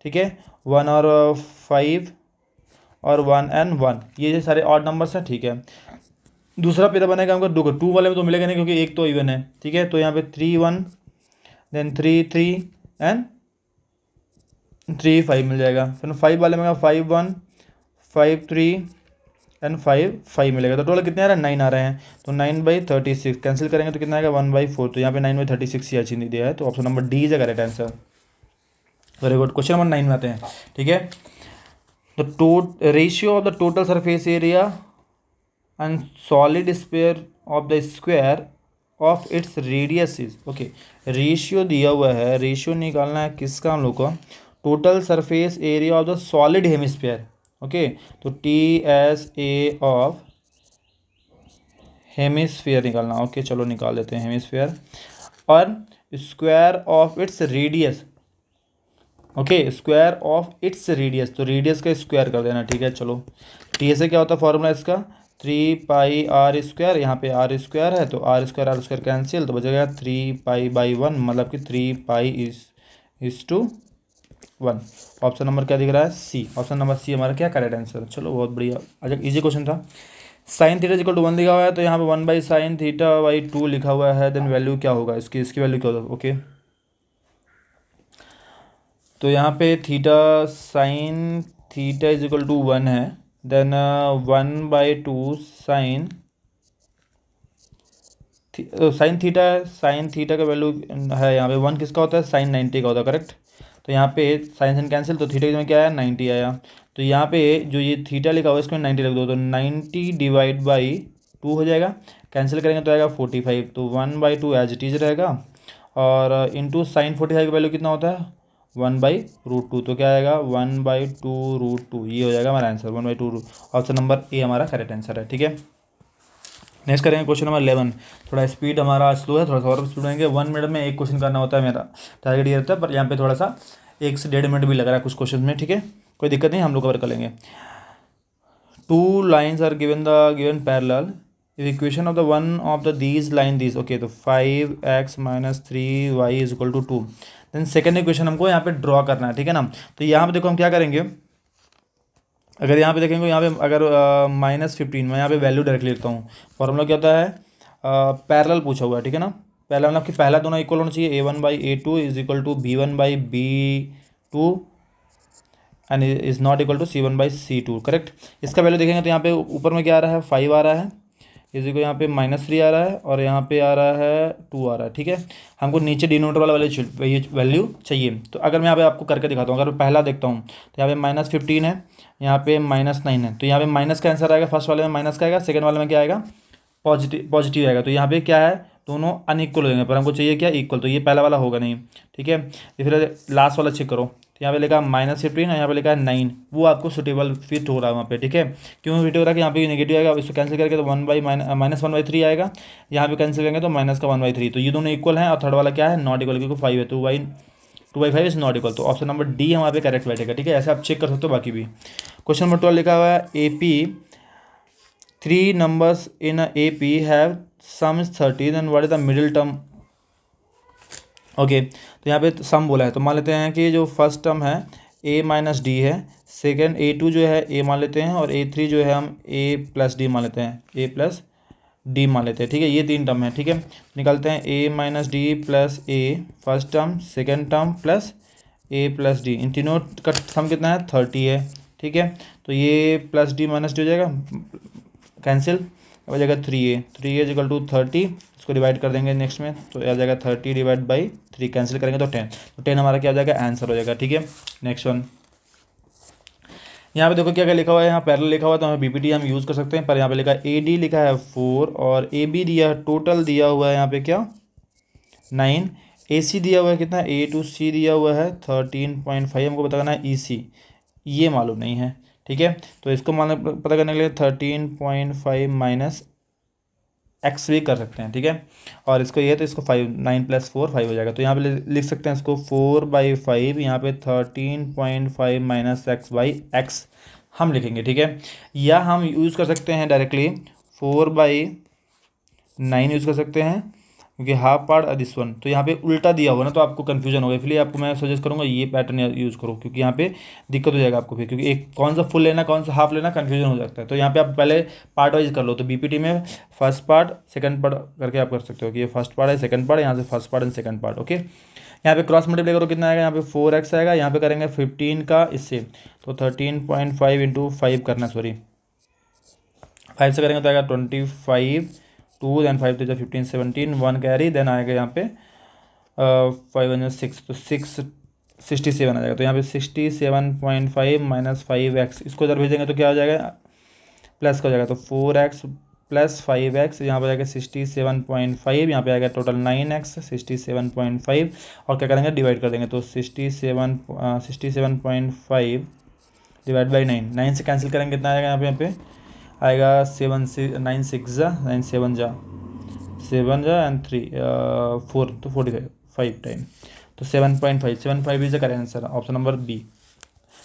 ठीक है, 1 और 5 और 1 एंड 1, ये सारे ऑड नंबर्स हैं। ठीक है, दूसरा पेरा बनेगा हमको 2 वाले में तो मिलेगा नहीं क्योंकि एक तो इवन है। ठीक है, तो यहाँ पे 3 1 देन 3 3 एंड 3 5 मिल जाएगा। फिर 5 वाले में 5 1 5 3 एंड 5 5 मिलेगा। तो टोटल कितने आ रहे हैं 9 आ रहे हैं, तो 9/36 कैंसिल करेंगे तो कितना आएगा 1/4, तो यहाँ पे 9/36 ही अच्छी दिया है, तो option number D is the correct answer. Very good, question number 9 में आते हैं। ठीक है, the ratio of the total surface area and solid sphere of the square of its radius is. Okay, ratio दिया हुआ है, रेशियो निकालना है किसका हम लोग को, total surface area of the solid hemisphere. Okay, तो TSA ऑफ हेमिस्फीयर निकालना। ओके, चलो निकाल देते हैं हेमिस्फीयर, और square of its radius. Okay, square of its radius, तो रेडियस का स्क्वायर कर देना। ठीक है, चलो TSA क्या होता है फॉर्मूला इसका, 3πr², यहाँ पे r² है तो r² कैंसिल, तो बचेगा 3π/1, मतलब कि 3π is to 1। ऑप्शन नंबर क्या दिख रहा है, सी। ऑप्शन नंबर सी हमारा क्या करेक्ट आंसर। चलो बहुत बढ़िया, अच्छा इजी क्वेश्चन था। sin थीटा इक्वल टू 1 लिखा हुआ है, तो यहाँ पे 1/sin θ/2 लिखा हुआ है, देन वैल्यू क्या होगा इसकी वैल्यू क्या होगा। ओके, तो यहाँ पे sin theta is equal to 1 है, देन 1/2 sin थीटा का वैल्यू है यहाँ पे 1 किसका होता है, sin 90 का होता है, करेक्ट। तो यहाँ पे sin कैंसिल, तो थीटा में क्या आया 90 आया, तो यहाँ पे जो ये थीटा लिखा हुआ है इसमें 90 रख दो, तो 90/2 हो जाएगा, कैंसिल करेंगे तो आएगा 45, तो 1/2 एज इट इज रहेगा, और इंटू sin 45 का वैल्यू कितना होता है 1/√2, तो क्या आएगा 1/2√2, ये हो जाएगा हमारा आंसर 1/2। ऑप्शन नंबर ए हमारा करेक्ट आंसर है। ठीक है, नेक्स्ट करेंगे क्वेश्चन नंबर 11। थोड़ा स्पीड हमारा स्लो है, थोड़ा सा और स्पीड रहेंगे। 1 मिनट में एक क्वेश्चन करना होता है, मेरा टारगेट ये रहता है, पर यहाँ पे थोड़ा सा 1 से 1.5 मिनट भी लग रहा है कुछ क्वेश्चन में। ठीक है, कोई दिक्कत नहीं, हम लोग कवर कर लेंगे। 2 lines are given parallel, if equation of the one of the these line these, okay, तो 5x minus 3y is equal to 2। Then second equation हमको यहाँ पे ड्रॉ करना है। ठीक है ना, तो यहाँ पे देखो हम क्या करेंगे, अगर यहाँ पे देखेंगे, यहाँ पे अगर -15, मैं यहाँ पे वैल्यू डायरेक्टली लिखता हूँ। फॉर्मूला क्या होता है, पैरेलल पूछा हुआ है। ठीक है ना, पहला मतलब कि पहला दोनों इक्वल होना चाहिए, A1/A2 is equal to B1/B2 and is not equal to C1/C2, correct. इसका वैल्यू देखेंगे तो यहाँ पे ऊपर में क्या आ रहा है 5 आ रहा है, इसी को यहाँ पे -3 आ रहा है और यहाँ पे आ रहा है 2 आ रहा है, ठीक है। हमको नीचे डिनोमिनेटर वाला वैल्यू चाहिए। तो अगर मैं यहाँ पे आपको करके दिखाता हूँ, अगर मैं पहला देखता हूँ तो यहाँ पे -15 है, यहाँ पे -9 है, तो यहाँ पे माइनस का आंसर आएगा। फर्स्ट वाले में माइनस का आएगा, सेकंड वाले में क्या आएगा, पॉजिटिव आएगा। तो यहाँ पे क्या है, दोनों अनइक्वल हो जाएंगे, पर हमको चाहिए क्या, इक्वल। तो ये पहला वाला होगा नहीं, ठीक है। तो फिर लास्ट वाला चेक करो, तो यहाँ पे लिखा -15 और यहाँ पे लिखा है 9, वो आपको सुटेबल फिट हो रहा है वहाँ पे, ठीक है। क्यों फिट हो रहा है कि यहाँ पे नेगेटिव आएगा, इसको कैंसिल करके तो -1/3 आएगा, यहाँ पे कैंसिल करेंगे तो माइनस का 1/3। तो ये दोनों इक्वल हैं और थर्ड वाला क्या है, नॉट इक्वल, क्योंकि 5 है, 2/5 इज नॉट इक्वल। तो ऑप्शन नंबर डी हमारे पे करेक्ट बैठेगा, ठीक है। ऐसे आप चेक कर सकते हो बाकी भी। क्वेश्चन नंबर 12 लिखा हुआ है AP 3 numbers in a AP have sum is 30, then what is the middle term? Okay तो यहाँ पे सम बोला है, तो मान लेते हैं कि जो फर्स्ट टर्म है A-D है, सेकेंड A2 जो है A मान लेते हैं, और A3 जो है हम A+D मान लेते हैं, A+D मान लेते हैं, ठीक है। ये 3 टर्म है, ठीक है। निकालते हैं A-D plus A first term, second term plus A+D, इन तीनों का सम कितना है, 30 है, ठीक है। तो ये +D -D हो जाएगा, कैंसिल हो जाएगा 3A इज इक्वल टू 30, इसको डिवाइड कर देंगे नेक्स्ट में, तो आ जाएगा 30 डिवाइड बाई 3, कैंसिल करेंगे तो 10, तो 10 हमारा क्या हो जाएगा, आंसर हो जाएगा, ठीक है। नेक्स्ट वन, यहाँ पे देखो क्या क्या लिखा हुआ है, यहाँ पैरेलल लिखा हुआ है, तो हमें BPT हम यूज़ कर सकते हैं, पर यहाँ पे लिखा है AD लिखा है 4 और AB दिया है, टोटल दिया हुआ है यहाँ पे क्या 9, AC दिया हुआ है कितना, A to C दिया हुआ है 13.5, हमको पता करना है EC, ये मालूम नहीं है, ठीक है। तो इसको पता करने के लिए 13.5 माइनस एक्स भी कर सकते हैं, ठीक है। और इसको ये तो इसको 5, 9 + 4 5 हो जाएगा, तो यहाँ पे लिख सकते हैं इसको 4/5, यहाँ पे 13.5 माइनस x/x हम लिखेंगे, ठीक है। या हम यूज़ कर सकते हैं डायरेक्टली 4/9 यूज़ कर सकते हैं, क्योंकि हाफ पार्ट दिस वन, तो यहाँ पे उल्टा दिया हुआ ना, तो आपको कन्फ्यूजन होगा, इसलिए आपको मैं सजेस्ट करूँगा ये पैटर्न यूज़ करो, क्योंकि यहाँ पे दिक्कत हो जाएगा आपको फिर, क्योंकि एक कौन सा फुल लेना कौन सा हाफ लेना कन्फ्यूजन हो सकता है। तो यहाँ पे आप पहले पार्ट वाइज कर लो, तो BPT में फर्स्ट पार्ट सेकंड पार्ट करके आप कर सकते हो कि ये फर्स्ट पार्ट है, सेकंड पार्ट, यहाँ से first part and second part, okay. यहाँ पे क्रॉस मल्टीप्लाई करो, कितना आएगा, यहाँ पे 4x आएगा, यहाँ पे करेंगे 15 का इससे, तो 13.5 × 5 करना, सॉरी 5 से करेंगे तो आएगा 25, 2 देन 5 तो 15, 17, 1 कैरी, देन आएगा यहाँ पे 5 × 6, तो 67 आ जाएगा। तो यहाँ पे 67.5 माइनस 5x, इसको इधर भेजेंगे तो क्या हो जाएगा, प्लस का हो जाएगा, तो 4x + 5x, यहाँ पर जाएगा 67.5, यहाँ पे आएगा टोटल 9x 67.5, और क्या करेंगे, डिवाइड कर देंगे, तो 67.5 डिवाइड बाई 9 से कैंसिल करेंगे, कितना आएगा यहाँ पे आएगा 7 9 6 जा 9 7 जा 7 जा एंड 3 4, तो 45 टाइम, तो 7.5 is the correct answer, option number B,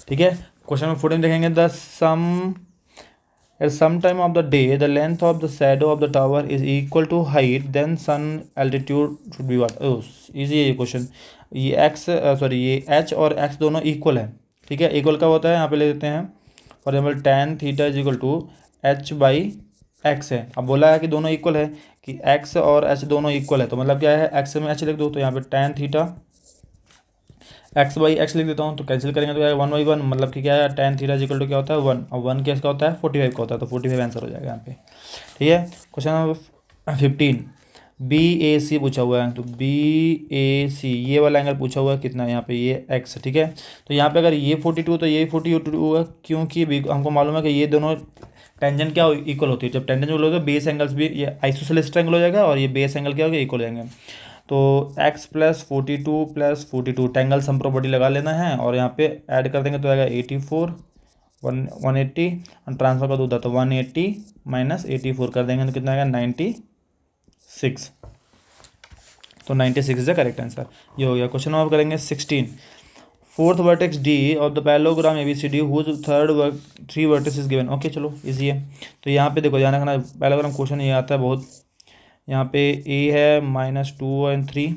ठीक है। क्वेश्चन नंबर 14 देखेंगे, the sum at some time of the day the length of the shadow of the tower is equal to height, then sun altitude should be what? oh easy है ये question. ये x sorry ये h और x दोनों equal है, ठीक है। Equal का होता है, यहाँ पे ले लेते हैं for example tan theta is equal to h/x है। अब बोला है कि दोनों इक्वल है, कि x और h दोनों इक्वल है, तो मतलब क्या है, x में h लिख दो, तो यहाँ पे tan थीटा x/x लिख देता हूँ, तो कैंसिल करेंगे तो क्या है 1/1, मतलब कि क्या है, tan थीटा इक्वल टू क्या होता है 1, और 1 क्या इसका होता है 45 का होता है, तो 45 आंसर हो जाएगा यहाँ पे, ठीक है। क्वेश्चन नंबर 15, BAC पूछा हुआ है, तो BAC ये वाला एंगल पूछा हुआ है कितना, यहाँ पे ये x, ठीक है। तो यहाँ पे अगर ये 42 तो ये 42 है, क्योंकि हमको मालूम है कि ये दोनों टेंजेंट क्या इक्वल होती है, जब टेंजेंट इक्वल होगा बेस एंगल्स भी, ये आइसोसेलेस ट्रायंगल हो जाएगा और ये बेस एंगल क्या होगा, इक्वल हो जाएंगे। तो x + 42 + 42 टेंगल सम प्रॉपर्टी लगा लेना है, और यहाँ पे ऐड कर देंगे तो आएगा 84 180, और ट्रांसफर कर दूँ तो 180 - 84 कर देंगे तो कितना आएगा 96, तो 96 इज द करेक्ट आंसर, ये हो गया। क्वेश्चन नंबर करेंगे 16, fourth vertex D of the parallelogram ABCD whose third 3 vertices given, okay चलो इजी है। तो यहाँ पे देखो ध्यान रखना, पैरेललोग्राम क्वेश्चन ये आता है बहुत। यहाँ पे A है -2 और 3,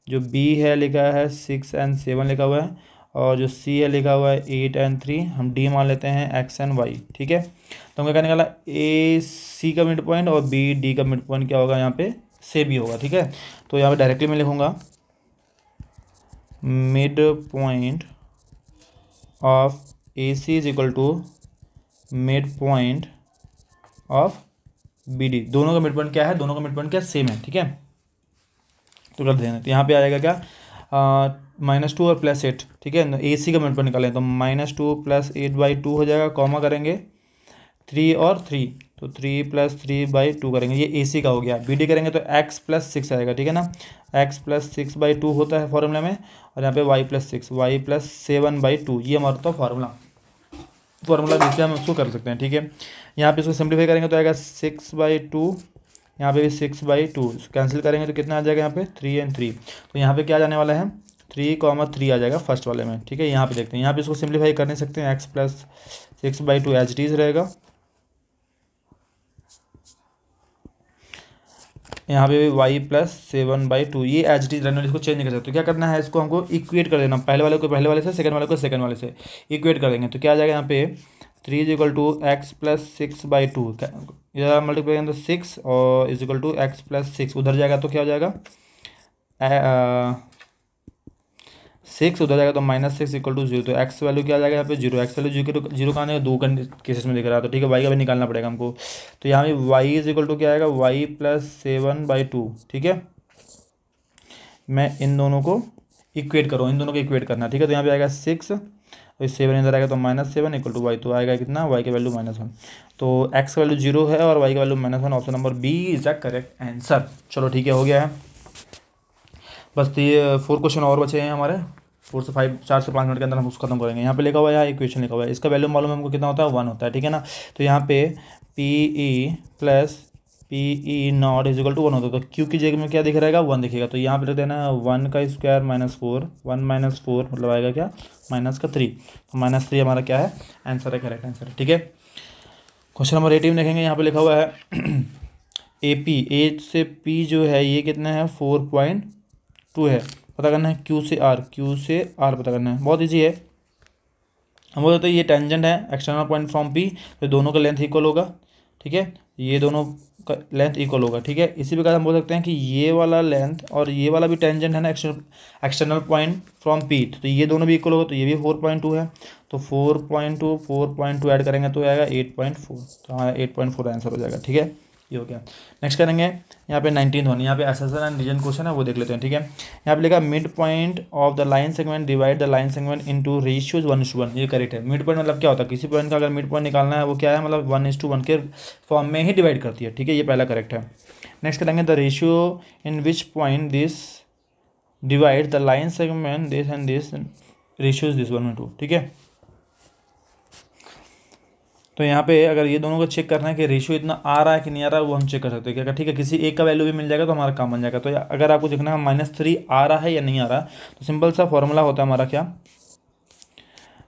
जो B है लिखा है 6 और 7 लिखा हुआ है, और जो C है लिखा हुआ है 8 और 3, हम D मान लेते हैं X और Y, ठीक है। तो हमको क्या निकाला, A C का मिड पॉइंट और B D का मिड पॉइंट क्या होगा, यहाँ पे से भी होगा, ठीक है। तो यहाँ पे डायरेक्टली मैं लिखूँगा mid point of AC is equal to mid point of B D, दोनों का मिड पॉइंट क्या है, दोनों का मिड पॉइंट क्या सेम है, ठीक है। तो कर देना, तो यहाँ पे आ जाएगा क्या, -2 और +8, ठीक है। ए सी का मिड पॉइंट निकालें तो -2 + 8/2 हो जाएगा, कॉमा करेंगे 3 और 3, तो 3 + 3/2 करेंगे, ये ए सी का हो गया। बी डी करेंगे तो x + 6 आएगा, ठीक है ना, x + 6/2 होता है फॉर्मूला में, और यहाँ पे y + 6, y + 7/2, ये हमारा तो फार्मूला जिससे हम उसको कर सकते हैं, ठीक है। यहाँ पे इसको सिंप्लीफाई करेंगे तो आएगा 6/2, यहाँ पे भी 6/2, कैंसिल करेंगे तो कितना आ जाएगा यहाँ पे 3 और 3, तो यहाँ पे क्या जाने वाला है 3, 3 आ जाएगा फर्स्ट वाले में, ठीक है। यहाँ पे देखते हैं, यहाँ पे इसको सिंप्लीफाई कर नहीं सकते हैं, x + 6/2 एज इट इज रहेगा, यहाँ पे भी y + 7/2, ये एज इट इज रहने वाला, इसको चेंज नहीं कर सकते। तो क्या करना है, इसको हमको इक्वेट कर देना, पहले वाले को पहले वाले से, सेकंड वाले को सेकंड वाले से इक्वेट कर देंगे, तो क्या आ जाएगा यहाँ पे 3 = x + 6/2, इधर मल्टीप्लाई करेंगे तो 6 और x + 6, उधर जाएगा तो क्या हो जाएगा 6, उधर जाएगा तो -6 = 0, तो x वैल्यू क्या आ जाएगा यहाँ पे 0, x वैल्यू 0 कहाँ आएगा, दो केसेस में दिख रहा है, तो ठीक है y का भी निकालना पड़ेगा हमको। तो यहाँ पे y = क्या आएगा, y + 7/2, ठीक है। मैं इन दोनों को इक्वेट करूँ, इन दोनों को इक्वेट करना, ठीक है। तो यहाँ पे आएगा 6 और 7 इधर आएगा तो -7 = y, तो आएगा कितना, y की वैल्यू -1, तो x का वैल्यू 0 है और y का value -1, option number B is the correct answer. चलो ठीक है, हो गया है, बस ये 4 क्वेश्चन और बचे हैं हमारे, 4 से 5 मिनट के अंदर हम उसको खत्म करेंगे। यहाँ पे लिखा हुआ है, यहाँ इक्वेशन लिखा हुआ है, इसका वैल्यू मालूम है हमको कितना होता है, 1 होता है, ठीक है ना। तो यहाँ पे PE + PE0 = 1 होता है, तो Q की जगह में क्या दिख रहेगा, 1 दिखेगा, तो यहाँ पे लिख देना है 1 का स्क्वायर -4, 1 - 4 मतलब आएगा क्या, -3, तो -3 हमारा क्या है, आंसर है, करेक्ट आंसर है, ठीक है। क्वेश्चन नंबर 18 देखेंगे, यहाँ पे लिखा हुआ है AP, ए से P जो है ये कितना है, 4.2 है, पता करना है Q से R पता करना है, बहुत इजी है। हम बोलते हैं ये टेंजेंट है एक्सटर्नल पॉइंट फ्रॉम P, तो दोनों का लेंथ इक्वल होगा, ठीक है, ये दोनों का लेंथ इक्वल होगा, ठीक है। इसी प्रकार हम बोल सकते हैं कि ये वाला लेंथ और ये वाला भी टेंजेंट है ना एक्सटर्नल पॉइंट फ्रॉम P, तो ये दोनों भी इक्वल होगा, तो ये भी 4.2 है, तो 4.2 ऐड करेंगे तो आएगा 8.4, तो हमारा 8.4 आंसर हो जाएगा, ठीक है, ये हो गया। नेक्स्ट करेंगे यहाँ पे 19th वन, यहाँ पे एसेसन एंड रीजन क्वेश्चन है, वो देख लेते हैं, ठीक है। यहाँ पे लिखा mid point of the line segment divide the line segment into ratios 1:1, ये करेक्ट है। मिड पॉइंट मतलब क्या होता है, किसी पॉइंट का अगर मिड पॉइंट निकालना है वो क्या है, मतलब 1:1 के फॉर्म में ही डिवाइड करती है, ठीक है, ये पहला करेक्ट है। नेक्स्ट करेंगे the ratio in which point this divide the line segment this and this ratios this 1:2, ठीक है। तो यहाँ पे अगर ये दोनों को चेक करना है कि रेशियो इतना आ रहा है कि नहीं आ रहा है, वो हम चेक कर सकते हैं क्या, ठीक है। किसी एक का वैल्यू भी मिल जाएगा तो हमारा काम बन जाएगा। तो अगर आपको देखना है -3 आ रहा है या नहीं आ रहा, तो सिंपल सा फॉर्मूला होता है हमारा क्या,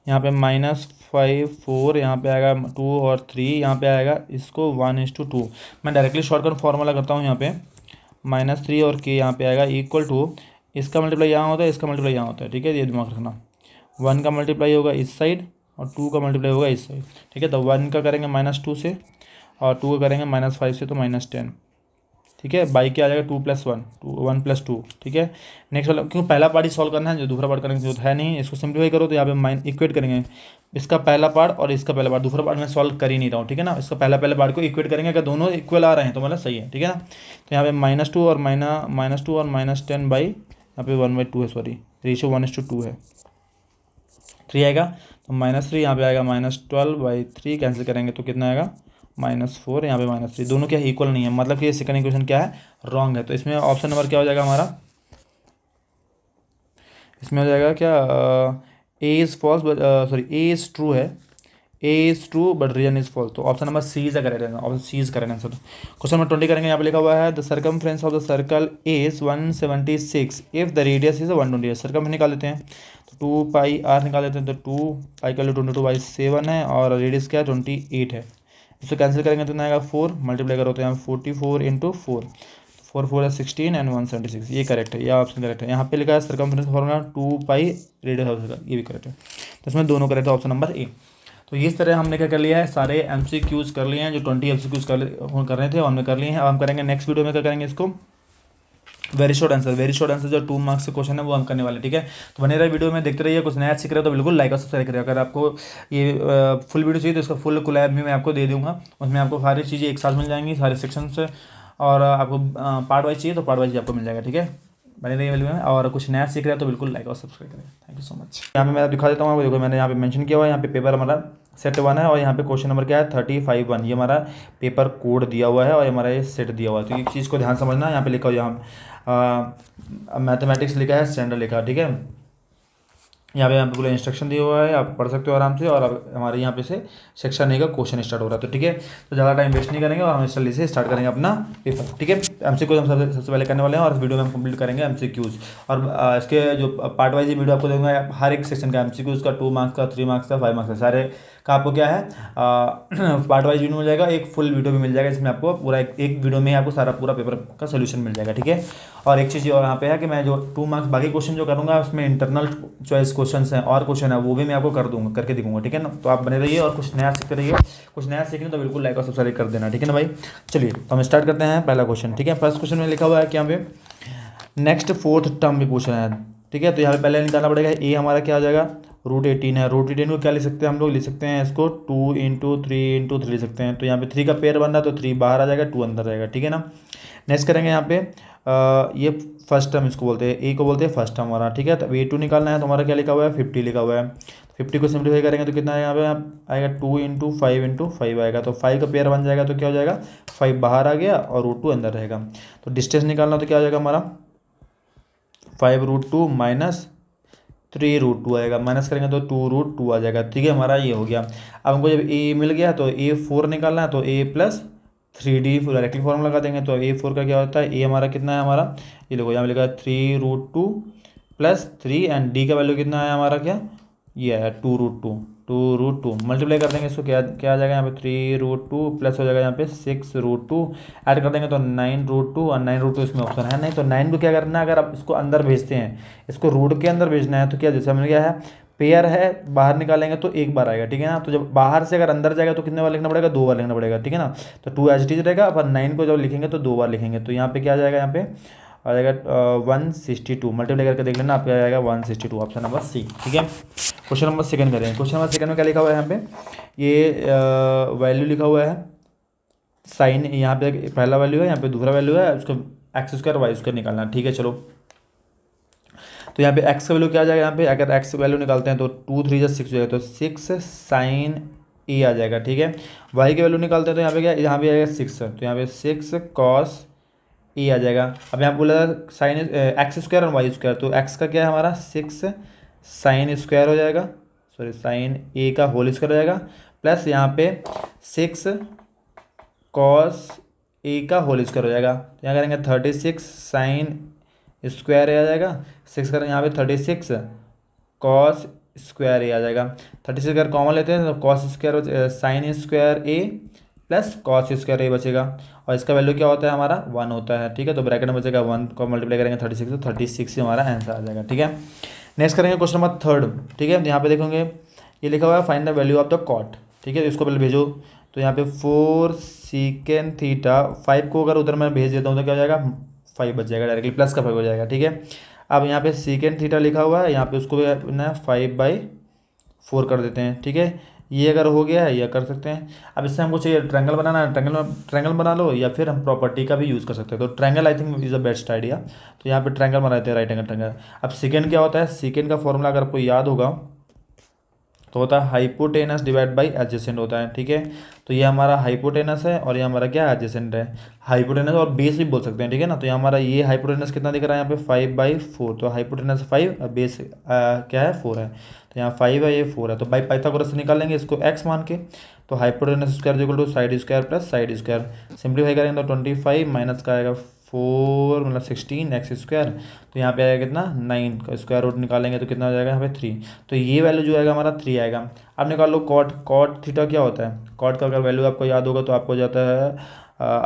यहाँ पे -5 4, यहाँ पे आएगा 2 और 3, यहाँ पे आएगा इसको 1:2। मैं डायरेक्टली शॉर्टकट फॉर्मूला करता हूँ, यहाँ पे -3 और k यहाँ पे आएगा इक्वल टू, इसका मल्टीप्लाई यहाँ होता है, इसका मल्टीप्लाई यहाँ होता है, ठीक है, ये दिमाग रखना। 1 का मल्टीप्लाई होगा इस साइड और 2 का मल्टीप्लाई होगा इस साइड, ठीक है। तो 1 का करेंगे -2 से और 2 का करेंगे -5 से, तो -10, ठीक है। बाई क्या आ जाएगा 2 + 1, 1 + 2, ठीक है। नेक्स्ट वाला, क्योंकि पहला पार्ट ही सॉल्व करना है, जो दूसरा पार्ट करने की जरूरत है नहीं, इसको सिंप्लीफाई करो तो यहाँ पे इक्वेट करेंगे इसका पहला पार्ट और इसका पहला पार्ट, दूसरा पार्ट मैं सॉल्व कर ही नहीं रहा हूँ, ठीक है ना। इसका पहले पार्ट को इक्वेट करेंगे, अगर दोनों इक्वल आ रहे हैं तो मतलब सही है, ठीक है ना। तो यहाँ पे -2 और -10 यहाँ पे 1/2 है, सॉरी, रेशियो 1:2 है, 3 आएगा, तो -3 यहाँ पे आएगा -12/3, कैंसिल करेंगे तो कितना आएगा -4, यहाँ पे -3, दोनों क्या इक्वल नहीं है, मतलब कि ये सेकंड इक्वेशन क्या है, रॉन्ग है। तो इसमें ऑप्शन नंबर क्या हो जाएगा हमारा, इसमें हो जाएगा क्या, A is false, sorry A is true है, A is true but reason is false, तो option number C is correct answer, option C is correct answer. Question number 20 करेंगे, यहाँ पे लिखा हुआ है the circumference of the circle is 176 if the radius is 120, circum निकाल लेते हैं, तो 2πr निकाल लेते हैं, तो 2π का 22/7 है और रेडियस क्या है 28 है, इसको कैंसिल करेंगे तो आएगा 4, मल्टीप्लाई करो तो यहाँ 44 × 4, 4 4 है 16 एंड 176, ये करेक्ट है, ये ऑप्शन करेक्ट है। यहाँ पे लिखा है circumference formula 2π radius of circle, ये भी करेक्ट है, तो इसमें दोनों करेक्ट है, ऑप्शन नंबर ए। तो इस तरह हमने क्या कर लिया है, सारे MCQs कर लिए हैं, जो 20 MCQs कर रहे थे हमने कर लिए हैं। अब हम करेंगे नेक्स्ट वीडियो में क्या करेंगे, इसको वेरी शॉर्ट आंसर जो 2 मार्क्स के क्वेश्चन है वो हम करने वाले हैं, ठीक है। तो बने रहे वीडियो में, देखते रहिए। कुछ नया सीख रहे हो तो बिल्कुल लाइक और सब्सक्राइब करिए। अगर आपको ये फुल वीडियो चाहिए तो इसका फुल कोलैब भी मैं आपको दे दूंगा, उसमें आपको सारी चीज़ें एक साथ मिल जाएंगी, सारे सेक्शन से। और आपको पार्ट वाइज चाहिए तो पार्ट वाइज आपको मिल जाएगा, ठीक है। बने रहिए वीडियो में, और कुछ नया सीख रहे हैं तो बिल्कुल लाइक और सब्सक्राइब करें। Thank you so much. यहाँ पे मैं दिखा देता हूँ आपको, देखो मैंने यहाँ पे मेंशन किया हुआ है, यहाँ पे पेपर हमारा सेट 1 है, और यहाँ पे क्वेश्चन नंबर क्या है 35(1), ये हमारा पेपर कोड दिया हुआ है, और हमारा ये सेट दिया हुआ है। तो एक चीज़ को ध्यान समझना, यहाँ पे लिखा हुआ, यहाँ मैथमेटिक्स लिखा है, स्टैंडर्ड लिखा है, ठीक है। यहाँ पे पूरा इंस्ट्रक्शन दिया हुआ है, आप पढ़ सकते हो आराम से। और अब हमारे यहाँ पे से सेक्शन ए का क्वेश्चन स्टार्ट हो रहा है, तो ठीक है। तो ज़्यादा टाइम वेस्ट नहीं करेंगे और हम जल्दी से स्टार्ट करेंगे अपना पेपर, ठीक है। एमसीक्यूज हम सबसे पहले करने वाले हैं, और इस वीडियो में हम कंप्लीट करेंगे एमसीक्यूज। और इसके जो पार्ट वाइज वीडियो आपको दूंगा, हर एक सेक्शन का एमसीक्यूज का 2 मार्क्स का, 3 मार्क्स का, 5 मार्क्स का, सारे का आपको क्या है पार्ट वाइज वीडियो मिल जाएगा। एक फुल वीडियो भी मिल जाएगा, इसमें आपको पूरा एक वीडियो में आपको सारा पूरा पेपर का सोल्यूशन मिल जाएगा, ठीक है। और एक चीज़ और यहाँ पे है कि मैं जो 2 मार्क्स बाकी क्वेश्चन जो करूँगा उसमें इंटरनल चॉइस क्वेश्चन हैं और क्वेश्चन है, वो भी मैं आपको कर दूंगा, करके दिखाऊंगा, ठीक है ना। तो आप बने रहिए और कुछ नया सीखते रहिए। कुछ नया सीखने तो बिल्कुल लाइक और सब्सक्राइब कर देना, ठीक है ना भाई। चलिए तो हम स्टार्ट करते हैं पहला क्वेश्चन, ठीक है। फर्स्ट क्वेश्चन में लिखा हुआ है कि यहाँ पे नेक्स्ट 4th टर्म भी पूछ रहे हैं, ठीक है। तो यहाँ पे पहले निकालना पड़ेगा, ए हमारा क्या आ जाएगा, √18 है। √18 को क्या लिख सकते हैं हम लोग, लिख सकते हैं इसको 2 × 3 × 3 लिख सकते हैं। तो यहाँ पे 3 का पेयर बन रहा है, तो 3 बाहर आ जाएगा, 2 अंदर रहेगा, ठीक है ना। नेक्स्ट करेंगे यहाँ पे ये फर्स्ट टर्म इसको बोलते हैं, ए को बोलते हैं फर्स्ट टर्म हमारा, ठीक है। तो A2 निकालना है, तो हमारा क्या लिखा हुआ है 50 लिखा हुआ है। 50 को सिंप्लीफाई करेंगे तो कितना यहाँ पे आएगा 2 × 5 × 5 आएगा। तो 5 का पेयर बन जाएगा, तो क्या हो जाएगा 5 बाहर आ गया और √2 अंदर रहेगा। तो डिस्टेंस निकालना तो क्या हो जाएगा हमारा 5√2 माइनस 3√2 आएगा। माइनस करेंगे तो 2√2 आ जाएगा, ठीक है। हमारा ये हो गया। अब हमको जब ए मिल गया तो A4 निकालना है, तो A+3D डायरेक्टली फॉर्मूला लगा देंगे। तो A4 का क्या होता है, ए हमारा कितना है हमारा, ये देखो यहाँ पे लिखा है 3√2 + 3, एंड डी का वैल्यू कितना है हमारा, क्या ये है 2√2 मल्टीप्लाई कर देंगे इसको, क्या क्या आ जाएगा यहाँ पे 3√2 प्लस हो जाएगा यहाँ पे 6√2, ऐड कर देंगे तो 9√2, और 9√2 इसमें ऑप्शन है नहीं। तो 9 को क्या करना है, अगर आप इसको अंदर भेजते हैं, इसको रूट के अंदर भेजना है, तो क्या जैसे हमने क्या है पेयर है, बाहर निकालेंगे तो एक बार आएगा, ठीक है ना। तो जब बाहर से अगर अंदर जाएगा तो कितने बार लिखना पड़ेगा, 2 बार लिखना पड़ेगा, ठीक है ना। तो 2 एज इट इज रहेगा, पर 9 को जब लिखेंगे तो 2 बार लिखेंगे। तो यहाँ पे क्या आ जाएगा, यहाँ पे आ जाएगा 162, मल्टीप्लाई करके देख लेना, आपका आ जाएगा 162, ऑप्शन नंबर सी, ठीक है। क्वेश्चन नंबर सेकंड करेंगे। क्वेश्चन नंबर सेकंड में क्या लिखा हुआ है, यहाँ पे ये वैल्यू लिखा हुआ है साइन, यहाँ पे पहला वैल्यू है, यहाँ पे दूसरा वैल्यू है, उसको x² y² निकालना, ठीक है। चलो तो यहाँ पे x का वैल्यू क्या आ जाएगा, यहाँ पे अगर x वैल्यू निकालते हैं तो 2 × 3 = 6 हो जाएगा, तो 6 sin a आ जाएगा, ठीक है। y की वैल्यू निकालते हैं तो यहाँ पे क्या, यहाँ पे आएगा 6, तो यहाँ पे 6 cos a आ जाएगा। अब यहाँ बोला साइन x² और y², तो x का क्या है हमारा 6 sin² हो जाएगा, सॉरी sin a का होल स्क्वायर हो जाएगा, प्लस यहाँ पे 6 cos a का होल स्क्वायर हो जाएगा। तो यहाँ करेंगे 36 sin² a आ जाएगा, 6 करेंगे यहाँ पे 36 cos² a आ जाएगा। 36 अगर कॉमन लेते हैं तो cos² sin² a plus cos² a बचेगा, और इसका वैल्यू क्या होता है हमारा 1 होता है, ठीक है। तो ब्रैकेट में बचेगा 1 को मल्टीप्लाई करेंगे 36, तो 36 ही हमारा आंसर आ जाएगा, ठीक है। नेक्स्ट करेंगे क्वेश्चन नंबर थर्ड, ठीक है। यहाँ पे देखेंगे ये लिखा हुआ है find the value of the cot, ठीक है। इसको पहले भेजो, तो यहाँ पे 4 sec θ, 5 को अगर उधर मैं भेज देता हूँ तो क्या हो जाएगा 5 बच जाएगा, डायरेक्टली प्लस का 5 हो जाएगा, ठीक है। अब यहाँ पे sec θ लिखा हुआ है, यहाँ पे उसको ना 5/4 कर देते हैं, ठीक है। ये अगर हो गया है यह कर सकते हैं। अब इससे हमको चाहिए ट्रायंगल बनाना है, ट्रायंगल बना लो, या फिर हम प्रॉपर्टी का भी यूज़ कर सकते हैं। तो triangle I think is a best idea. तो यहाँ पे ट्रायंगल बनाते हैं, राइट एंगल ट्रायंगल। अब सेकेंड क्या होता है, सेकेंड का फॉर्मूला अगर आपको याद होगा तो होता है हाइपोटेनस डिवाइड बाई एडजेसेंट होता है, ठीक है। तो ये हमारा हाइपोटेनस है और ये हमारा क्या एडजेसेंट है, हाइपोटेनस और बेस भी बोल सकते हैं, ठीक है ना। तो ये हमारा ये हाइपोटेनस कितना दिख रहा है यहाँ पे 5/4, तो हाइपोटेनस 5 और बेस क्या है 4 है। तो यहाँ 5 है, ये 4 है, तो बाई पाइथागोरस से निकाल लेंगे इसको x मान के। तो hypotenuse square equal to side square plus side square, simplify करेंगे तो 25 माइनस का आएगा 4 मतलब 16 x²। तो यहाँ पे आएगा कितना 9 का स्क्वायर रूट निकालेंगे तो कितना हो जाएगा यहाँ पे 3। तो ये वैल्यू जो आएगा हमारा 3 आएगा। अब निकाल लो कॉट थीटा क्या होता है, कॉट का अगर वैल्यू आपको याद होगा तो आपको हो जाता है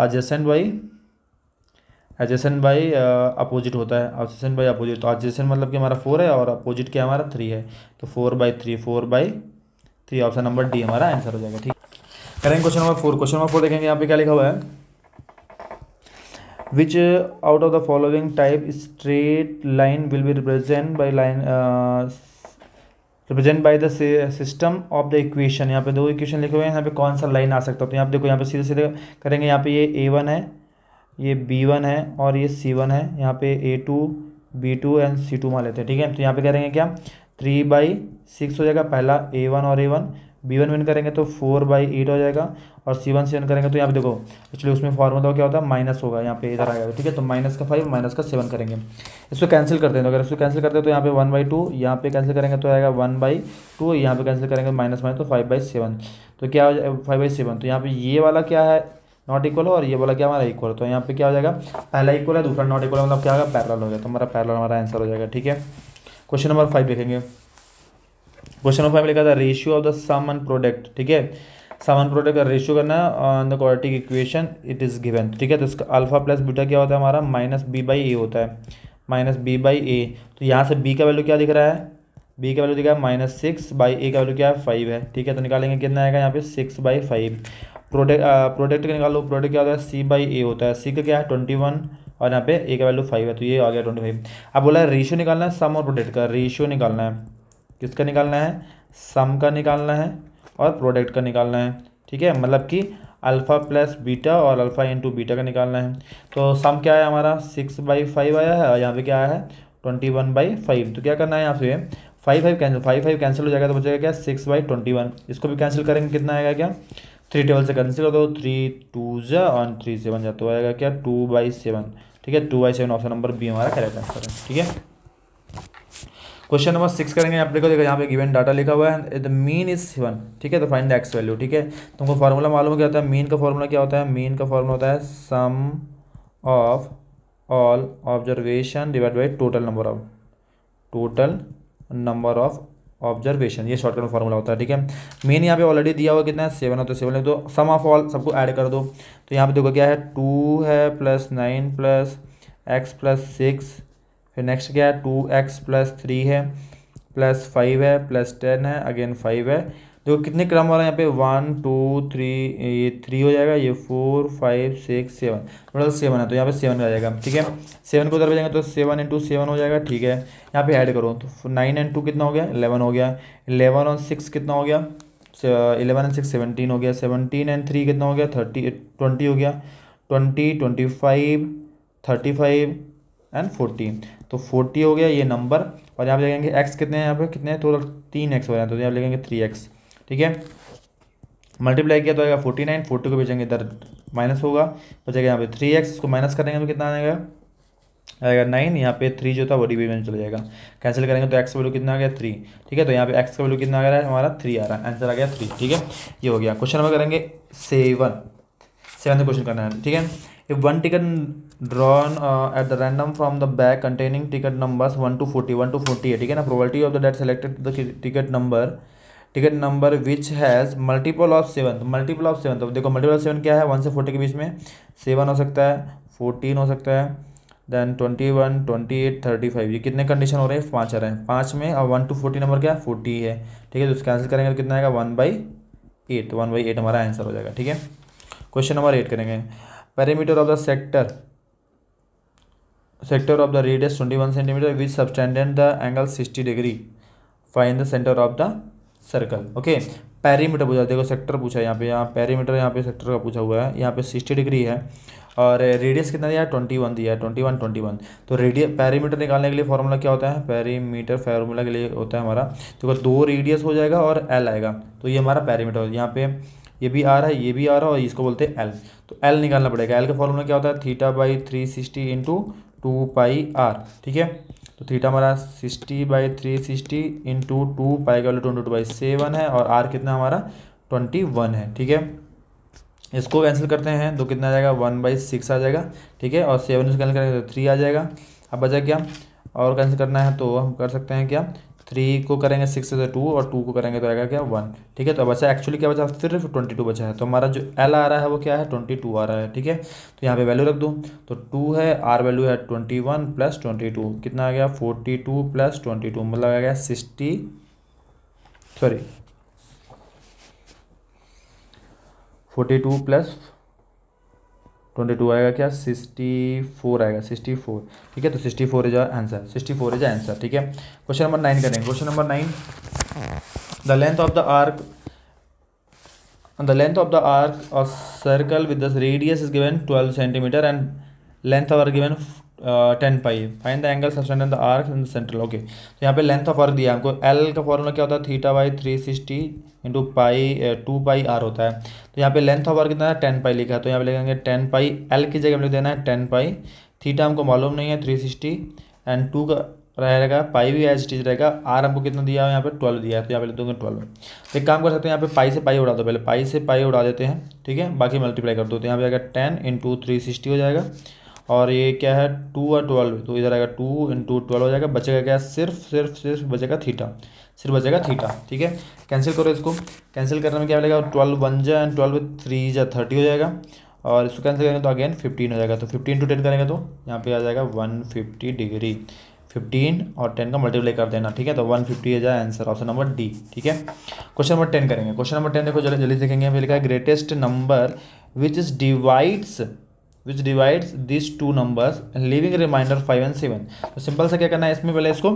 एडजेसेंट बाई अपोजिट होता है, एडजेसेंट बाई अपोजिट। तो एडजेसेंट मतलब कि हमारा 4 है और अपोजिट क्या हमारा 3 है, तो 4/3 ऑप्शन नंबर डी हमारा आंसर हो जाएगा, ठीक। करेंगे क्वेश्चन नंबर 4। क्वेश्चन नंबर 4 देखेंगे यहाँ पे क्या लिखा हुआ है, which out of the following type straight line will be represent by the system of the equation। यहाँ पे दो इक्वेशन लिखे हुए हैं, यहाँ पे कौन सा लाइन आ सकता है, तो यहाँ पे देखो, यहाँ पे सीधे सीधे करेंगे। यहाँ पे ये A1 है, ये B1 है और ये C1 है। यहाँ पे A2 B2 एंड C2 मान लेते हैं, ठीक है। तो यहाँ पे करेंगे क्या, 3/6 हो जाएगा पहला A1 और A1। B1 विन करेंगे तो 4/8 हो जाएगा और C1 से विन करेंगे तो यहाँ पे देखो एक्चुअली उसमें फॉर्मूला क्या होता है, माइनस होगा, यहाँ पे इधर आएगा, ठीक है। तो -5 -7 करेंगे, इसको कैंसिल करते हैं। तो अगर इसको कैंसिल करते हैं तो यहाँ पे 1/2, यहाँ पे कैंसिल करेंगे तो आएगा 1/2, यहाँ पे कैंसिल करेंगे माइनस तो 5/7। तो क्या हो जाएगा 5/7, तो यहाँ पे ये वाला क्या है नॉट इक्वल हो और ये वाला क्या हमारा इक्वल। तो यहाँ पे क्या हो जाएगा, पहला इक्वल है दूसरा नॉट इक्वल, मतलब क्या होगा पैरेलल हो गया। तो हमारा पैरेलल हमारा आंसर हो जाएगा, ठीक है। क्वेश्चन नंबर 5 देखेंगे। क्वेश्चन नंबर 5 लिखा था ratio of the sum and product, ठीक है। सम एंड प्रोडक्ट का रेशियो करना है on the quadratic equation it is given, ठीक है। तो इसका अल्फा प्लस बीटा क्या होता है हमारा, -b/a होता है, -b/a। तो यहाँ से b का वैल्यू क्या दिख रहा है, b का वैल्यू दिखा है -6/a का वैल्यू क्या है 5 है, ठीक है। तो निकालेंगे कितना आएगा यहाँ पे 6/5। प्रोडक्ट का निकालो, प्रोडक्ट क्या होता है c/a होता है, c का क्या है 21 और यहाँ पे a का वैल्यू 5 है, तो ये आ गया 25। अब बोला है रेशियो निकालना है सम और प्रोडक्ट का, रेशियो निकालना है, किसका निकालना है, सम का निकालना है और प्रोडक्ट का निकालना है, ठीक है। मतलब कि अल्फ़ा प्लस बीटा और अल्फ़ा इंटू बीटा का निकालना है। तो सम क्या है हमारा 6/5 आया है और यहाँ पे क्या आया है 21/5। तो क्या करना है यहाँ पे 5 कैंसिल हो जाएगा तो बचेगा क्या 6/21। इसको भी कैंसिल करेंगे, कितना आएगा क्या 3 टेबल से कैंसिल कर दो, 3 2 जा और 3 7 जा, तो आएगा क्या 2/7, ठीक है। 2/7 ऑप्शन नंबर बी हमारा करेक्ट आंसर है, ठीक है। क्वेश्चन नंबर 6 करेंगे। आप देखो यहाँ पे गिवन डाटा लिखा हुआ है, द मीन इज 7, ठीक है। तो फाइंड द एक्स वैल्यू, ठीक है। तुमको फार्मूला मालूम क्या होता है, मीन का फार्मूला क्या होता है, मीन का फार्मूला होता है sum of all observation divide by total number of observation, ये शॉर्टकट में फार्मूला होता है, ठीक है। मीन यहाँ पे ऑलरेडी दिया हुआ कितना है 7 होता है, 7 लिख दो, सम ऑफ ऑल सबको ऐड कर दो। तो यहाँ पे देखो क्या है 2 है प्लस 9 प्लस x प्लस 6, फिर नेक्स्ट क्या है 2x प्लस 3 है प्लस 5 है प्लस 10 है अगेन 5 है। देखो कितने क्रम वाला यहाँ पे 1 2 3, ये 3 हो जाएगा, ये 4 5 6 7, टोटल 7 है, तो यहाँ पे 7 आ जाएगा, ठीक है। 7 को उधर भेजेंगे तो 7 × 7 हो जाएगा, ठीक है। यहाँ पे ऐड करो तो 9 और 2 कितना हो गया 11 हो गया, 11 और 6 कितना हो गया 11 और 6 17 हो गया, 17 और 3 कितना हो गया 20 हो गया, 20 25 35 एंड 40, तो 40 हो गया ये नंबर। और यहाँ पे लिखेंगे x कितने हैं, यहाँ पे कितने हैं टोटल 3x हो रहे हैं, तो यहाँ लिखेंगे 3x, ठीक है। मल्टीप्लाई किया तो आएगा 49, 40 को भेजेंगे इधर माइनस होगा, बचेगा यहाँ पे 3x, इसको माइनस करेंगे तो कितना आएगा 9, यहाँ पे 3 जो था वो डिवीजन में चला जाएगा, कैंसिल करेंगे तो x का वैल्यू कितना आ गया 3, ठीक है। तो यहाँ पे x का वैल्यू कितना आ रहा है हमारा 3 आ रहा है, आंसर आ गया 3, ठीक है। ये हो गया। क्वेश्चन नंबर करेंगे 7 क्वेश्चन करना है, ठीक है। If one ticket drawn at the random from the bag containing ticket numbers 1 to 40 है, ठीक है ना। probability of the that selected the ticket number which has multiple of 7, तो multiple of 7, तो देखो multiple of 7 क्या है 1 से 40 के बीच में 7 हो सकता है, 14 हो सकता है, देन 21 28 35, ये कितने कंडीशन हो रहे हैं 5 आ रहे हैं, 5 में और 1 to 40 नंबर क्या 40 है, ठीक है। तो कैंसिल करेंगे तो कितना आएगा 1/8, 1/8 हमारा आंसर हो जाएगा, ठीक है। क्वेश्चन नंबर 8 करेंगे। Perimeter of the sector of the radius 21 centimeter which subtended the angle 60 degree. Find the center of the circle. Okay. Perimeter पूछा, देखो सेक्टर पूछा है यहाँ पे, यहाँ पेरीमीटर यहाँ पे सेक्टर का पूछा हुआ है, यहाँ पे 60 डिग्री है और रेडियस कितना दिया है 21 दिया है, 21। तो रेडियस पेरीमीटर निकालने के लिए फॉर्मूला क्या होता है, पेरीमीटर फार्मूला के लिए होता है हमारा, तो 2 रेडियस हो जाएगा और एल आएगा, तो ये हमारा पेरीमीटर। यहाँ पे ये भी आ रहा है, ये भी आ रहा है और इसको बोलते हैं एल, तो एल निकालना पड़ेगा। एल का फॉर्मूला क्या होता है θ/360 इंटू 2πr, ठीक है। तो थीटा हमारा 60/360 इंटू 2π का वैल्यू 22/7 है और आर कितना हमारा 21 है, ठीक है। इसको कैंसिल करते हैं तो कितना आ जाएगा 1/6 आ जाएगा, ठीक है। और 7 से कैंसिल करेंगे तो 3 आ जाएगा। अब बचा क्या, और कैंसिल करना है तो हम कर सकते हैं क्या 3 को करेंगे 6 से 2 और 2 को करेंगे तो आएगा क्या 1, ठीक है। तो बचा एक्चुअली क्या बचा सिर्फ 22 बचा है, तो हमारा जो एल आ रहा है वो क्या है 22 आ रहा है, ठीक है। तो यहाँ पे वैल्यू रख दूँ तो 2 है, आर वैल्यू है 21 + 22, कितना आ गया 42 + 22, मतलब आ गया 42 + 22 आएगा क्या, 64 आएगा, 64। ठीक है, तो 64 इज आंसर, 64 इज आंसर। ठीक है, क्वेश्चन नंबर 9 करेंगे। Question number 9, the length of the arc, the length of the arc of circle with the radius is given 12 centimeter and length are given 10 pi. Find the angle subtending the arc in the central. Okay, तो यहाँ पे length of arc दिया हमको, L का formula क्या होता है, theta by 360 into pi 2 pi r होता है। तो यहाँ पे लेंथ ऑफ आर्क कितना है, 10 पाई लिखा है, तो यहाँ पे लिखेंगे 10 पाई, एल की जगह में लिख देना है 10 पाई, थीटा हमको मालूम नहीं है 360 एंड 2 का रहेगा, पाई भी एज टीज रहेगा, आर हमको कितना दिया है यहाँ पे 12 दिया है, तो यहाँ पे लिख दूंगा 12। तो एक काम कर सकते हैं, यहाँ पे पाई से पाई उड़ा दो, पहले पाई से पाई उड़ा देते हैं, ठीक है, बाकी मल्टीप्लाई कर दो, तो यहाँ पे आएगा 10 इंटू 360 हो जाएगा, और ये क्या है 2 और 12, तो इधर आएगा 2 इंटू 12 हो जाएगा, बचेगा क्या, सिर्फ बचेगा थीटा, सिर्फ बचेगा थीटा। ठीक है, कैंसिल करो इसको, कैंसिल करने में क्या मिलेगा, 12 1 जा एंड 12 3 जा 30 हो जाएगा, और इसको कैंसिल करेंगे तो अगेन 15 हो जाएगा, तो 15 इंटू 10 करेंगे तो यहाँ पे आ जाएगा 150 डिग्री, 15 और 10 का मल्टीप्लाई कर देना। ठीक है, तो 150 हो जाए आंसर, ऑप्शन नंबर डी। ठीक है, क्वेश्चन नंबर 10 करेंगे। क्वेश्चन नंबर 10 देखो, जल्दी देखेंगे, यहाँ पे लिखा है greatest number which divides this two numbers leaving remainder 5 and 7। तो सिंपल से क्या करना है, इसमें पहले इसको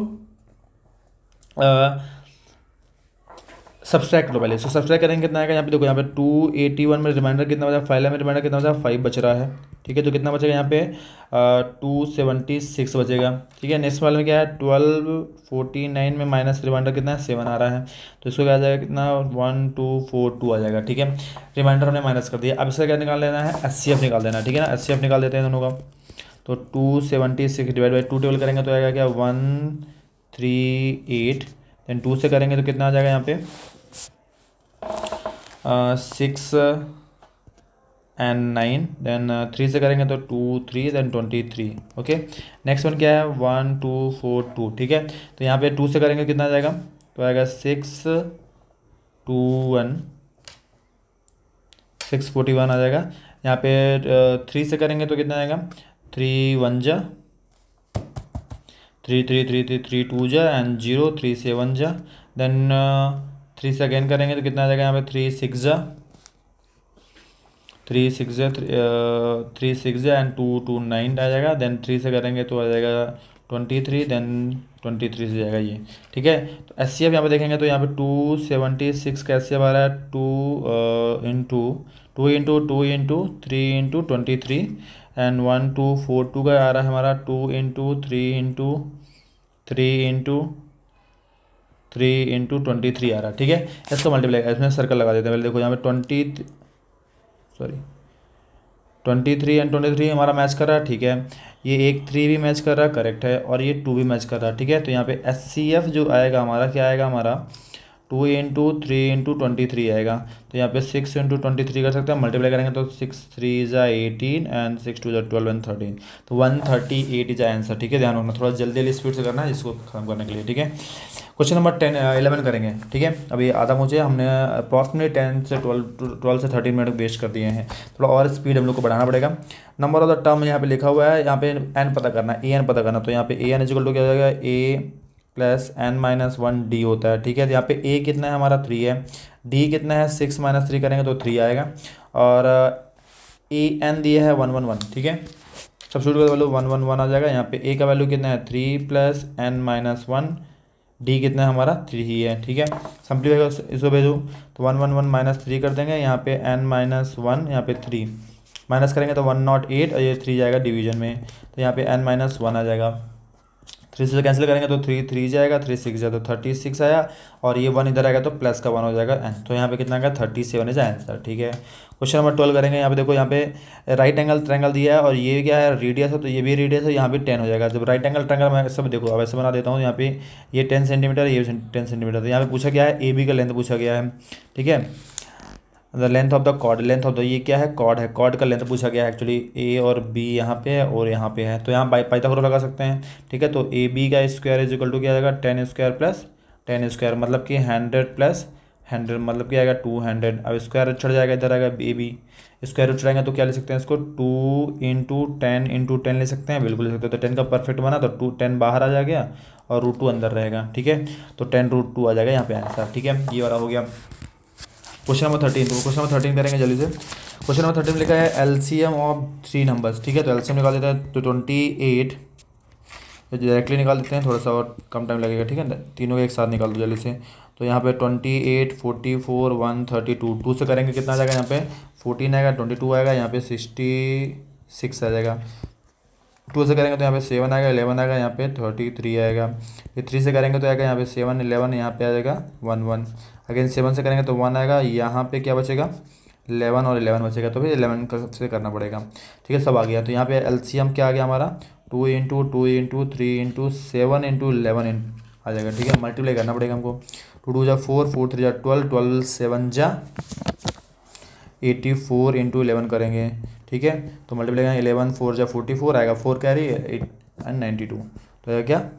सब्सट्रैक्ट लो, पहले इसको सब्सट्रैक्ट करेंगे कितना आएगा, यहाँ पे देखो, यहाँ पे 281 में रिमाइंडर कितना बचा, 5 में रिमाइंडर कितना बचा, 5 बच रहा है। ठीक है, तो कितना बचेगा यहाँ पे 276 बचेगा। ठीक है, नेक्स्ट वाले में क्या है, 1249 में माइनस रिमाइंडर कितना है, 7 आ रहा है, तो इसको क्या आ जाएगा कितना, 1242 आ जाएगा। ठीक है, रिमाइंडर हमने माइनस कर दिया, अब इसका क्या निकाल लेना है, HCF निकाल देना है। ठीक है ना, HCF निकाल देते हैं दोनों का, तो 276 डिवाइड बाई 2 टेबल करेंगे तो आएगा क्या, 138, देन 2 से करेंगे तो कितना आ जाएगा यहाँ पे 6 एंड 9, देन 3 से करेंगे तो 2 3 देन 23। ओके, नेक्स्ट वन क्या है, 1242। ठीक है, तो यहाँ पे 2 से करेंगे कितना आ जाएगा, तो आएगा 641 आ जाएगा। यहाँ पे 3 से करेंगे तो कितना आएगा, 3 1 जा 3 2 जा एंड 0, 3 7 जा, देन 3 से अगेन करेंगे तो कितना आ जाएगा, यहाँ पे 3 6 जा 3 6 जा एंड 2 2 9 आ जाएगा, देन 3 से करेंगे तो आ जाएगा 23, देन 23 से जाएगा ये। ठीक है, तो HCF यहाँ पे देखेंगे तो यहाँ पे 276 का HCF आ रहा है 2 into 2 into 2 into 3 into 23 and 1242 का आ रहा है हमारा 2 इंटू 3 इंटू 3 इंटू 3 इंटू 23 आ रहा है। ठीक है, इसको मल्टीप्लाई इसमें सर्कल लगा देते हैं, पहले देखो यहाँ पे 23 एंड 23 हमारा मैच कर रहा है। ठीक है, ये एक 3 भी मैच कर रहा है, करेक्ट है, और ये 2 भी मैच कर रहा है। ठीक है, तो यहाँ पे HCF जो आएगा हमारा, क्या आएगा हमारा 2 इंटू 3 इंटू 23 आएगा, तो यहाँ पे 6 इंटू 23 कर सकते हैं, मल्टीप्लाई करेंगे तो 6 3 जा 18 एंड 6 2 जा 12 एंड 13, तो 138 इज आंसर। ठीक है, ध्यान रखना, थोड़ा जल्दी स्पीड से करना है इसको खत्म करने के लिए। ठीक है, क्वेश्चन नंबर 11 करेंगे। ठीक है, अभी आधा मुझे हमने अप्रॉक्सीमेटली 10 से 12 से 13 मिनट वेस्ट कर दिए हैं, थोड़ा और स्पीड हम लोग को बढ़ाना पड़ेगा। नंबर ऑफ द टर्म यहाँ पे लिखा हुआ है, यहाँ पे एन पता करना है, AN पता करना, तो यहाँ पे AN इक्वल टू क्या हो जाएगा, A प्लस n-1 D होता है। ठीक है, तो यहाँ पे A कितना है हमारा 3 है, D कितना है 6 - 3 करेंगे तो 3 आएगा, और AN दिया है 1 1 1। ठीक है, सब्स्टिट्यूट का वैल्यू 1 1 1 आ जाएगा। यहाँ पे A का वैल्यू कितना है 3 प्लस n-1, D कितना है हमारा 3 ही है। ठीक है, सिंप्लीफाई इसको भेजो तो 1 1 1 - 3 कर देंगे, यहाँ पे n-1 यहाँ पे 3 माइनस करेंगे तो 108, और ये 3 जाएगा डिवीजन में, तो यहाँ पे n-1 आ जाएगा, 3 से कैंसिल करेंगे तो 3 3 जाएगा, 3 6 जाएगा तो 36 आया, और ये 1 इधर आएगा तो प्लस का 1 हो जाएगा n, तो यहाँ पे कितना आएगा 37 इज आंसर। ठीक है, क्वेश्चन नंबर 12 करेंगे। यहाँ पे देखो, यहाँ पे राइट एंगल ट्रायंगल दिया है, और ये क्या है रेडियस है, तो ये भी रेडियस है, यहाँ भी 10 हो जाएगा। जब राइट एंगल ट्रायंगल मैं सब देखो अब ऐसे बना देता हूँ, यहाँ पे ये 10 सेंटीमीटर, ये 10 सेंटीमीटर, तो यहाँ पे पूछा गया है AB का लेंथ पूछा गया है। ठीक है, the length of the chord, length of the, ये क्या है कॉर्ड है, कॉर्ड का लेंथ पूछा गया है, एक्चुअली A और B यहाँ पे है और यहाँ पे है, तो यहाँ पाइथागोरस लगा सकते हैं। ठीक है, तो AB का स्क्वायर इज इक्वल टू क्या आएगा 10 स्क्वायर प्लस 10 स्क्वायर, मतलब कि 100 प्लस 100, मतलब क्या आएगा 200। अब स्क्वायर रूट चढ़ जाएगा, इधर आएगा AB, स्क्वायर रूट चढ़ाएंगे तो क्या ले सकते हैं इसको 2 इंटू 10 ले सकते हैं, बिल्कुल ले सकते हैं। तो 10 का परफेक्ट बना तो 10 बाहर आ जाएगा और √2 अंदर रहेगा। ठीक है, तो 10 √2 आ जाएगा यहाँ पे आंसर। ठीक है, ये वाला हो गया। क्वेश्चन नंबर 13, तो क्वेश्चन नंबर 13 करेंगे जल्दी से। क्वेश्चन नंबर 13 में लिखा है एलसीएम ऑफ 3 नंबर्स, ठीक है। तो एलसीएम निकाल देते हैं, तो 28 डायरेक्टली निकाल देते हैं, थोड़ा सा और कम टाइम लगेगा, ठीक है। तीनों के एक साथ निकाल दो जल्दी से। तो यहाँ पे 28, 44, 132, 2 से करेंगे कितना आ जाएगा, यहाँ पे 14 आएगा, 22 आएगा, यहाँ पे 66 आ जाएगा। 2 से करेंगे तो यहाँ पे 7 आएगा, 11 आएगा, यहाँ पे 33 आएगा। ये 3 से करेंगे तो आएगा यहाँ पे 7, 11, यहाँ पे आ जाएगा 1, 1। अगेन 7 से करेंगे तो 1 आएगा, यहाँ पे क्या बचेगा 11 और 11 बचेगा, तो फिर 11 का से करना पड़ेगा, ठीक है। सब आ गया। तो यहाँ पे एलसीएम क्या आ गया हमारा 2 इंटू 2 इंटू 3 इंटू 7 इंटू 11 आ जाएगा, ठीक है। मल्टीप्लाई करना पड़ेगा हमको। 2 2 जा 4, 4 3 जा 12, 12 7 जा 84 इंटू 11 करेंगे, ठीक है। तो मल्टीप्लाई करेंगे 11 4 जा 44 आएगा, 4 कैरी 8 एंड 92, तो आएगा क्या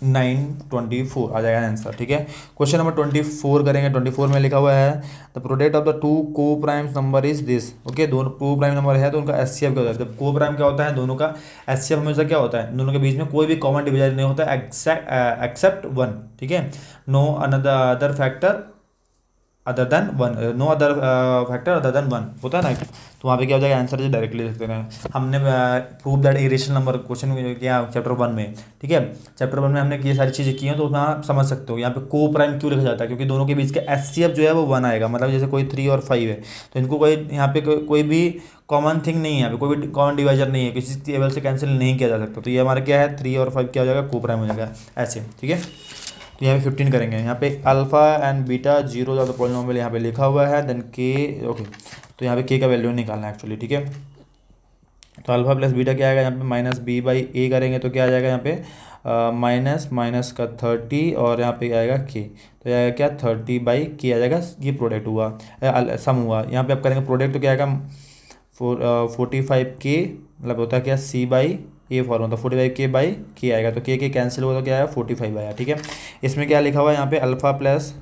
924 आ जाएगा आंसर, ठीक है। क्वेश्चन नंबर 24 करेंगे। 24 में लिखा हुआ है the product of the two coprime number is this, okay. दोनों को प्राइम नंबर है तो उनका एचसीएफ क्या होता है। जब को प्राइम क्या होता है, दोनों का एचसीएफ हमेशा क्या होता है, दोनों के बीच में कोई भी कॉमन डिविजन नहीं होता एक्सेप्ट 1, ठीक है। No another other factor other than 1, no other factor other than 1 होता है ना। तो वहाँ पे क्या हो जाएगा आंसर जो डायरेक्टली लिख सकते हैं। हमने prove that irrational number question किया चैप्टर 1 में, ठीक है। चैप्टर 1 में हमने ये सारी चीज़ें की हैं, तो वहाँ समझ सकते हो। यहाँ पे को प्राइम क्यों लिखा जाता है, क्योंकि दोनों के बीच का एचसीएफ जो है वो 1 आएगा। मतलब जैसे कोई 3 और 5 है, तो इनको कोई यहाँ पे कोई भी कॉमन थिंग नहीं है, यहाँ पे कोई भी कॉमन डिवाइजर नहीं है, किसी टेबल से कैंसिल नहीं किया जा सकता। तो ये हमारा क्या है 3 और 5 क्या हो जाएगा को प्राइम हो जाएगा ऐसे, ठीक है। तो यहाँ पे 15 करेंगे। यहाँ पे अल्फा एंड बीटा जीरो ज़्यादा पॉलिनोमियल यहाँ पे लिखा हुआ है, देन के, ओके। तो यहाँ पे के का वैल्यू निकालना है एक्चुअली, ठीक है। तो अल्फा प्लस बीटा क्या आएगा, यहाँ पे माइनस बी बाई ए करेंगे तो क्या आ जाएगा यहाँ पे माइनस माइनस का 30, और यहाँ पे आएगा के, तो आएगा क्या 30 बाई के आ जाएगा। ये प्रोडक्ट हुआ, सम हुआ। यहाँ पे आप करेंगे प्रोडक्ट तो क्या आएगा 45 के, मतलब होता है क्या सी बाई ए फॉर्म होता है 45 के बाई के आएगा। तो के कैंसिल हुआ तो क्या आया 45 आया, ठीक है। इसमें क्या लिखा हुआ है यहाँ पे अल्फा प्लस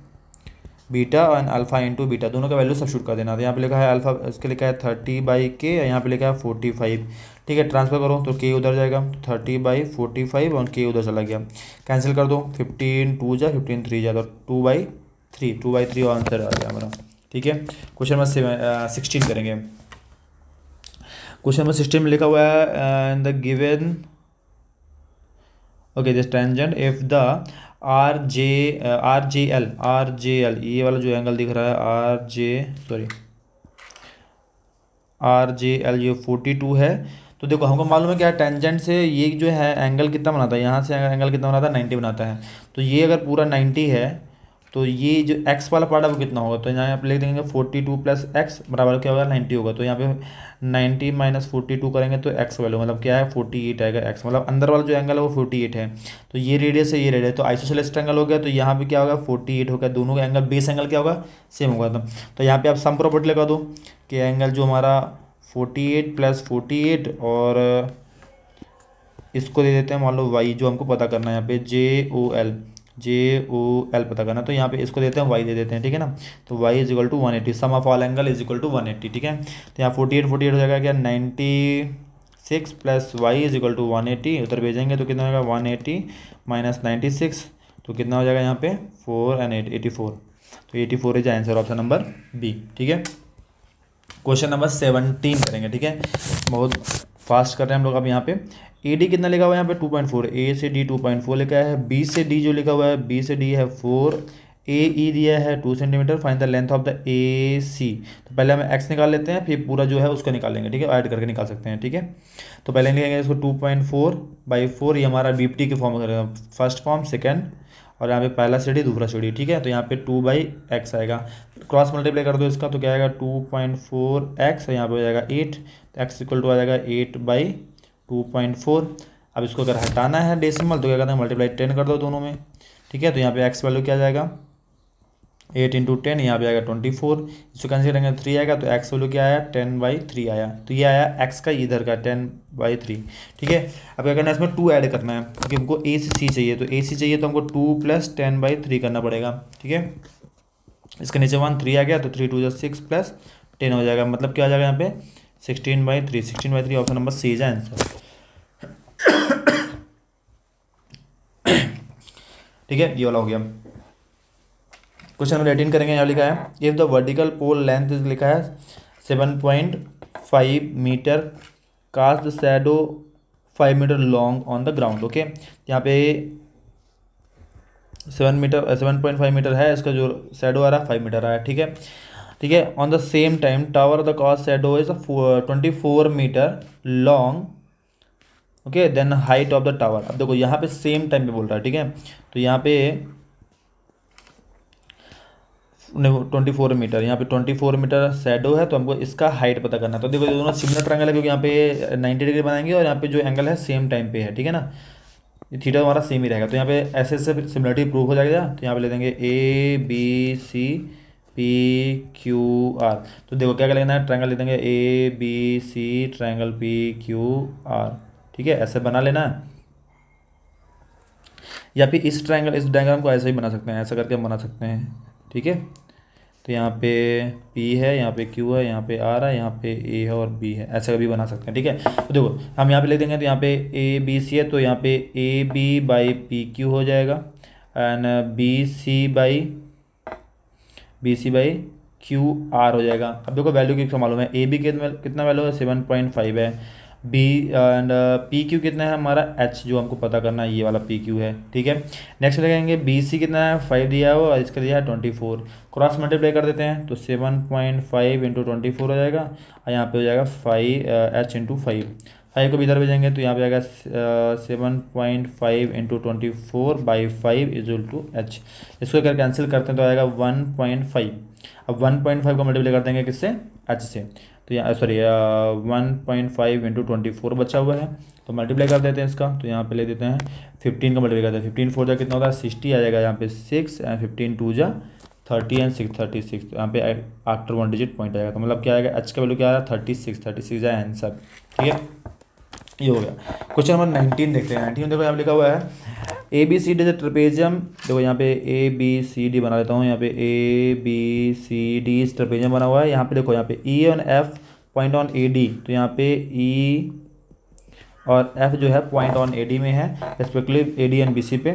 बीटा और अल्फा इंटू बीटा, दोनों का वैल्यू सब्स्टिट्यूट कर देना। तो यहाँ पे लिखा है अल्फा, इसके लिखा है 30 बाई के, यहाँ पे लिखा है 45, ठीक है। ट्रांसफर करो तो के उधर जाएगा, 30 बाई 45 और के उधर चला गया, कैंसिल कर दो। 15 2 जा 15 3 जा, तो 2/3 और आंसर आ गया हमारा, ठीक है। क्वेश्चन नंबर 16 करेंगे। क्वेश्चन नंबर 16 में लिखा हुआ है इन the given, okay, this tangent if the R J L, ये वाला जो एंगल दिख रहा है आर जे एल ये 42 है। तो देखो हमको मालूम है क्या टेंजेंट से ये जो है एंगल कितना बनाता है, यहाँ से एंगल कितना बनाता है 90 बनाता है। तो ये अगर पूरा 90 है तो ये जो x वाला पार्ट है वो कितना होगा, तो यहाँ पे लिख देंगे 42 प्लस एक्स बराबर क्या होगा 90 होगा। तो यहाँ पे 90 माइनस 42 करेंगे तो x वैल्यू मतलब क्या है 48 आएगा। x मतलब अंदर वाला जो एंगल है वो 48 है, तो ये रेडियस है ये रेडियस, तो आइसोसेलेस ट्रायंगल हो गया। तो यहाँ पे क्या होगा 48 होगा, दोनों का एंगल बेस एंगल क्या होगा सेम होगा। तो यहाँ पे आप सम प्रॉपर्टी लगा दो कि एंगल जो हमारा 48 प्लस 48 और इसको दे देते हैं मान लो y, जो हमको पता करना है यहाँ पे जे ओ एल पता करना। तो यहाँ पे इसको देते हैं y दे देते हैं, ठीक है ना। तो y is equal to 180, sum of all angle is equal to 180, ठीक है। तो यहाँ 48 48 हो जाएगा क्या 96 plus y is equal to 180, उधर भेजेंगे तो कितना होगा 180 माइनस 96, तो कितना हो जाएगा यहाँ पे 4 एंड 8 84। तो 84 is answer option number B, ठीक है। क्वेश्चन नंबर 17 करेंगे, ठीक है। बहुत फास्ट कर रहे हैं हम लोग। अब यहाँ पे ए डी कितना लिखा हुआ है यहाँ पे 2.4, ए से डी 2.4 लिखा है, बी से डी जो लिखा हुआ है बी से डी है 4, ए ई दिया है 2 centimetre, find the length of the A C. तो पहले हम एक्स निकाल लेते हैं, फिर पूरा जो है उसको निकाल लेंगे, ठीक है। ऐड करके निकाल सकते हैं, ठीक है। तो पहले लिखेंगे इसको 2.4/4, ये हमारा बीपटी के फॉर्म करेगा, फर्स्ट फॉर्म सेकेंड, और यहाँ पे पहला सीढ़ी दूसरा सीढ़ी, ठीक है। तो यहाँ पे 2/x आएगा, क्रॉस मल्टीप्लाई कर दो इसका तो क्या आएगा 2.4x, और यहाँ पे हो जाएगा 8, तो x इक्वल टू आ जाएगा 8/2.4। अब इसको अगर हटाना है डेसिमल तो क्या करते हैं मल्टीप्लाई 10 कर दो दोनों में, ठीक है। तो यहाँ पे x वैल्यू क्या आ जाएगा 8 इंटू 10, यहाँ पे आएगा 24, इसको कैंसिल करेंगे 3 आएगा, तो x वैल्यू क्या आया 10/3 आया। तो ये आया x का इधर का 10/3, ठीक है। अब क्या करना है इसमें 2 ऐड करना है, क्योंकि हमको a से c चाहिए, तो a c चाहिए तो हमको 2 प्लस 10/3 करना पड़ेगा, ठीक है। इसके नीचे 1 3 आ गया, तो 3 2 6 प्लस 10 हो जाएगा, मतलब क्या आ जाएगा यहाँ पे 16/3 option number C is answer, ठीक है। ये वाला हो गया। क्वेश्चन नंबर 18 करेंगे। यहाँ लिखा है if the vertical pole length is लिखा है 7.5 meter, cast the shadow 5 meter long on the ground. Okay, यहाँ पे 7.5 मीटर है, इसका जो शैडो आ रहा है 5 मीटर आ रहा है। ठीक है, ठीक है। On the same time tower the cast shadow is 24 meter long. Okay, then height of the tower. अब देखो यहाँ पे सेम टाइम पे बोल रहा है, ठीक है, तो यहाँ पे 24 मीटर, यहाँ पे 24 मीटर शैडो है, तो हमको इसका हाइट पता करना है। तो देखो दोनों सिमिलर ट्रायंगल है, क्योंकि यहाँ पे 90 डिग्री बनाएंगे और यहाँ पे जो एंगल है सेम टाइम पे है, ठीक है ना, ये थीटा हमारा सेम ही रहेगा। तो यहाँ पे ऐसे सिमिलरिटी प्रूव हो जाएगा। तो यहाँ पे ले देंगे ABCPQR। तो देखो क्या लेना है, ट्रायंगल ले देंगे ABC ट्रायंगल PQR। ठीक है, ऐसे बना लेना है, या फिर इस डायग्राम को ऐसे ही बना सकते हैं, ऐसा करके हम बना सकते हैं। ठीक है, तो यहाँ पे P है, यहाँ पे Q है, यहाँ पे R है, यहाँ पे A है और B है, ऐसा भी बना सकते हैं। ठीक है, तो देखो हम यहाँ पे ले देंगे, तो यहाँ पे ABC है, तो यहाँ पे AB/PQ हो जाएगा एंड BC/QR हो जाएगा। अब देखो वैल्यू कितना मालूम है, AB कितना वैल्यू है 7.5 है, B एंड PQ कितना है हमारा H, जो हमको पता करना है ये वाला PQ है। ठीक है, नेक्स्ट लगाएंगे BC कितना है 5 दिया है और इसका दिया है 24, क्रॉस मल्टीप्लाई कर देते हैं, तो 7.5 इंटू 24 हो जाएगा और यहाँ पे हो जाएगा 5 H इंटू 5 को भी इधर भेजेंगे, तो यहाँ पे आएगा 7.5 इंटू 24/5 इजल टू H। इसको अगर कैंसिल करते हैं तो आएगा 1.5। अब 1.5 को मल्टीप्लाई कर देंगे किससे, H से, तो यहाँ सॉरी 1.5 इंटू 24 बचा हुआ है, तो मल्टीप्लाई कर देते हैं इसका। तो यहाँ पे ले देते हैं 15 का मल्टीप्लाई करते हैं, 15 4 जा कितना होता है 60 आ जाएगा, यहाँ पे 6 एंड 15 2 जा 30 एंड 6 36, तो यहाँ पे आफ्टर 1 डिजिट पॉइंट आएगा, तो मतलब क्या आएगा, H का वैल्यू क्या आ रहा है 36 है आंसर। ठीक है, ये हो गया। क्वेश्चन नंबर 19 देखते हैं। 19 देखो यहाँ लिखा हुआ है ABCD इज ट्रेपेजियम। देखो यहाँ पे ABCD बना लेता हूँ, यहाँ पे ABCD ट्रेपेजियम बना हुआ है। यहाँ पे देखो यहाँ पे E और F पॉइंट ऑन AD, तो यहाँ पे E और F जो है पॉइंट ऑन AD में है, रेस्पेक्टिवली AD एंड BC पे,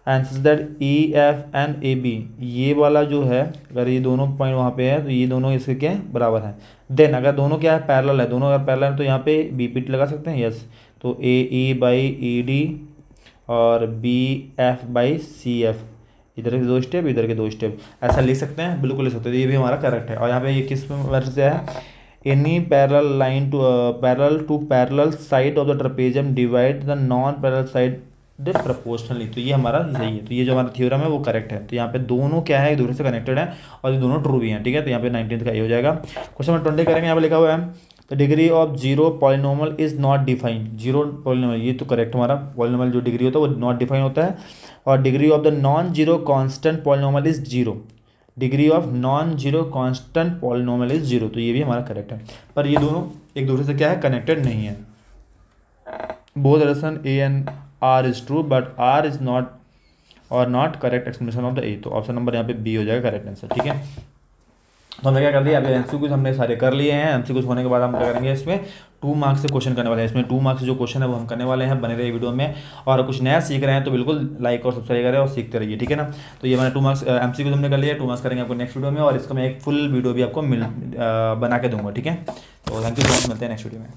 and such that EF and AB, ये वाला जो है अगर ये दोनों पॉइंट वहाँ पे है तो ये दोनों इसके क्या बराबर हैं। देन अगर दोनों क्या है पैरेलल है, दोनों अगर पैरेलल है तो यहाँ पे BPT लगा सकते हैं, यस, तो AE/ED और BF/CF, इधर के 2 स्टेप इधर के 2 स्टेप, ऐसा लिख सकते हैं, बिल्कुल लिख सकते हैं, ये भी हमारा करेक्ट है। और यहाँ पे ये किस वर्ड से है, any parallel line to parallel side of the trapezium divide the non parallel side proportionally, तो ये हमारा सही है। तो ये जो हमारा थ्योरम है वो करेक्ट है। तो यहाँ पे दोनों क्या है, एक दूसरे से कनेक्टेड है और ये दोनों ट्रू भी हैं। ठीक है, तो यहाँ पे 19 का ये हो जाएगा। क्वेश्चन नंबर 20 करेंगे, यहाँ पे लिखा हुआ है the degree of zero polynomial is not defined. Zero polynomial, ये तो करेक्ट हमारा, पॉलिनोमियल जो डिग्री होता है वो नॉट डिफाइन होता है, और degree of the non zero constant polynomial is zero. Degree of non zero constant polynomial is zero, तो ये भी हमारा करेक्ट है। पर ये दोनों एक दूसरे से क्या है, कनेक्टेड नहीं है। Both relation A and R is true but R is not और not correct explanation of the A, तो ऑप्शन नंबर यहाँ पे B हो जाएगा करेक्ट आंसर। ठीक है, तो हमने क्या कर दिया, अभी MCQs हमने सारे कर लिए हैं। MCQs होने के बाद हम क्या करेंगे, इसमें 2 मार्क्स से क्वेश्चन करने वाले हैं। इसमें 2 मार्क्स से जो क्वेश्चन है वो हम करने वाले हैं, बने रहे वीडियो में। और कुछ नया सीख रहे हैं तो बिल्कुल लाइक और सब्सक्राइब करें और सीखते रहिए। ठीक है ना, तो ये मैंने 2 मार्क्स MCQs हमने कर लिया, 2 मार्क्स करेंगे आपको नेक्स्ट वीडियो में, और इसका मैं एक फुल वीडियो भी आपको बना के दूंगा। ठीक है, तो थैंक यू सो मच, मिलते हैं नेक्स्ट वीडियो में।